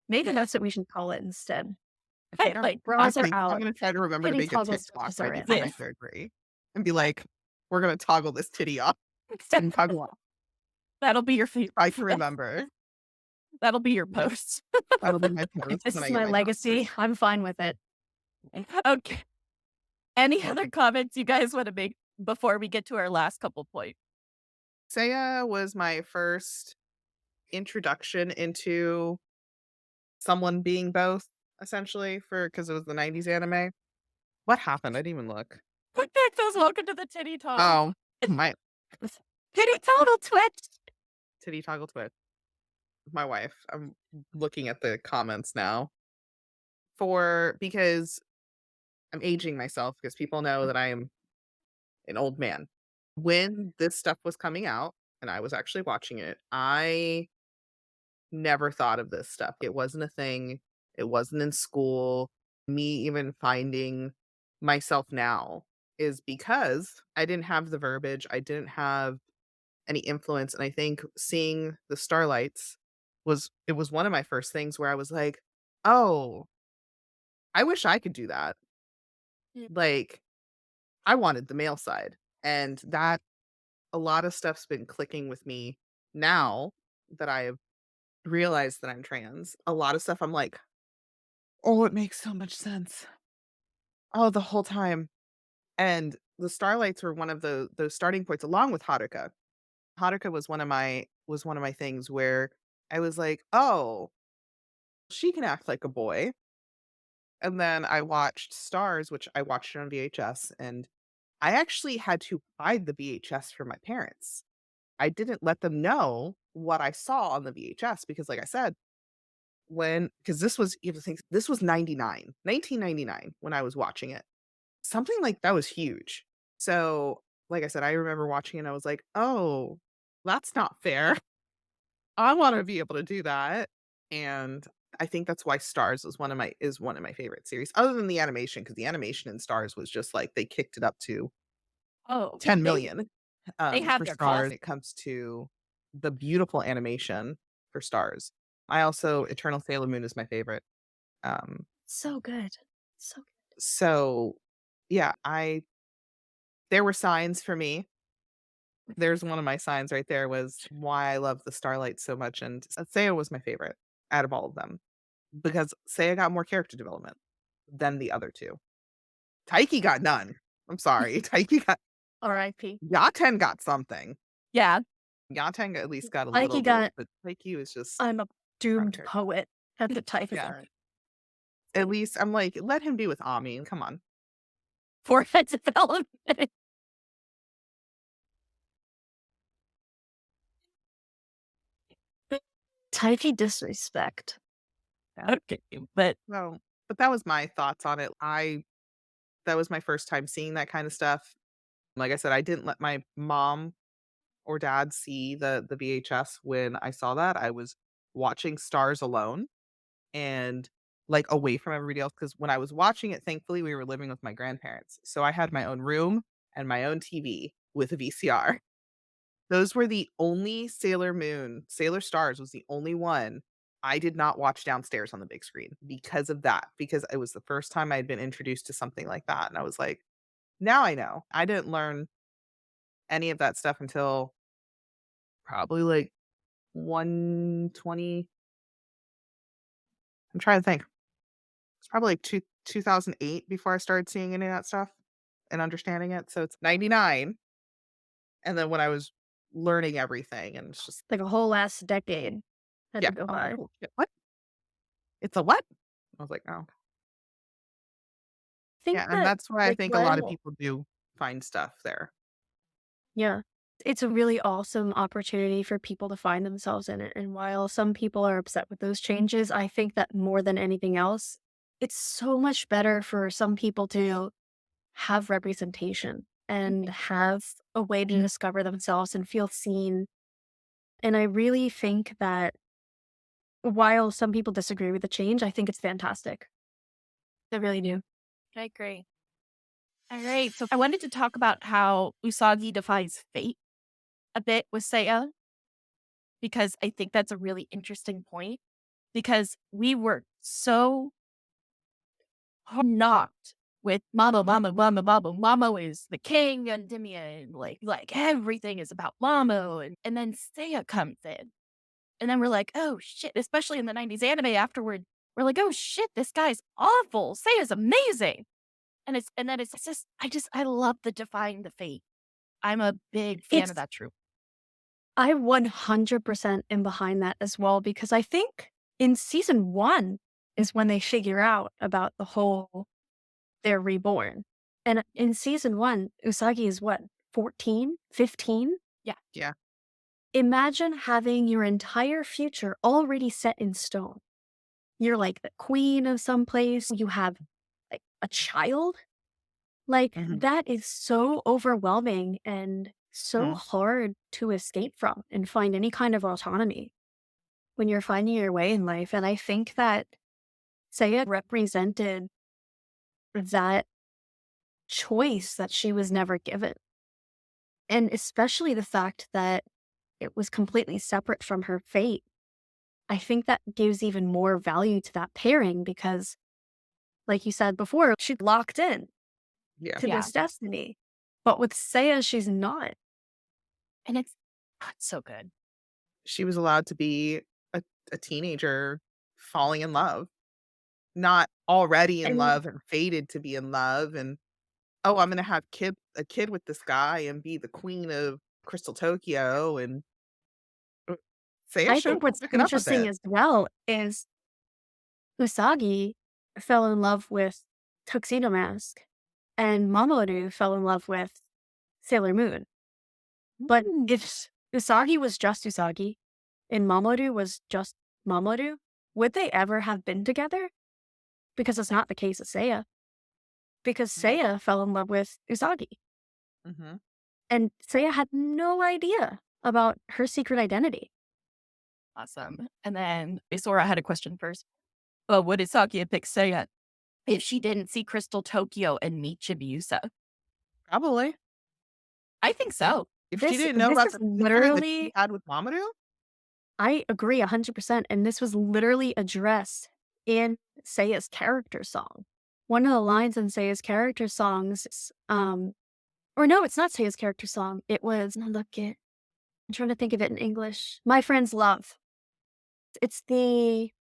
Maybe that's what we should call it instead. Hey, like, Bras are I'm out. gonna try to remember to Titty make a toggle TikTok switches are right in. before my surgery and be like, we're gonna toggle this titty off and toggle off. That'll be your favorite. I can remember. That'll be your post. That'll be my post. This when I is get my legacy. doctorate. I'm fine with it. Okay. Any other comments you guys want to make before we get to our last couple points? Seiya was my first introduction into someone being both, essentially, because it was the 90s anime. What happened? I didn't even look. Quick Pick says, welcome to the Titty Talk. Oh, my Titty Total Twitch. titty toggle twitch. My wife. I'm looking at the comments now. Because I'm aging myself because people know that I am an old man. When this stuff was coming out and I was actually watching it, I never thought of this stuff. It wasn't a thing. It wasn't in school. Me even finding myself now is because I didn't have the verbiage. I didn't have any influence. And I think seeing the Starlights was one of my first things where I was like, oh, I wish I could do that. Like, I wanted the male side. And that a lot of stuff's been clicking with me now that I have realized that I'm trans. A lot of stuff I'm like, oh, it makes so much sense. Oh, the whole time. And the Starlights were one of those starting points along with Haruka. Haruka was one of my things where I was like, oh, she can act like a boy. And then I watched StarS, which I watched it on VHS, and I actually had to hide the VHS from my parents. I didn't let them know what I saw on the VHS because, like I said, because this was, you have to think, this was 1999 when I was watching it. Something like that was huge. So, like I said, I remember watching it and I was like, oh, that's not fair. I want to be able to do that. And I think that's why StarS is one of my favorite series, other than the animation, because the animation in StarS was just like they kicked it up to Oh, 10 they million have for their StarS. class. It comes to the beautiful animation for StarS. I also Eternal Sailor Moon is my favorite. So good. So good. So yeah, there were signs for me. There's one of my signs right there was why I love the Starlight so much, and Seiya was my favorite out of all of them because Seiya got more character development than the other two. Taiki got none. I'm sorry. Taiki got R.I.P. Yaten got something. Yeah. Yaten at least got a Taiki little got- bit, but Taiki was just I'm a doomed Frontier. poet at the type Yeah. of that. at least I'm like, let him be with Ami. Come on. Forehead development. Taiki disrespect. Okay, but No, but that was my thoughts on it. That was my first time seeing that kind of stuff. Like I said, I didn't let my mom or dad see the VHS when I saw that. I was watching StarS alone and like away from everybody else because when I was watching it, thankfully we were living with my grandparents. So I had my own room and my own TV with a VCR. Those were the only Sailor Stars was the only one I did not watch downstairs on the big screen because of that, because it was the first time I had been introduced to something like that. And I was like, now I know. I didn't learn any of that stuff until probably like 120. I'm trying to think. It's probably like 2008 before I started seeing any of that stuff and understanding it. So it's 99. And then when I was learning everything, and it's just, Like a whole last decade had yeah. to go I'm like, by. "Oh, shit, what? It's a what?" I was like, oh. Think Yeah, that, and that's why I like, think a lot of while- people do find stuff there. Yeah. It's a really awesome opportunity for people to find themselves in it. And while some people are upset with those changes, I think that more than anything else, it's so much better for some people to have representation and have a way to discover themselves and feel seen. And I really think that while some people disagree with the change, I think it's fantastic. I really do. I agree. All right, so I wanted to talk about how Usagi defies fate a bit with Seiya, because I think that's a really interesting point, because we were so not with Mamo is the king, and Endymion, like everything is about Mamo, and then Seiya comes in. And then we're like, oh shit, especially in the 90s anime afterward, we're like, oh shit, this guy's awful. Seiya's amazing. And then it's just I love the Defying the Fate. I'm a big fan of that troop. I 100% am behind that as well, because I think in season 1 is when they figure out about the whole they're reborn. And in season 1, Usagi is what, 14, 15? Yeah. Imagine having your entire future already set in stone. You're like the queen of some place. You have like a child. Like that is so overwhelming and so hard to escape from and find any kind of autonomy when you're finding your way in life. And I think that Seiya represented that choice that she was never given. And especially the fact that it was completely separate from her fate. I think that gives even more value to that pairing because, like you said before, she's locked in to this destiny. But with Seiya, she's not. And it's so good. She was allowed to be a teenager falling in love, not already in love and fated to be in love. And, oh, I'm going to have a kid with this guy and be the queen of Crystal Tokyo. And Seiya I think what's interesting as well is Usagi fell in love with Tuxedo Mask and Mamoru fell in love with Sailor Moon. But if Usagi was just Usagi and Mamoru was just Mamoru, would they ever have been together? Because it's not the case with Seiya. Because Seiya fell in love with Usagi. And Seiya had no idea about her secret identity. Awesome. And then Isora had a question first. Well, would Usagi have picked Seiya if she didn't see Crystal Tokyo and meet Chibiusa? Probably. I think so. If she didn't know about the literally that she had with Mamoru? I agree 100%. And this was literally addressed in Seiya's character song. One of the lines in Seiya's character songs is, or no, it's not Seiya's character song. It was, I'm trying to think of it in English. My Friend's Love. It's the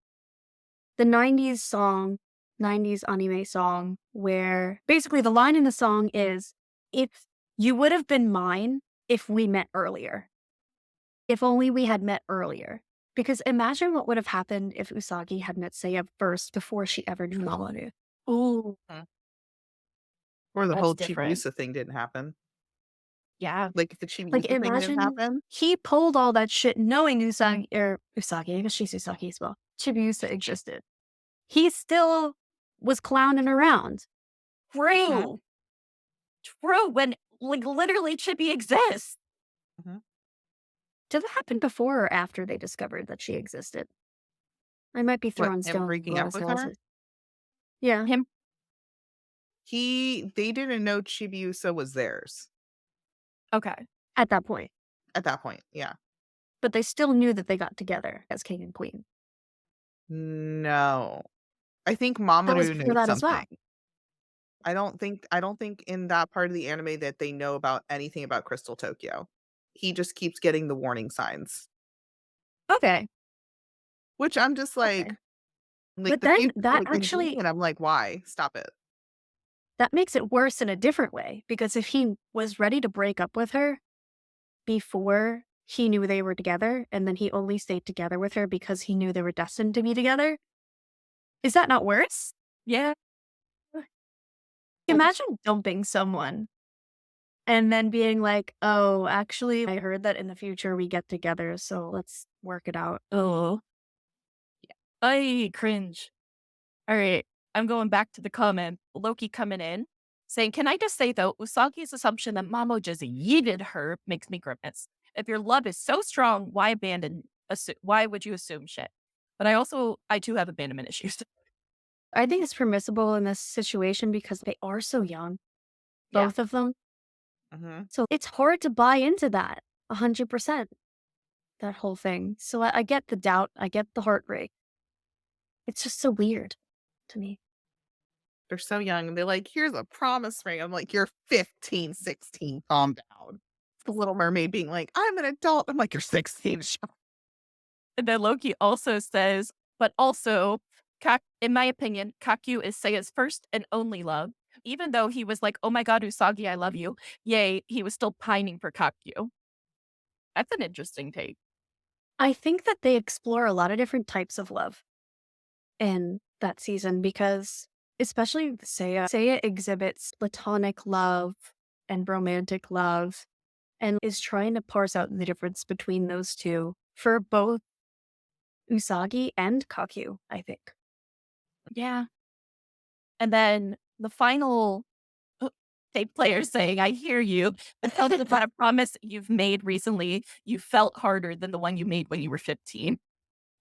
90s song, 90s anime song, where basically the line in the song is, if you would have been mine if we met earlier. If only we had met earlier. Because imagine what would have happened if Usagi had met Seiya first before she ever knew Mamoru. Ooh. Or the whole Chibiusa thing didn't happen. Yeah. Like if the Chibiusa thing didn't happen. He pulled all that shit knowing Usagi, I guess she's Usagi as well. Chibiusa existed. He still was clowning around. True. When like literally Chibi exists. Did that happen before or after they discovered that she existed? I might be throwing stones. Him breaking up with her? Yeah. Him. They didn't know Chibiusa was theirs. Okay. At that point. At that point, yeah. But they still knew that they got together as king and queen. No. I think Mamoru knew that something. as well. I don't think in that part of the anime that they know about anything about Crystal Tokyo. He just keeps getting the warning signs. Okay. Which I'm just like, but then that actually, and I'm like, why? Stop it. That makes it worse in a different way, because if he was ready to break up with her before he knew they were together, and then he only stayed together with her because he knew they were destined to be together, is that not worse? Yeah. Imagine dumping someone and then being like, oh, actually, I heard that in the future we get together, so let's work it out. Oh. Yeah. I cringe. All right. I'm going back to the comment. Loki coming in, saying, can I just say, though, Usagi's assumption that Mamo just yeeted her makes me grimace. If your love is so strong, why why would you assume shit? But I too have abandonment issues. I think it's permissible in this situation because they are so young, both of them. So it's hard to buy into that 100%, that whole thing. So I get the doubt. I get the heartbreak. It's just so weird to me. They're so young. And they're like, here's a promise ring. I'm like, you're 15, 16. Calm down. The Little Mermaid being like, I'm an adult. I'm like, you're 16. And then Loki also says, but also, in my opinion, Kaku is Seiya's first and only love. Even though he was like, oh my god, Usagi, I love you. Yay, he was still pining for Kaku. That's an interesting take. I think that they explore a lot of different types of love in that season because, especially with Seiya exhibits platonic love and romantic love and is trying to parse out the difference between those two for both Usagi and Kaku, I think. Yeah. And then the final tape player saying, I hear you, but tell them about a promise you've made recently you felt harder than the one you made when you were 15.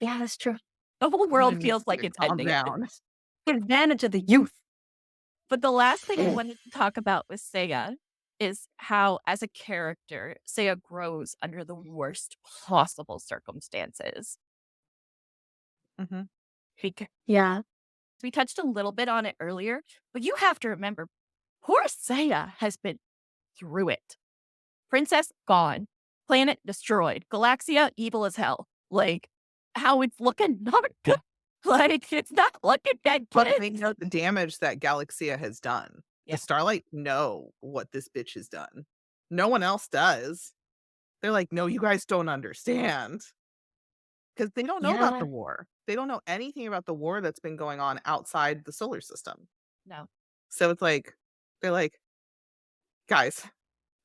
Yeah, that's true. The whole world feels like it's calm ending. down. Advantage of the youth. But the last thing I wanted to talk about with Seiya is how, as a character, Seiya grows under the worst possible circumstances. Mm-hmm. Yeah. We touched a little bit on it earlier, but you have to remember, poor Seiya has been through it. Princess gone, planet destroyed, Galaxia evil as hell. Like, how it's looking not good. Like, it's not looking that But good. they know the damage that Galaxia has done. Yeah. The Starlight know what this bitch has done. No one else does. They're like, no, you guys don't understand. Because they don't know about the war. They don't know anything about the war that's been going on outside the solar system. No. So it's like, they're like, guys,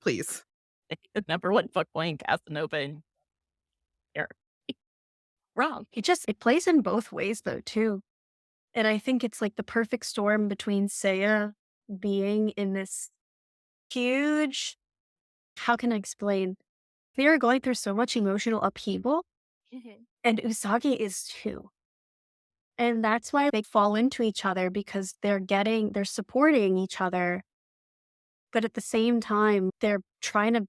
please. The number one fuckboy in Casanova and wrong. It plays in both ways though, too. And I think it's like the perfect storm between Seiya being in this huge, how can I explain? They are going through so much emotional upheaval, and Usagi is too. And that's why they fall into each other because they're supporting each other. But at the same time, they're trying to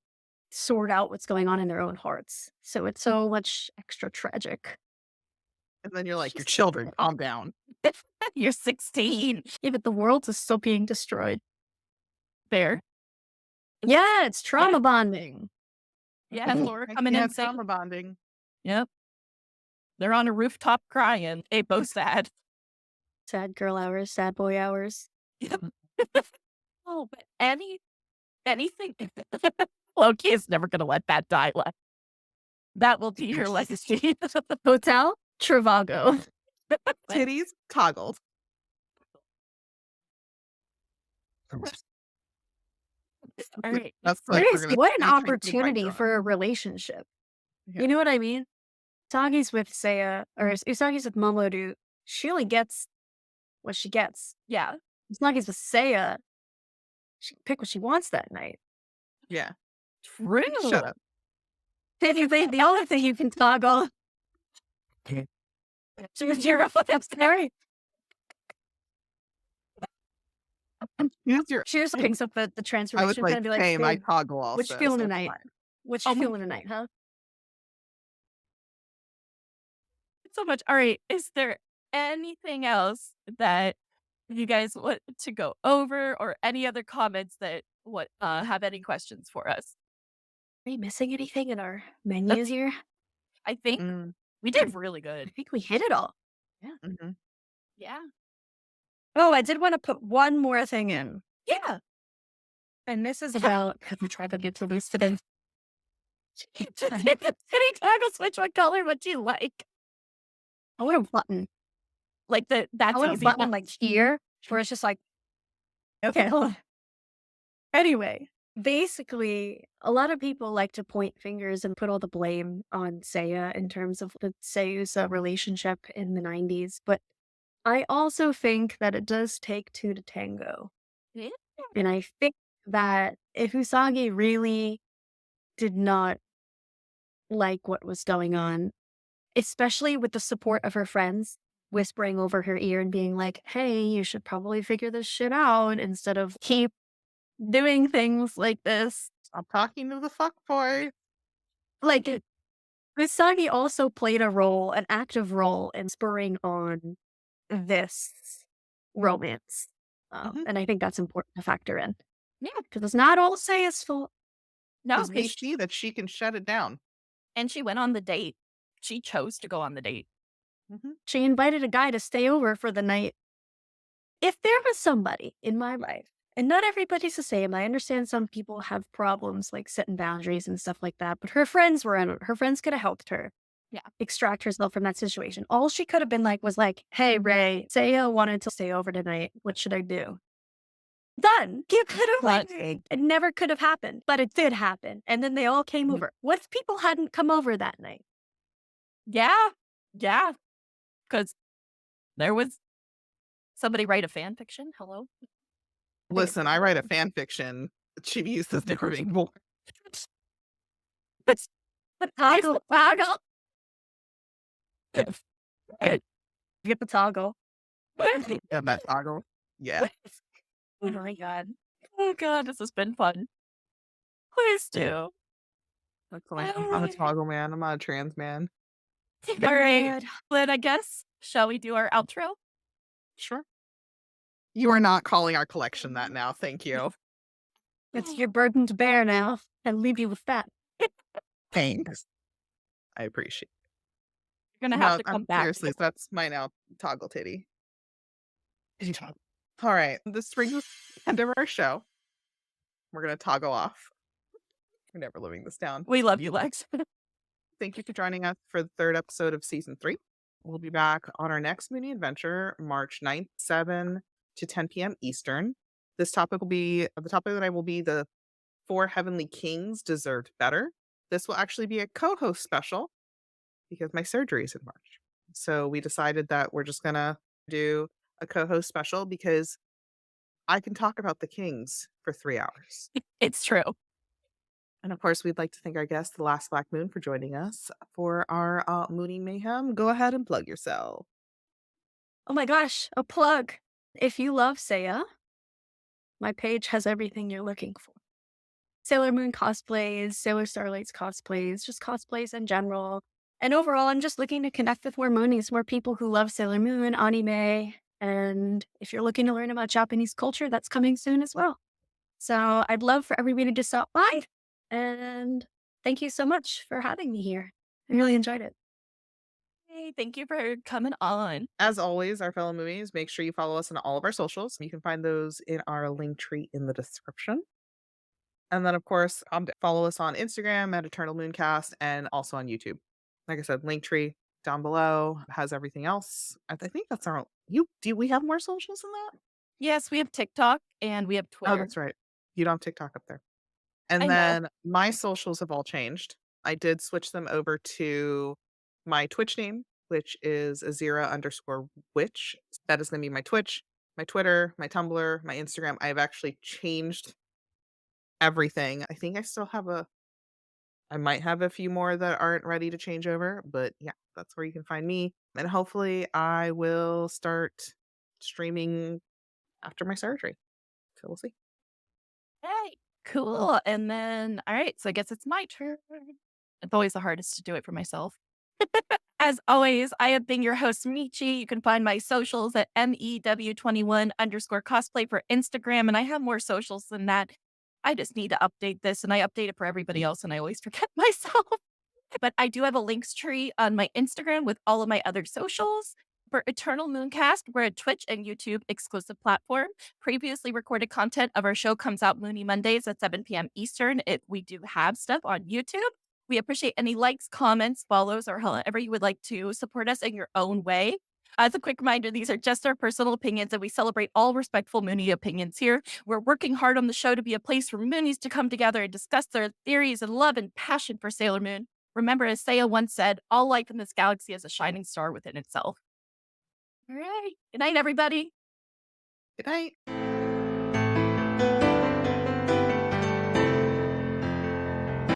sort out what's going on in their own hearts. So it's so much extra tragic. And then you're like, your children, calm down. You're 16. Yeah, but the world is still being destroyed. Fair. Yeah, it's trauma bonding. Yeah, Laura coming in saying, trauma bonding. yep. They're on a rooftop crying. They both sad. Sad girl hours, sad boy hours. Yep. Oh, but anything. Loki is never going to let that die. That will be your legacy. Hotel Trivago. Titties toggled. All right. That's like, What an opportunity for a relationship. Yeah. You know what I mean? Usagi's with Seiya, or Usagi's with Mamoru. She only gets what she gets. Yeah. Usagi's with Seiya. She can pick what she wants that night. Yeah. True. Shut up. The only thing you can toggle. You're scary. Use your. She just picks up the I would transformation like, and be like, same, I "Babe, toggle also. what you feeling so it's tonight? fine. What you feeling tonight, huh?" So much. All right. Is there anything else that you guys want to go over, or any other comments that have any questions for us? Are you missing anything in our menus here? I think we did really good. I think we hit it all. Mm-hmm. Yeah. Oh, I did want to put one more thing in. Yeah. And this is about, have you tried to get to this today? Any toggle switch, what color would you like? I want a button. Like that's I want a easy. button like here, where it's just like, okay, hold on. Anyway, basically, a lot of people like to point fingers and put all the blame on Seiya in terms of the Seiyusa relationship in the 90s, but I also think that it does take two to tango. Yeah. And I think that if Usagi really did not like what was going on, especially with the support of her friends whispering over her ear and being like, hey, you should probably figure this shit out instead of keep doing things like this. I'm talking to the fuck boy. Like, Usagi also played an active role in spurring on this romance And I think that's important to factor in. Yeah. Because it's not all Seiya's fault. No, Because we see that she can shut it down. and she went on the date. She chose to go on the date. She invited a guy to stay over for the night. If there was somebody in my life, and not everybody's the same, I understand some people have problems like setting boundaries and stuff like that, but her friends were in it. Her friends could have helped her extract herself from that situation. All she could have been like was like, hey, Ray, Seiya wanted to stay over tonight. What should I do? Done. You could have like, it never could have happened, but it did happen. And then they all came over. What if people hadn't come over that night? Yeah. Yeah. Because there was somebody write a fan fiction. Hello. Listen, I write a fan fiction. Chibiusa's has never been born. But toggle. Get the toggle. Yeah, that toggle. Yeah. Oh my god. Oh god, this has been fun. Please do. That's like, I'm not a toggle man. I'm not a trans man. All right. Then I guess, shall we do our outro? Sure. You are not calling our collection that now. Thank you. It's your burden to bear now. I'll leave you with that. Thanks. I appreciate it. You're going to have to come back. Seriously, that's my now toggle titty. All right. This brings us to the end of our show. We're going to toggle off. We're never living this down. We love you, Lex. Thank you for joining us for the 3rd episode of season 3. We'll be back on our next Moony adventure, March 9th, 7 to 10 p.m. Eastern. The topic that I will be the 4 Heavenly Kings Deserved Better. This will actually be a co-host special because my surgery is in March. So we decided that we're just going to do a co-host special because I can talk about the Kings for 3 hours. It's true. And of course, we'd like to thank our guest, The Last Black Moon, for joining us for our Moony Mayhem. Go ahead and plug yourself. Oh my gosh, a plug. If you love Seiya, my page has everything you're looking for. Sailor Moon cosplays, Sailor Starlight's cosplays, just cosplays in general. And overall, I'm just looking to connect with more Moonies, more people who love Sailor Moon, anime. And if you're looking to learn about Japanese culture, that's coming soon as well. So I'd love for everybody to stop by. And thank you so much for having me here. I really enjoyed it. Hey, thank you for coming on. As always, our fellow Moonies, make sure you follow us on all of our socials. You can find those in our link tree in the description. And then, of course, follow us on Instagram at Eternal Mooncast and also on YouTube. Like I said, link tree down below has everything else. I think that's our. Do we have more socials than that? Yes, we have TikTok and we have Twitter. Oh, that's right. You don't have TikTok up there. And I know. then my socials have all changed. I did switch them over to my Twitch name, which is Azira_witch. That is going to be my Twitch, my Twitter, my Tumblr, my Instagram. I've actually changed everything. I think I might have a few more that aren't ready to change over, but yeah, that's where you can find me. And hopefully I will start streaming after my surgery. So we'll see. Hey, cool. And then, all right, so I guess it's my turn. It's always the hardest to do it for myself. As always, I have been your host, Michi. You can find my socials at MEW21_cosplay for Instagram. And I have more socials than that. I just need to update this, and I update it for everybody else, and I always forget myself. But I do have a links tree on my Instagram with all of my other socials. For Eternal Mooncast, we're a Twitch and YouTube exclusive platform. Previously recorded content of our show comes out Moony Mondays at 7 p.m. Eastern. We do have stuff on YouTube. We appreciate any likes, comments, follows, or however you would like to support us in your own way. As a quick reminder, these are just our personal opinions, and we celebrate all respectful Moony opinions here. We're working hard on the show to be a place for Moonies to come together and discuss their theories and love and passion for Sailor Moon. Remember, as Seiya once said, all life in this galaxy is a shining star within itself. All right. Good night, everybody. Good night.